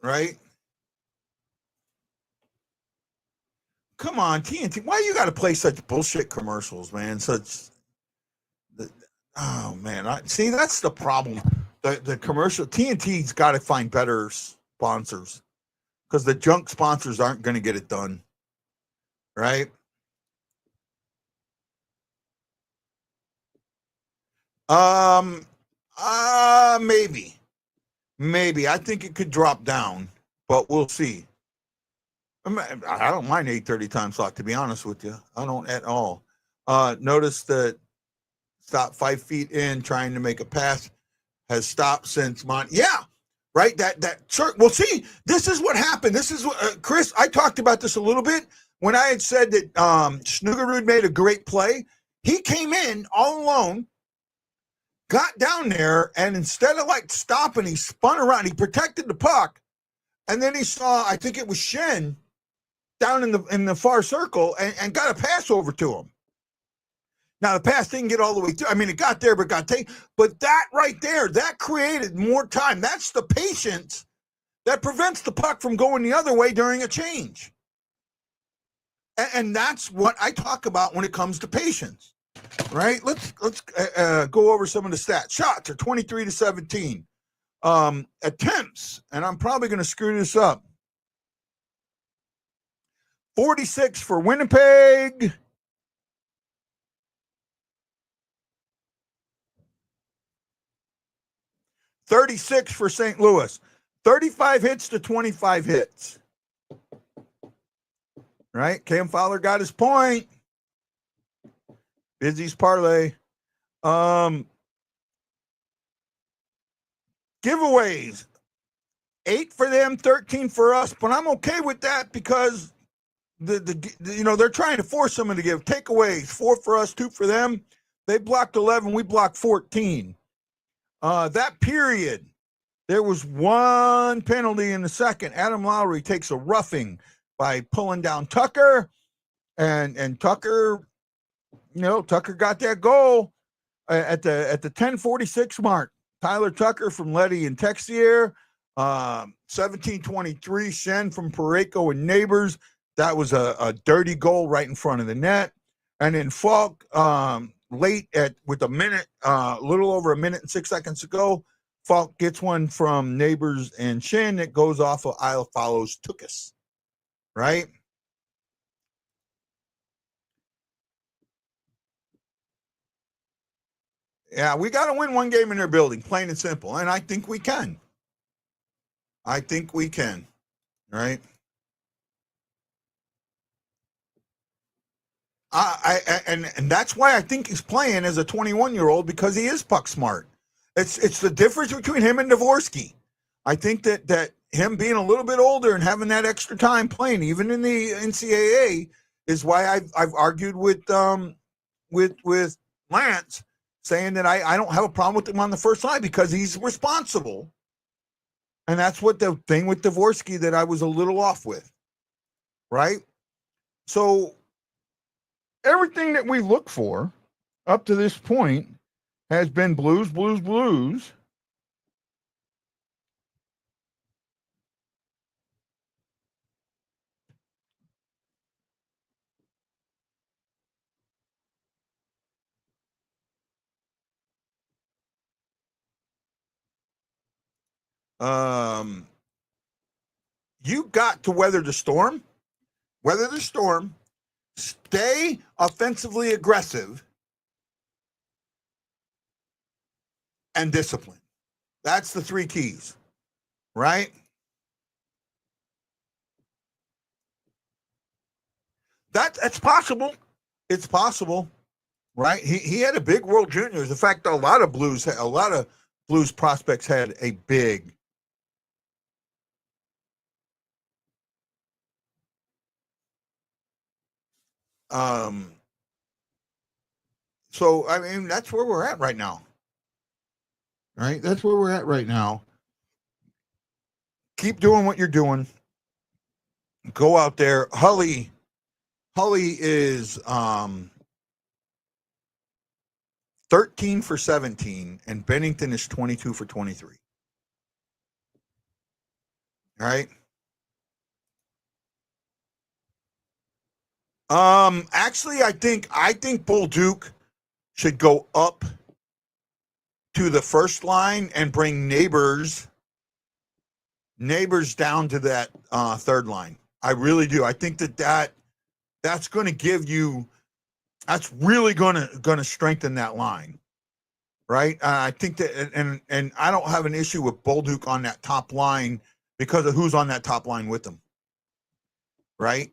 Right? Come on, TNT. Why you got to play such bullshit commercials, man? Oh, man. See, that's the problem. The commercial, TNT's got to find better sponsors because the junk sponsors aren't going to get it done. Right? Maybe. I think it could drop down, but we'll see. I don't mind 8:30 time slot, to be honest with you. I don't at all. Notice that stop 5 feet in, trying to make a pass, has stopped since yeah, right. Well, see, this is what happened. This is what Chris. I talked about this a little bit when I had said that Snuggerud made a great play. He came in all alone, got down there, and instead of like stopping, he spun around. He protected the puck, and then he saw, I think it was Shen down in the far circle, and got a pass over to him. Now the pass didn't get all the way through. I mean, it got there, but got taken. But that right there, that created more time. That's the patience that prevents the puck from going the other way during a change. And that's what I talk about when it comes to patience. Right? Let's go over some of the stats. Shots are 23-17. Attempts, and I'm probably going to screw this up. 46 for Winnipeg. 36 for St. Louis. 35 hits to 25 hits. Right? Cam Fowler got his point. Busy's parlay. Giveaways. 8 for them, 13 for us, but I'm okay with that because they're trying to force someone to give takeaways. 4 for us, 2 for them. They blocked 11, we blocked 14. That period, there was one penalty in the second. Adam Lowry takes a roughing by pulling down Tucker, and Tucker, Tucker got that goal at the 10:46 mark. Tyler Tucker from Letty and Texier, 17:23 Shen from Pareko and Neighbors. That was a dirty goal right in front of the net. And then Falk, late with a little over a minute and 6 seconds to go, Falk gets one from Neighbors and Shen that goes off of Isle Follows Tookus, right? Yeah, we got to win one game in their building, plain and simple. And I think we can. Right? And that's why I think he's playing as a 21-year-old, because he is puck smart. It's the difference between him and Dvorsky. I think that him being a little bit older and having that extra time playing, even in the NCAA, is why I've argued with Lance, saying that I don't have a problem with him on the first line because he's responsible. And that's what the thing with Dvorsky that I was a little off with, right? So everything that we look for up to this point has been Blues, Blues, Blues. You got to weather the storm, stay offensively aggressive, and discipline. That's the 3 keys, right? That's possible. It's possible, right? He had a big World Juniors. In fact, a lot of Blues prospects had a big. So I mean, that's where we're at right now. Right? That's where we're at right now. Keep doing what you're doing. Go out there. Hully is 13 for 17, and Bennington is 22 for 23. All right. Actually, I think Bull Duke should go up to the first line and bring neighbors down to that third line. I really do. I think that's going to give you. That's really going to strengthen that line, right? I think that, and I don't have an issue with Bolduc on that top line because of who's on that top line with them, right?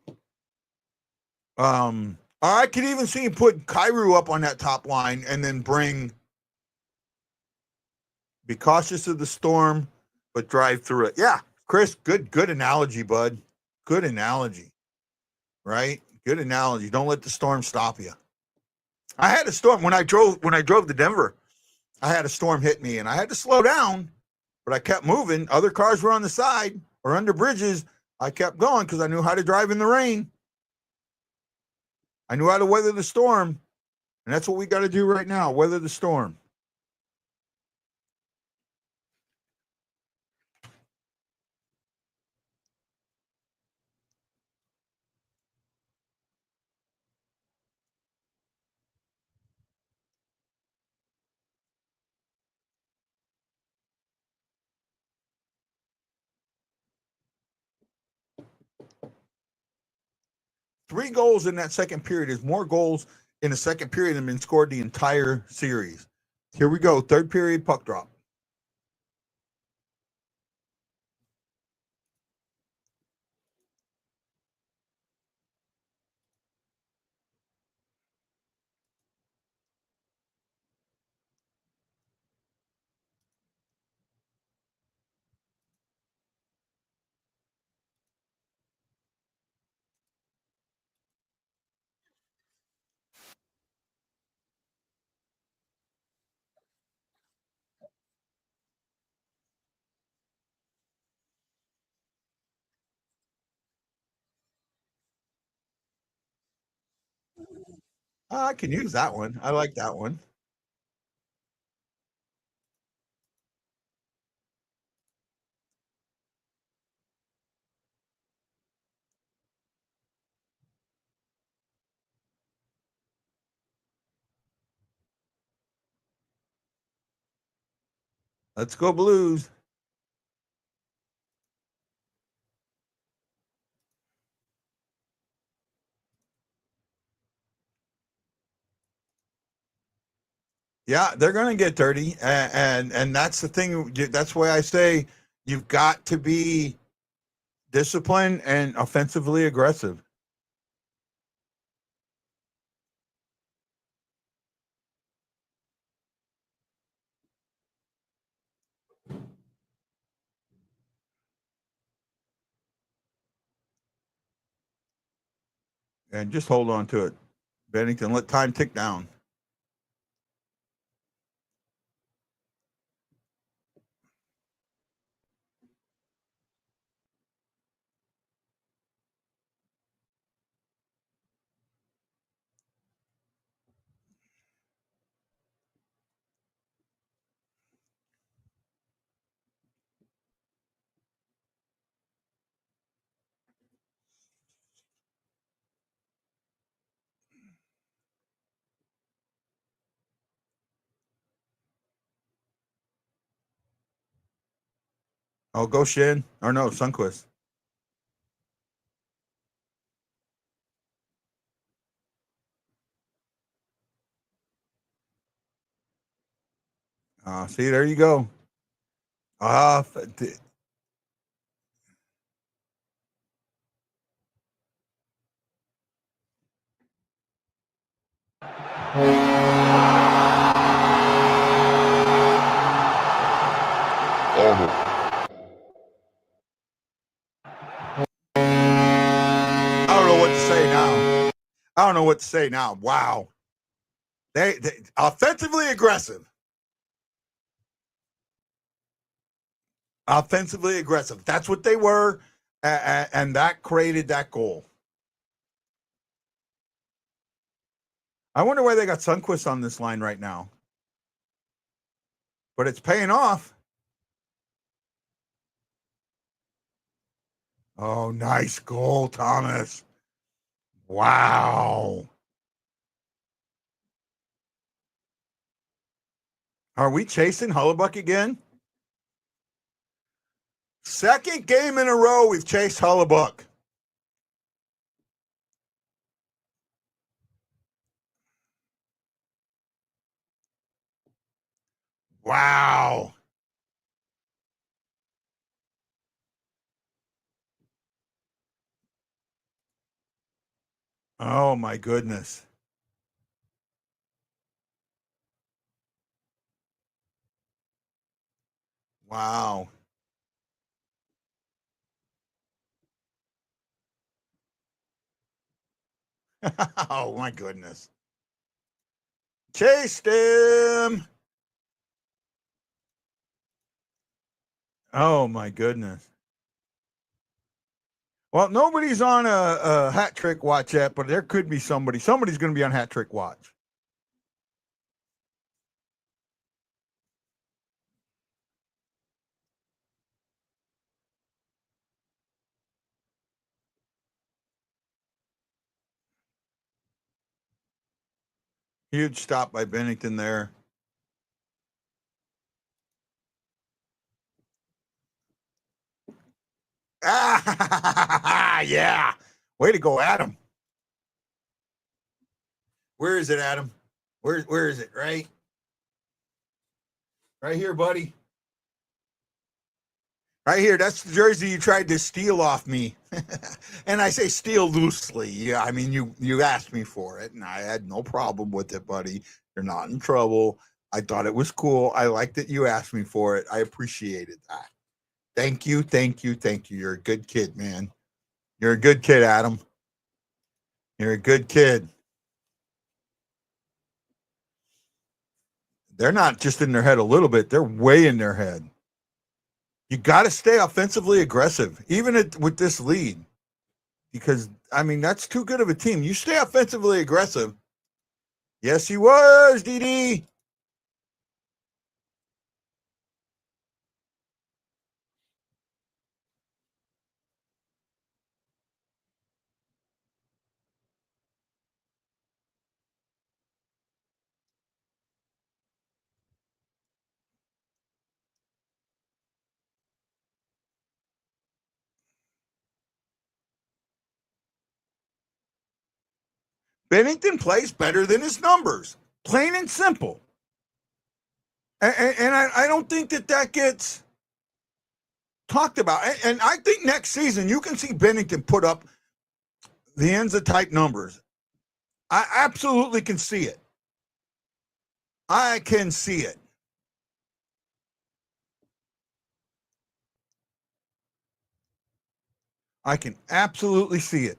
I could even see him put Kyrou up on that top line and then be cautious of the storm, but drive through it. Yeah, Chris, good analogy, bud. Good analogy, right? Good analogy. Don't let the storm stop you. I had a storm when I drove to Denver. I had a storm hit me and I had to slow down, but I kept moving. Other cars were on the side or under bridges. I kept going because I knew how to drive in the rain. I knew how to weather the storm, and that's what we got to do right now, weather the storm. 3 goals in that second period. There's more goals in the second period than been scored the entire series. Here we go. Third period puck drop. I can use that one. I like that one. Let's go Blues. Yeah, they're going to get dirty, and that's the thing. That's why I say you've got to be disciplined and offensively aggressive. And just hold on to it, Bennington. Let time tick down. Oh, go Shin. Or no, Sunquist. See, there you go. Ah, I don't know what to say now. I don't know what to say now. Wow. They offensively aggressive. Offensively aggressive. That's what they were, and that created that goal. I wonder why they got Sunquist on this line right now. But it's paying off. Oh, nice goal, Thomas. Wow. Are we chasing Hullebuck again? Second game in a row we've chased Hullebuck. Wow. Oh, my goodness. Wow. Oh, my goodness. Chased him. Oh, my goodness. Well, nobody's on a hat trick watch yet, but there could be somebody. Somebody's going to be on hat trick watch. Huge stop by Bennington there. Ah, yeah. Way to go, Adam. Where is it, Adam? Where is it? Right here, buddy. Right here. That's the jersey you tried to steal off me. And I say steal loosely. Yeah, I mean you asked me for it, and I had no problem with it, buddy. You're not in trouble. I thought it was cool. I liked that you asked me for it. I appreciated that. Thank you. You're a good kid, man. You're a good kid, Adam. You're a good kid. They're not just in their head a little bit. They're way in their head. You got to stay offensively aggressive, even with this lead, because, I mean, that's too good of a team. You stay offensively aggressive. Yes, he was, DD. Bennington plays better than his numbers, plain and simple. And I don't think that gets talked about. And I think next season you can see Bennington put up the Enza type numbers. I absolutely can see it. I can see it. I can absolutely see it.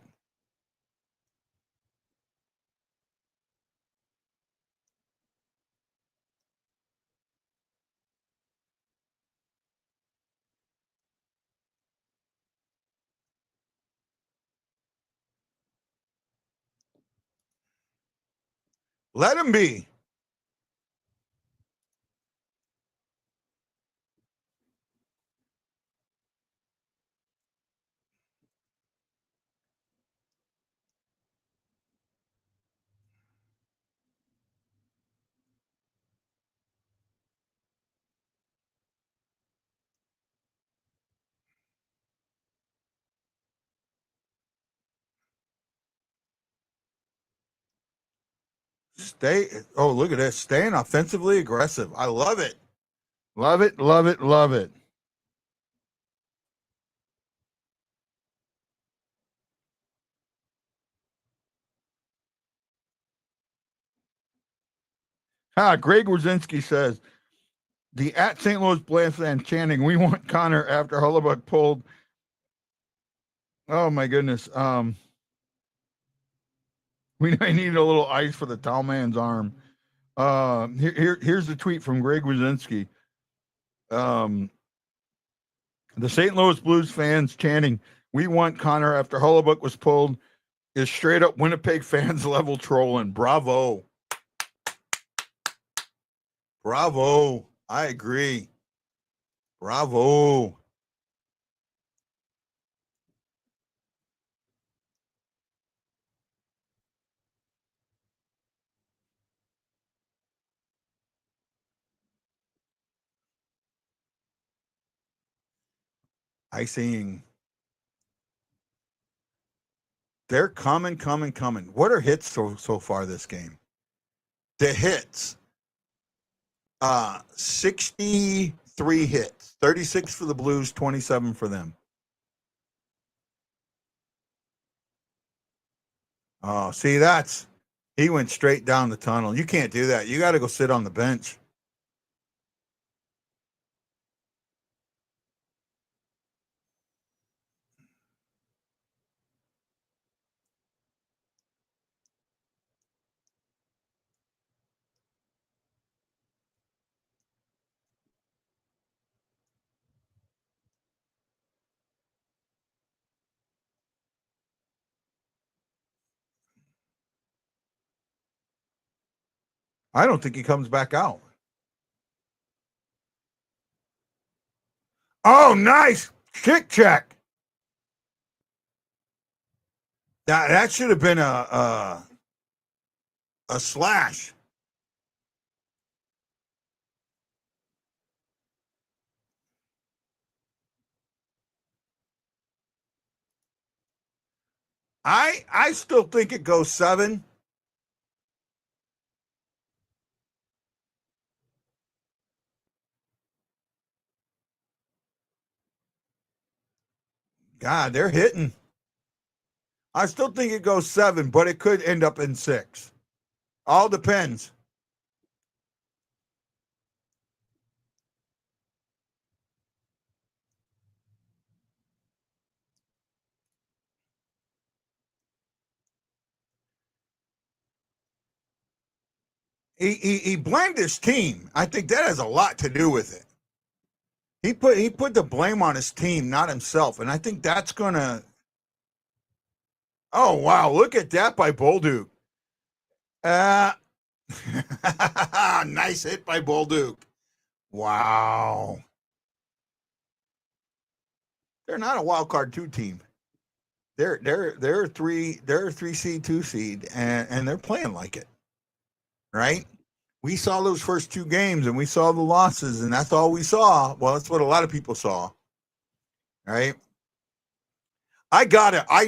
Let him be. Look at this. Staying offensively aggressive. I love it. Love it, love it, love it. Greg Wierzinski says, the at St. Louis Blues fan chanting, we want Connor after Hellebuyck pulled. Oh, my goodness. We needed a little ice for the tall man's arm. Here's the tweet from Greg Wierzinski. The St. Louis Blues fans chanting, we want Connor after Hellebuyck was pulled, is straight up Winnipeg fans level trolling. Bravo. Bravo. I agree. Bravo. Icing. They're coming. What are hits so far this game? The hits. 63 hits. 36 for the Blues, 27 for them. Oh, see, he went straight down the tunnel. You can't do that. You got to go sit on the bench. I don't think he comes back out. Oh, nice kick check. That should have been a slash. I still think it goes 7. God, they're hitting. I still think it goes 7, but it could end up in 6. All depends. He blamed his team. I think that has a lot to do with it. He put the blame on his team, not himself, and I think that's gonna. Oh wow! Look at that by Bolduc. Nice hit by Bolduc. Wow. They're not a wild card 2 team. They're a 3 seed, 2 seed, and they're playing like it. Right? We saw those first 2 games and we saw the losses, and that's all we saw. Well, that's what a lot of people saw. Right? I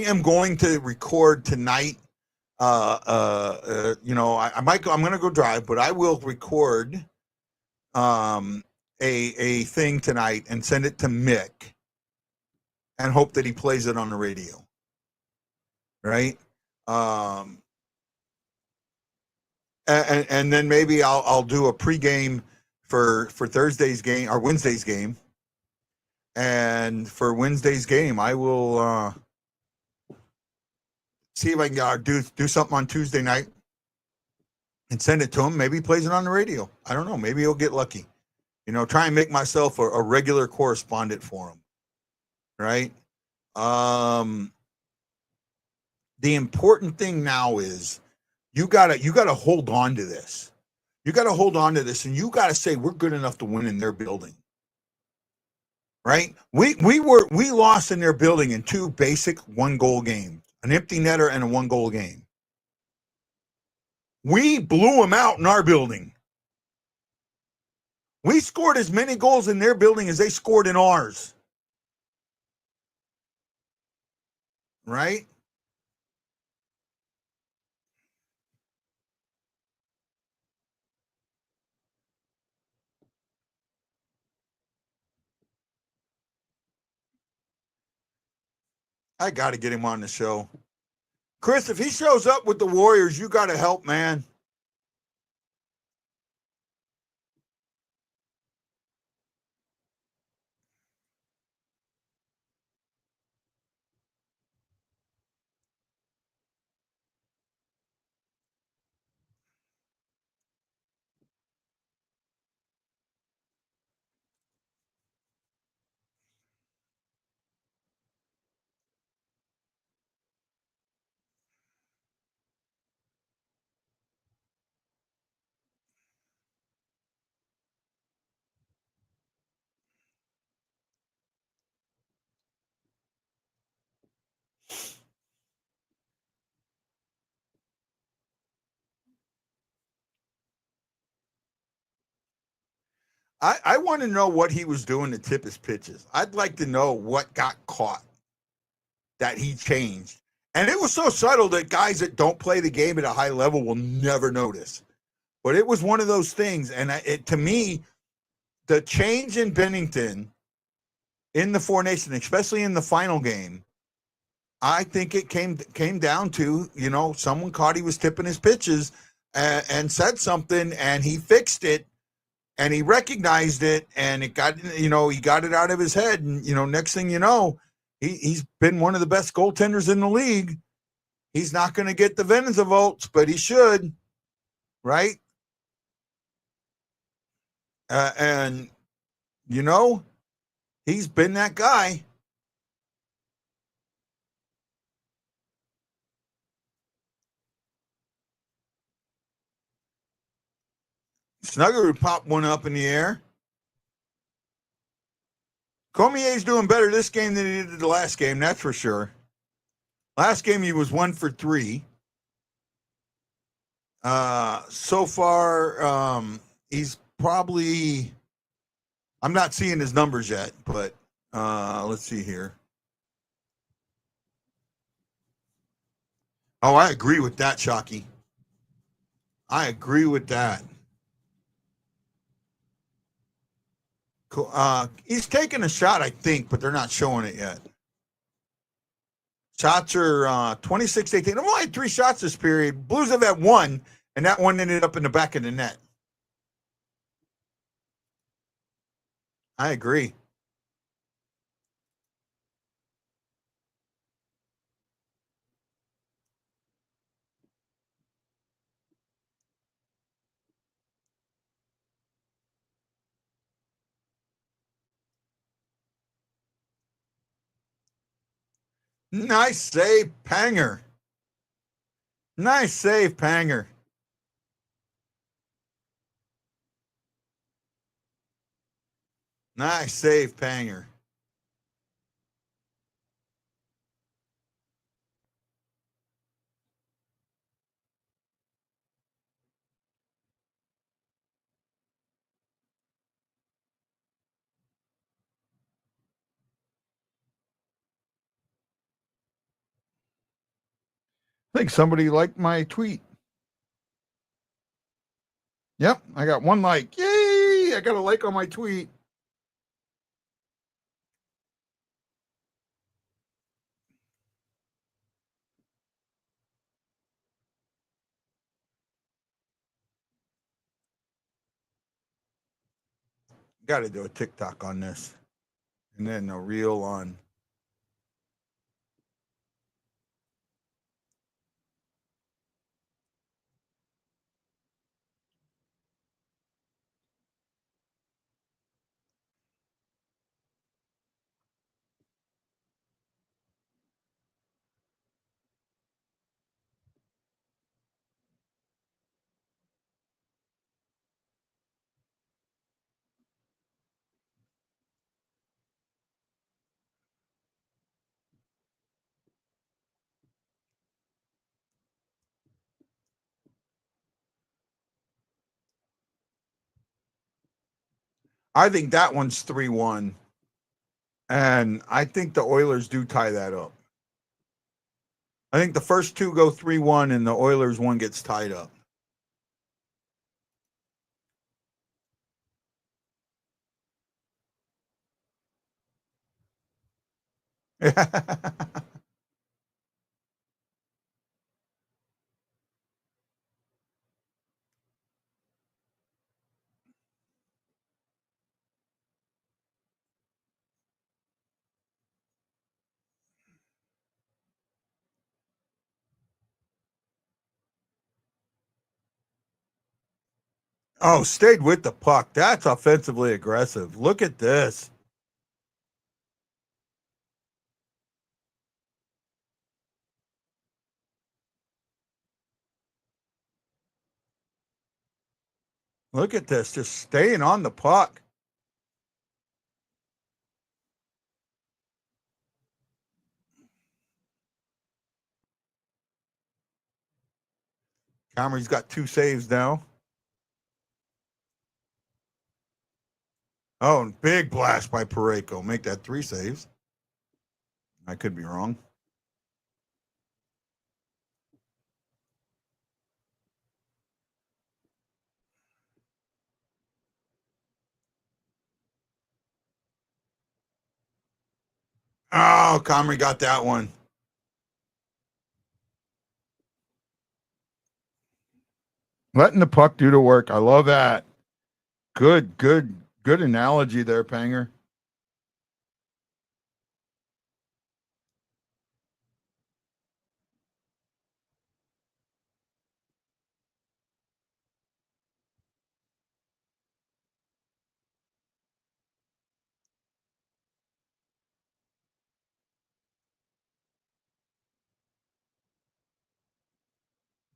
am going to record tonight. You know, I'm going to go drive, but I will record a thing tonight and send it to Mick and hope that he plays it on the radio. Right? And then maybe I'll do a pregame for Thursday's game or Wednesday's game. And for Wednesday's game, I will see if I can do something on Tuesday night and send it to him. Maybe he plays it on the radio. I don't know. Maybe he'll get lucky. You know, try and make myself a regular correspondent for him. Right? The important thing now is you gotta hold on to this. You gotta hold on to this, and you gotta say we're good enough to win in their building. Right? We lost in their building in 2 basic 1-goal games, an empty netter and a 1-goal game. We blew them out in our building. We scored as many goals in their building as they scored in ours. Right? I got to get him on the show. Chris, if he shows up with the Warriors, you got to help, man. I want to know what he was doing to tip his pitches. I'd like to know what got caught that he changed. And it was so subtle that guys that don't play the game at a high level will never notice. But it was one of those things. And to me, the change in Bennington in the Four Nations, especially in the final game, I think it came down to, you know, someone caught he was tipping his pitches and said something, and he fixed it. And he recognized it, and it got, you know, he got it out of his head. And, you know, next thing you know, he's been one of the best goaltenders in the league. He's not going to get the Veneza votes, but he should, right? And, you know, he's been that guy. Snugger would pop one up in the air. Cormier's doing better this game than he did the last game, that's for sure. Last game he was 1 for 3. So far, he's probably, I'm not seeing his numbers yet, but let's see here. Oh, I agree with that, Shockey. I agree with that. Cool. He's taking a shot, I think, but they're not showing it yet. Shots are 26-18. I've only had 3 shots this period. Blues have had 1, and that one ended up in the back of the net. I agree. Nice save, Panger. Nice save, Panger. Nice save, Panger. I think somebody liked my tweet. Yep, I got 1 like. Yay! I got a like on my tweet. Got to do a TikTok on this. And then a reel on. I think that one's 3-1. And I think the Oilers do tie that up. I think the first 2 go 3-1 and the Oilers one gets tied up. Oh, stayed with the puck. That's offensively aggressive. Look at this. Look at this. Just staying on the puck. Comrie's got 2 saves now. Oh, and big blast by Parayko. Make that 3 saves. I could be wrong. Oh, Comrie got that one. Letting the puck do the work. I love that. Good analogy there, Panger.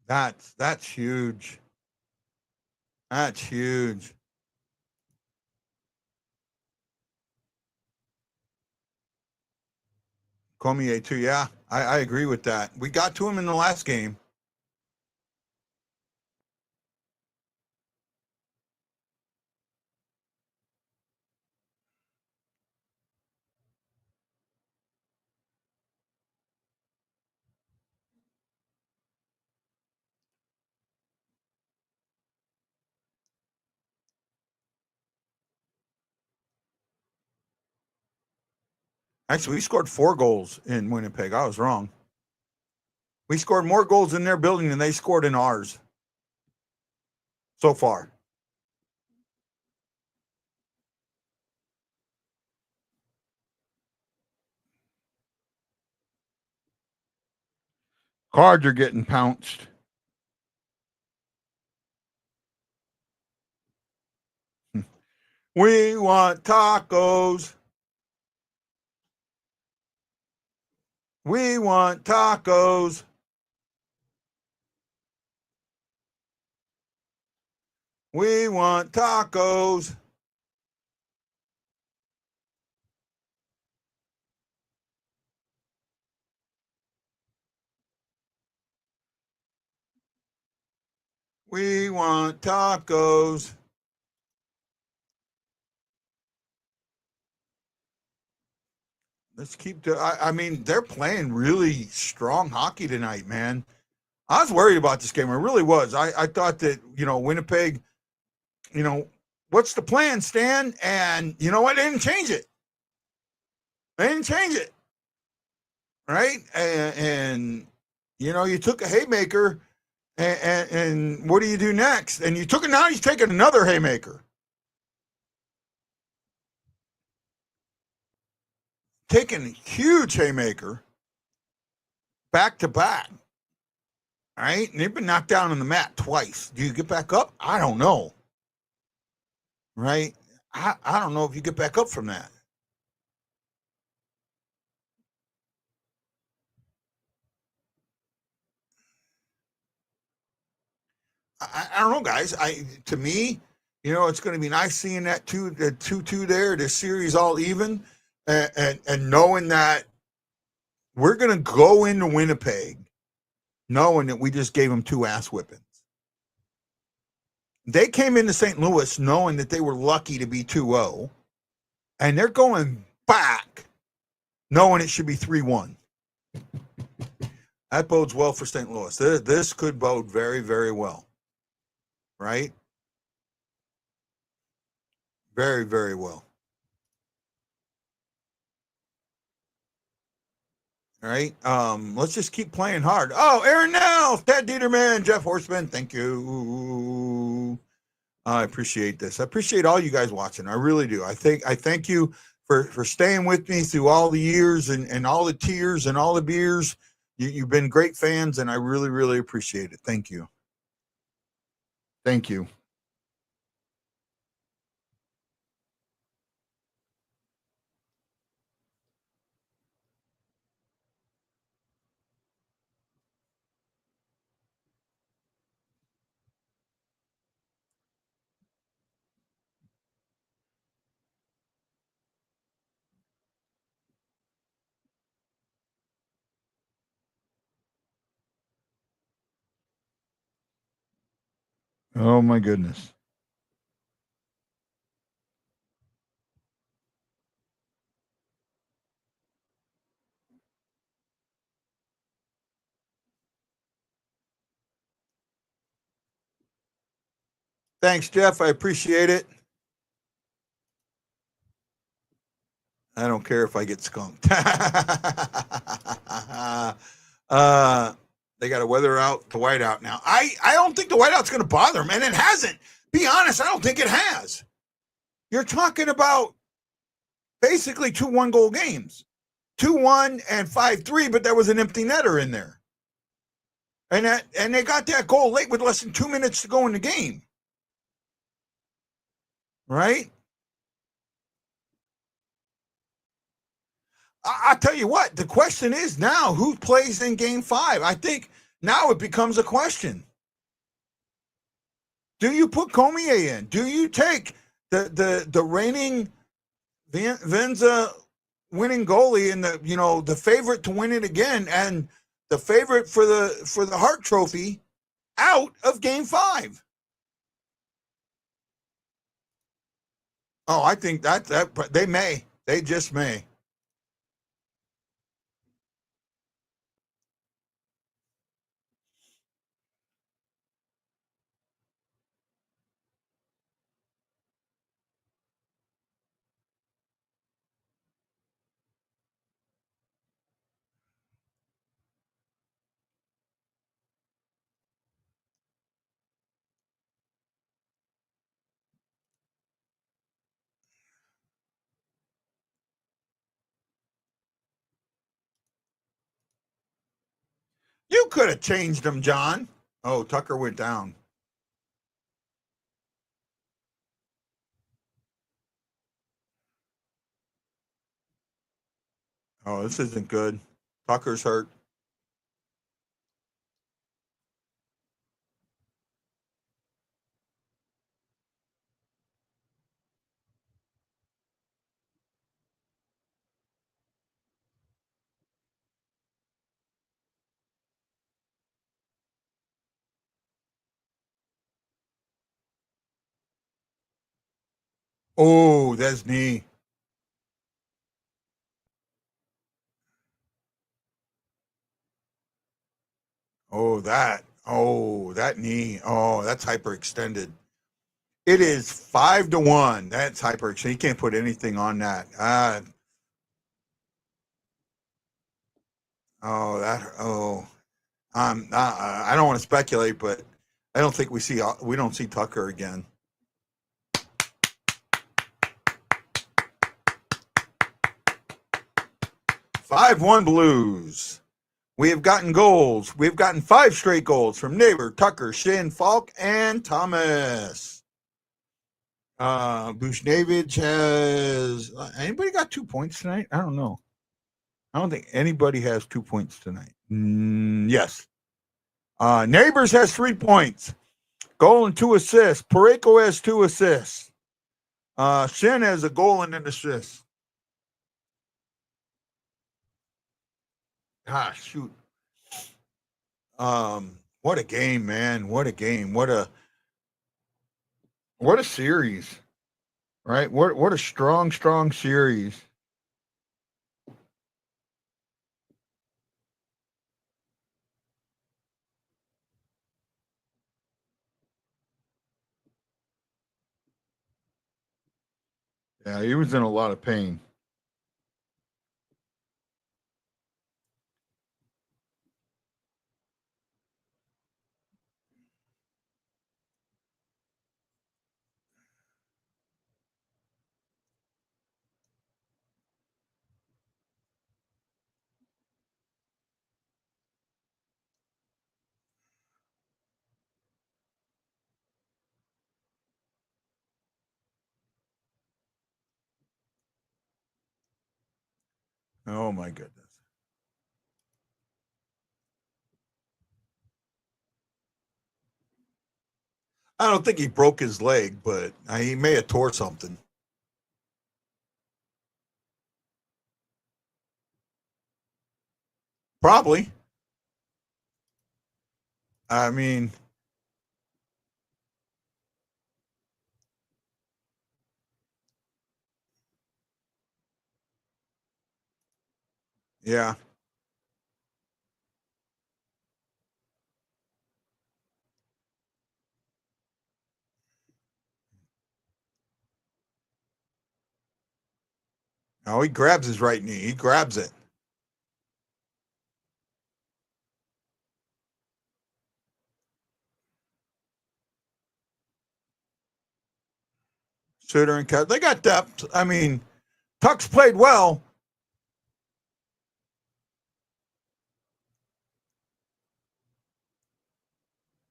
That's huge. That's huge. Cormier too. Yeah, I agree with that. We got to him in the last game. Actually, we scored 4 goals in Winnipeg. I was wrong. We scored more goals in their building than they scored in ours so far. Cards are getting pounced. We want tacos. We want tacos. We want tacos. We want tacos. Let's keep I mean, they're playing really strong hockey tonight, man. I was worried about this game. I really was. I thought that, Winnipeg, what's the plan, Stan? And you know what? They didn't change it. They didn't change it. Right? And you took a haymaker, and what do you do next? And you took it, now he's taking another haymaker. Taking a huge haymaker back to back. All right. And they've been knocked down on the mat twice. Do you get back up? I don't know. Right? I don't know if you get back up from that. I don't know, guys. To me, it's going to be nice seeing that 2-2 there, the series all even, and knowing that we're going to go into Winnipeg knowing that we just gave them 2 ass whippings. They came into St. Louis knowing that they were lucky to be 2-0, and they're going back knowing it should be 3-1. That bodes well for St. Louis. This could bode very, very well. Right? Very, very well. All right. Let's just keep playing hard. Oh, Aaron Nels, Ted Dieterman, Jeff Horseman, thank you. I appreciate this. I appreciate all you guys watching. I really do. I thank you for staying with me through all the years and all the tears and all the beers. You've been great fans, and I really, really appreciate it. Thank you. Thank you. Oh, my goodness. Thanks, Jeff. I appreciate it. I don't care if I get skunked. They got to weather out the whiteout now. I don't think the whiteout's going to bother them, and it hasn't. Be honest, I don't think it has. You're talking about basically 2 1-goal games, 2-1 and 5-3, but there was an empty netter in there, and they got that goal late with less than 2 minutes to go in the game, right? I'll tell you what, the question is now, who plays in game 5? I think now it becomes a question. Do you put Cormier in? Do you take the reigning Venza winning goalie and the favorite to win it again and the favorite for the Hart Trophy out of game 5? Oh, I think that they just may. could have changed them, John. Oh, Tucker went down. Oh, this isn't good. Tucker's hurt. Oh, that's knee. Oh, that knee. Oh, that's hyperextended. It is 5-1. That's hyperextended. You can't put anything on that. I don't want to speculate, but I don't think we don't see Tucker again. Five 1 Blues. We have gotten goals. We've gotten 5 straight goals from Neighbor, Tucker, Shin, Falk, and Thomas. Bushnevich has anybody got 2 points tonight? I don't know. I don't think anybody has 2 points tonight. Yes. Neighbors has 3 points. Goal and 2 assists. Pareko has 2 assists. Shin has a goal and an assist. Shoot. What a game, man. What a game. What a series. Right? What a strong series. Yeah, he was in a lot of pain. Oh my goodness. I don't think he broke his leg, but he may have tore something. Probably. I mean, yeah. No, he grabs his right knee. He grabs it. Suter and Cat. They got depth. I mean, Tuck's played well.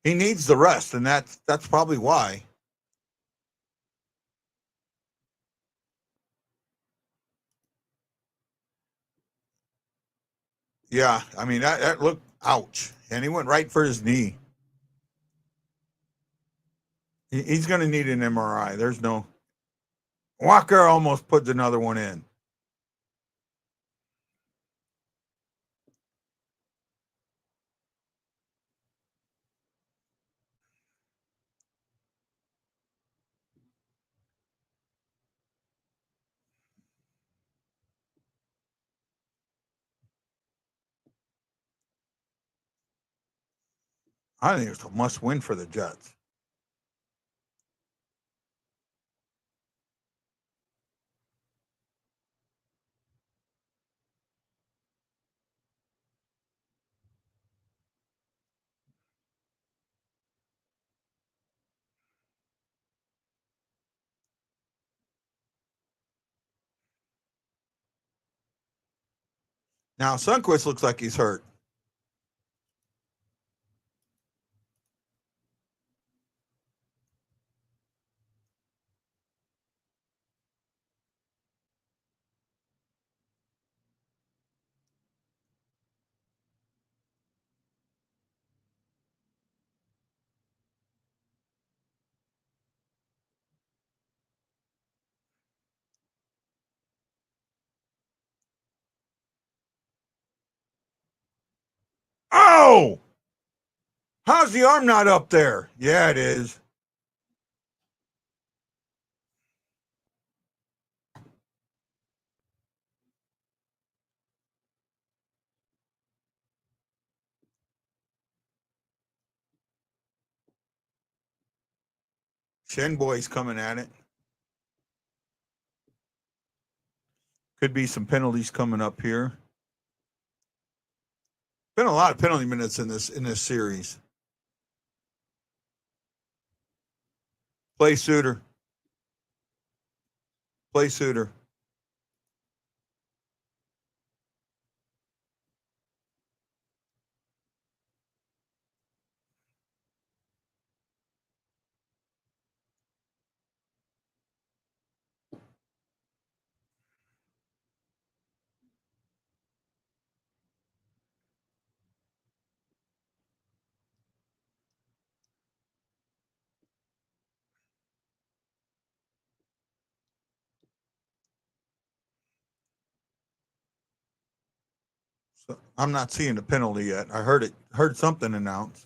He needs the rest, and that's probably why. Yeah, I mean that looked ouch, and he went right for his knee. He's going to need an MRI. There's no. Walker almost puts another one in. I think it's a must win for the Jets. Now Sundquist looks like he's hurt. No! How's the arm not up there? Yeah, it is. Shen Boy's coming at it. Could be some penalties coming up here. Been a lot of penalty minutes in this series. Play Suitor. Play Suitor. So I'm not seeing the penalty yet. I heard something announced.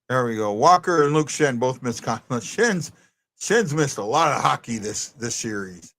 There we go. Walker and Luke Shen both missed contact. Shen's missed a lot of hockey this series.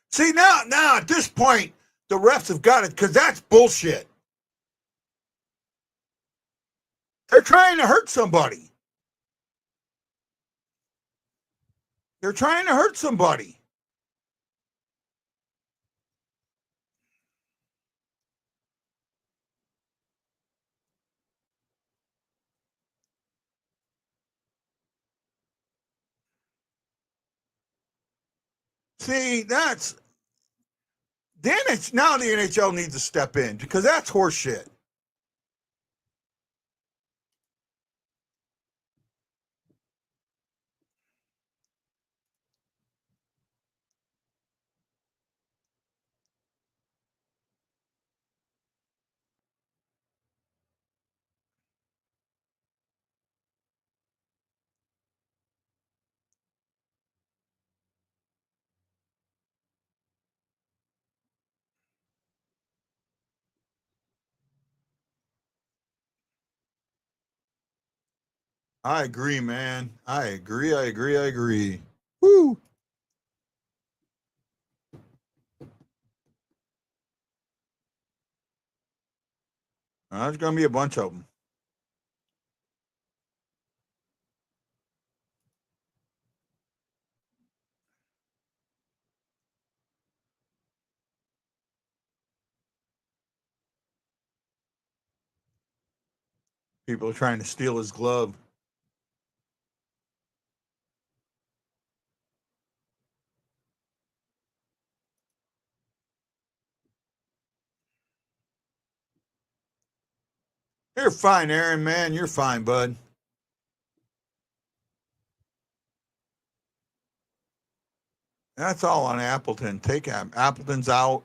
See, now at this point, the refs have got it because that's bullshit. They're trying to hurt somebody. They're trying to hurt somebody. See, that's then it's now the NHL needs to step in because that's horseshit. I agree, man. I agree. Woo. There's going to be a bunch of them. People are trying to steal his glove. You're fine, Aaron, man. You're fine, bud. That's all on Appleton. Take Appleton's out.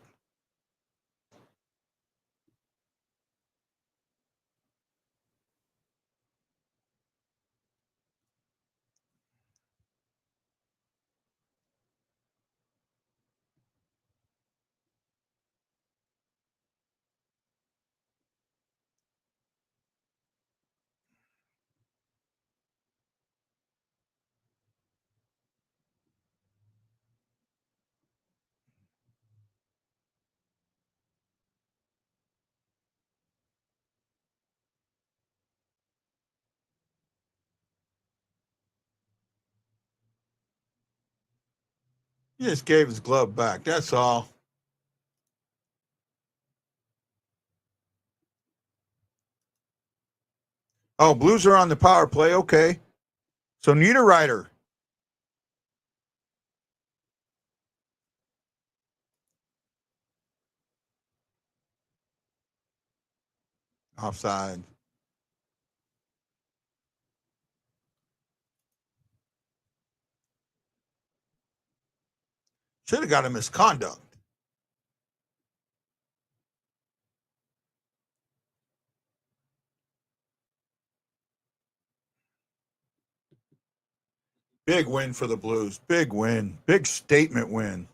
He just gave his glove back. That's all. Oh, Blues are on the power play. Okay. So Niederreiter. Offside. Should have got a misconduct. Big win for the Blues. Big win. Big statement win.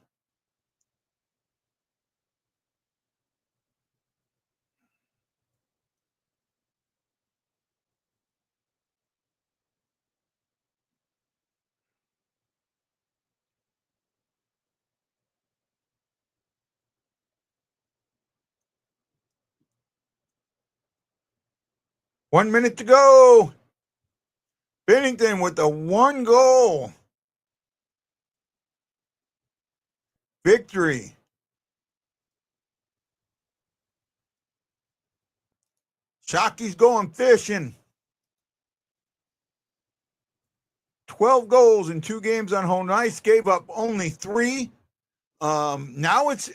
One minute to go. Bennington with the 1 goal. Victory. Shockey's going fishing. 12 goals in 2 games on home ice. Gave up only 3. Now it's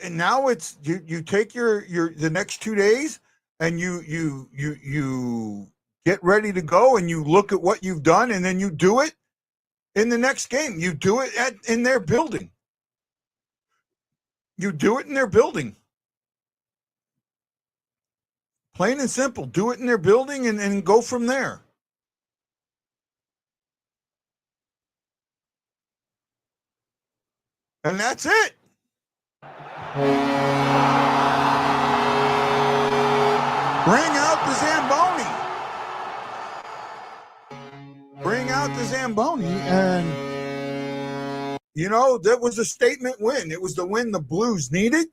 you take your the next 2 days and you get ready to go and you look at what you've done and then you do it in the next game. You do it in their building. You do it in their building. Plain and simple. Do it in their building and go from there. And that's it. Bring out the Zamboni. Bring out the Zamboni. And, you know, that was a statement win. It was the win the Blues needed.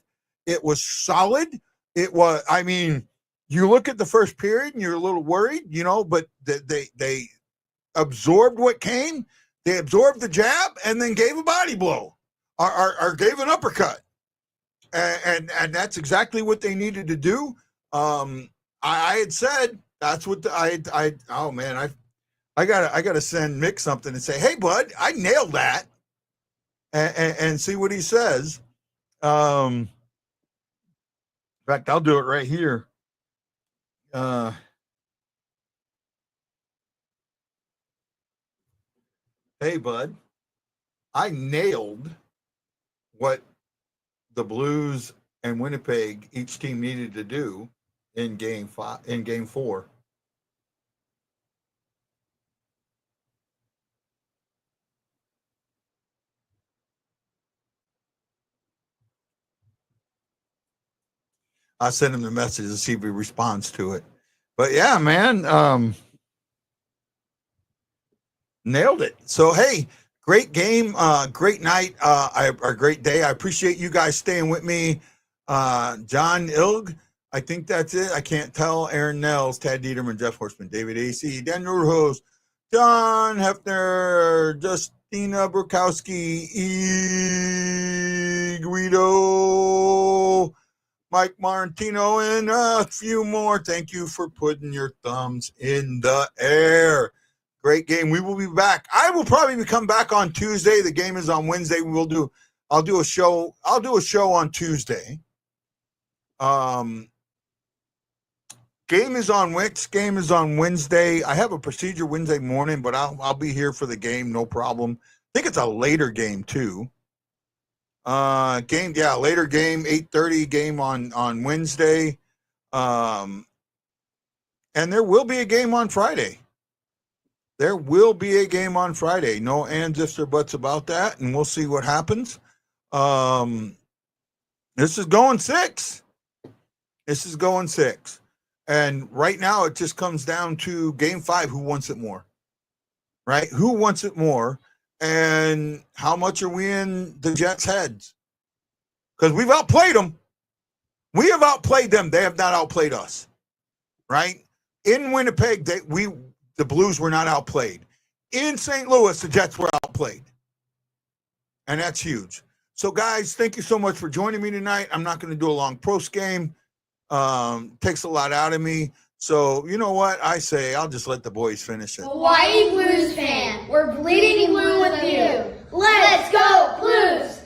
It was solid. It was, I mean, you look at the first period and you're a little worried, you know, but they absorbed what came. They absorbed the jab and then gave a body blow or gave an uppercut. And that's exactly what they needed to do. I had said that's what oh man, I gotta send Mick something and say, hey bud, I nailed that, and see what he says. In fact, I'll do it right here. Hey bud, I nailed what the Blues and Winnipeg each team needed to do in game 4. I'll send him the message to see if he responds to it. But yeah, man, nailed it. So, hey, great game, great night, a great day. I appreciate you guys staying with me. John Ilg, I think that's it. I can't tell. Aaron Nels, Tad Dieterman, Jeff Horseman, David AC, Daniel Rose, John Hefner, Justina Burkowski, E. Guido, Mike Martino, and a few more. Thank you for putting your thumbs in the air. Great game. We will be back. I will probably come back on Tuesday. The game is on Wednesday. I'll do a show on Tuesday. Game is on Wednesday. I have a procedure Wednesday morning, but I'll be here for the game, no problem. I think it's a later game too. Later game, 8:30 game on Wednesday. And there will be a game on Friday. There will be a game on Friday. No ands, ifs, or buts about that, and we'll see what happens. This is going 6. And right now it just comes down to game 5, who wants it more, right? Who wants it more, and how much are we in the Jets' heads? Because we've outplayed them. We have outplayed them. They have not outplayed us, right? In Winnipeg, the Blues were not outplayed. In St. Louis, the Jets were outplayed. And that's huge. So, guys, thank you so much for joining me tonight. I'm not going to do a long post game. Takes a lot out of me. So, you know what? I say I'll just let the boys finish it. Hawaii Blues fan, we're bleeding blue with you. Let's go Blues!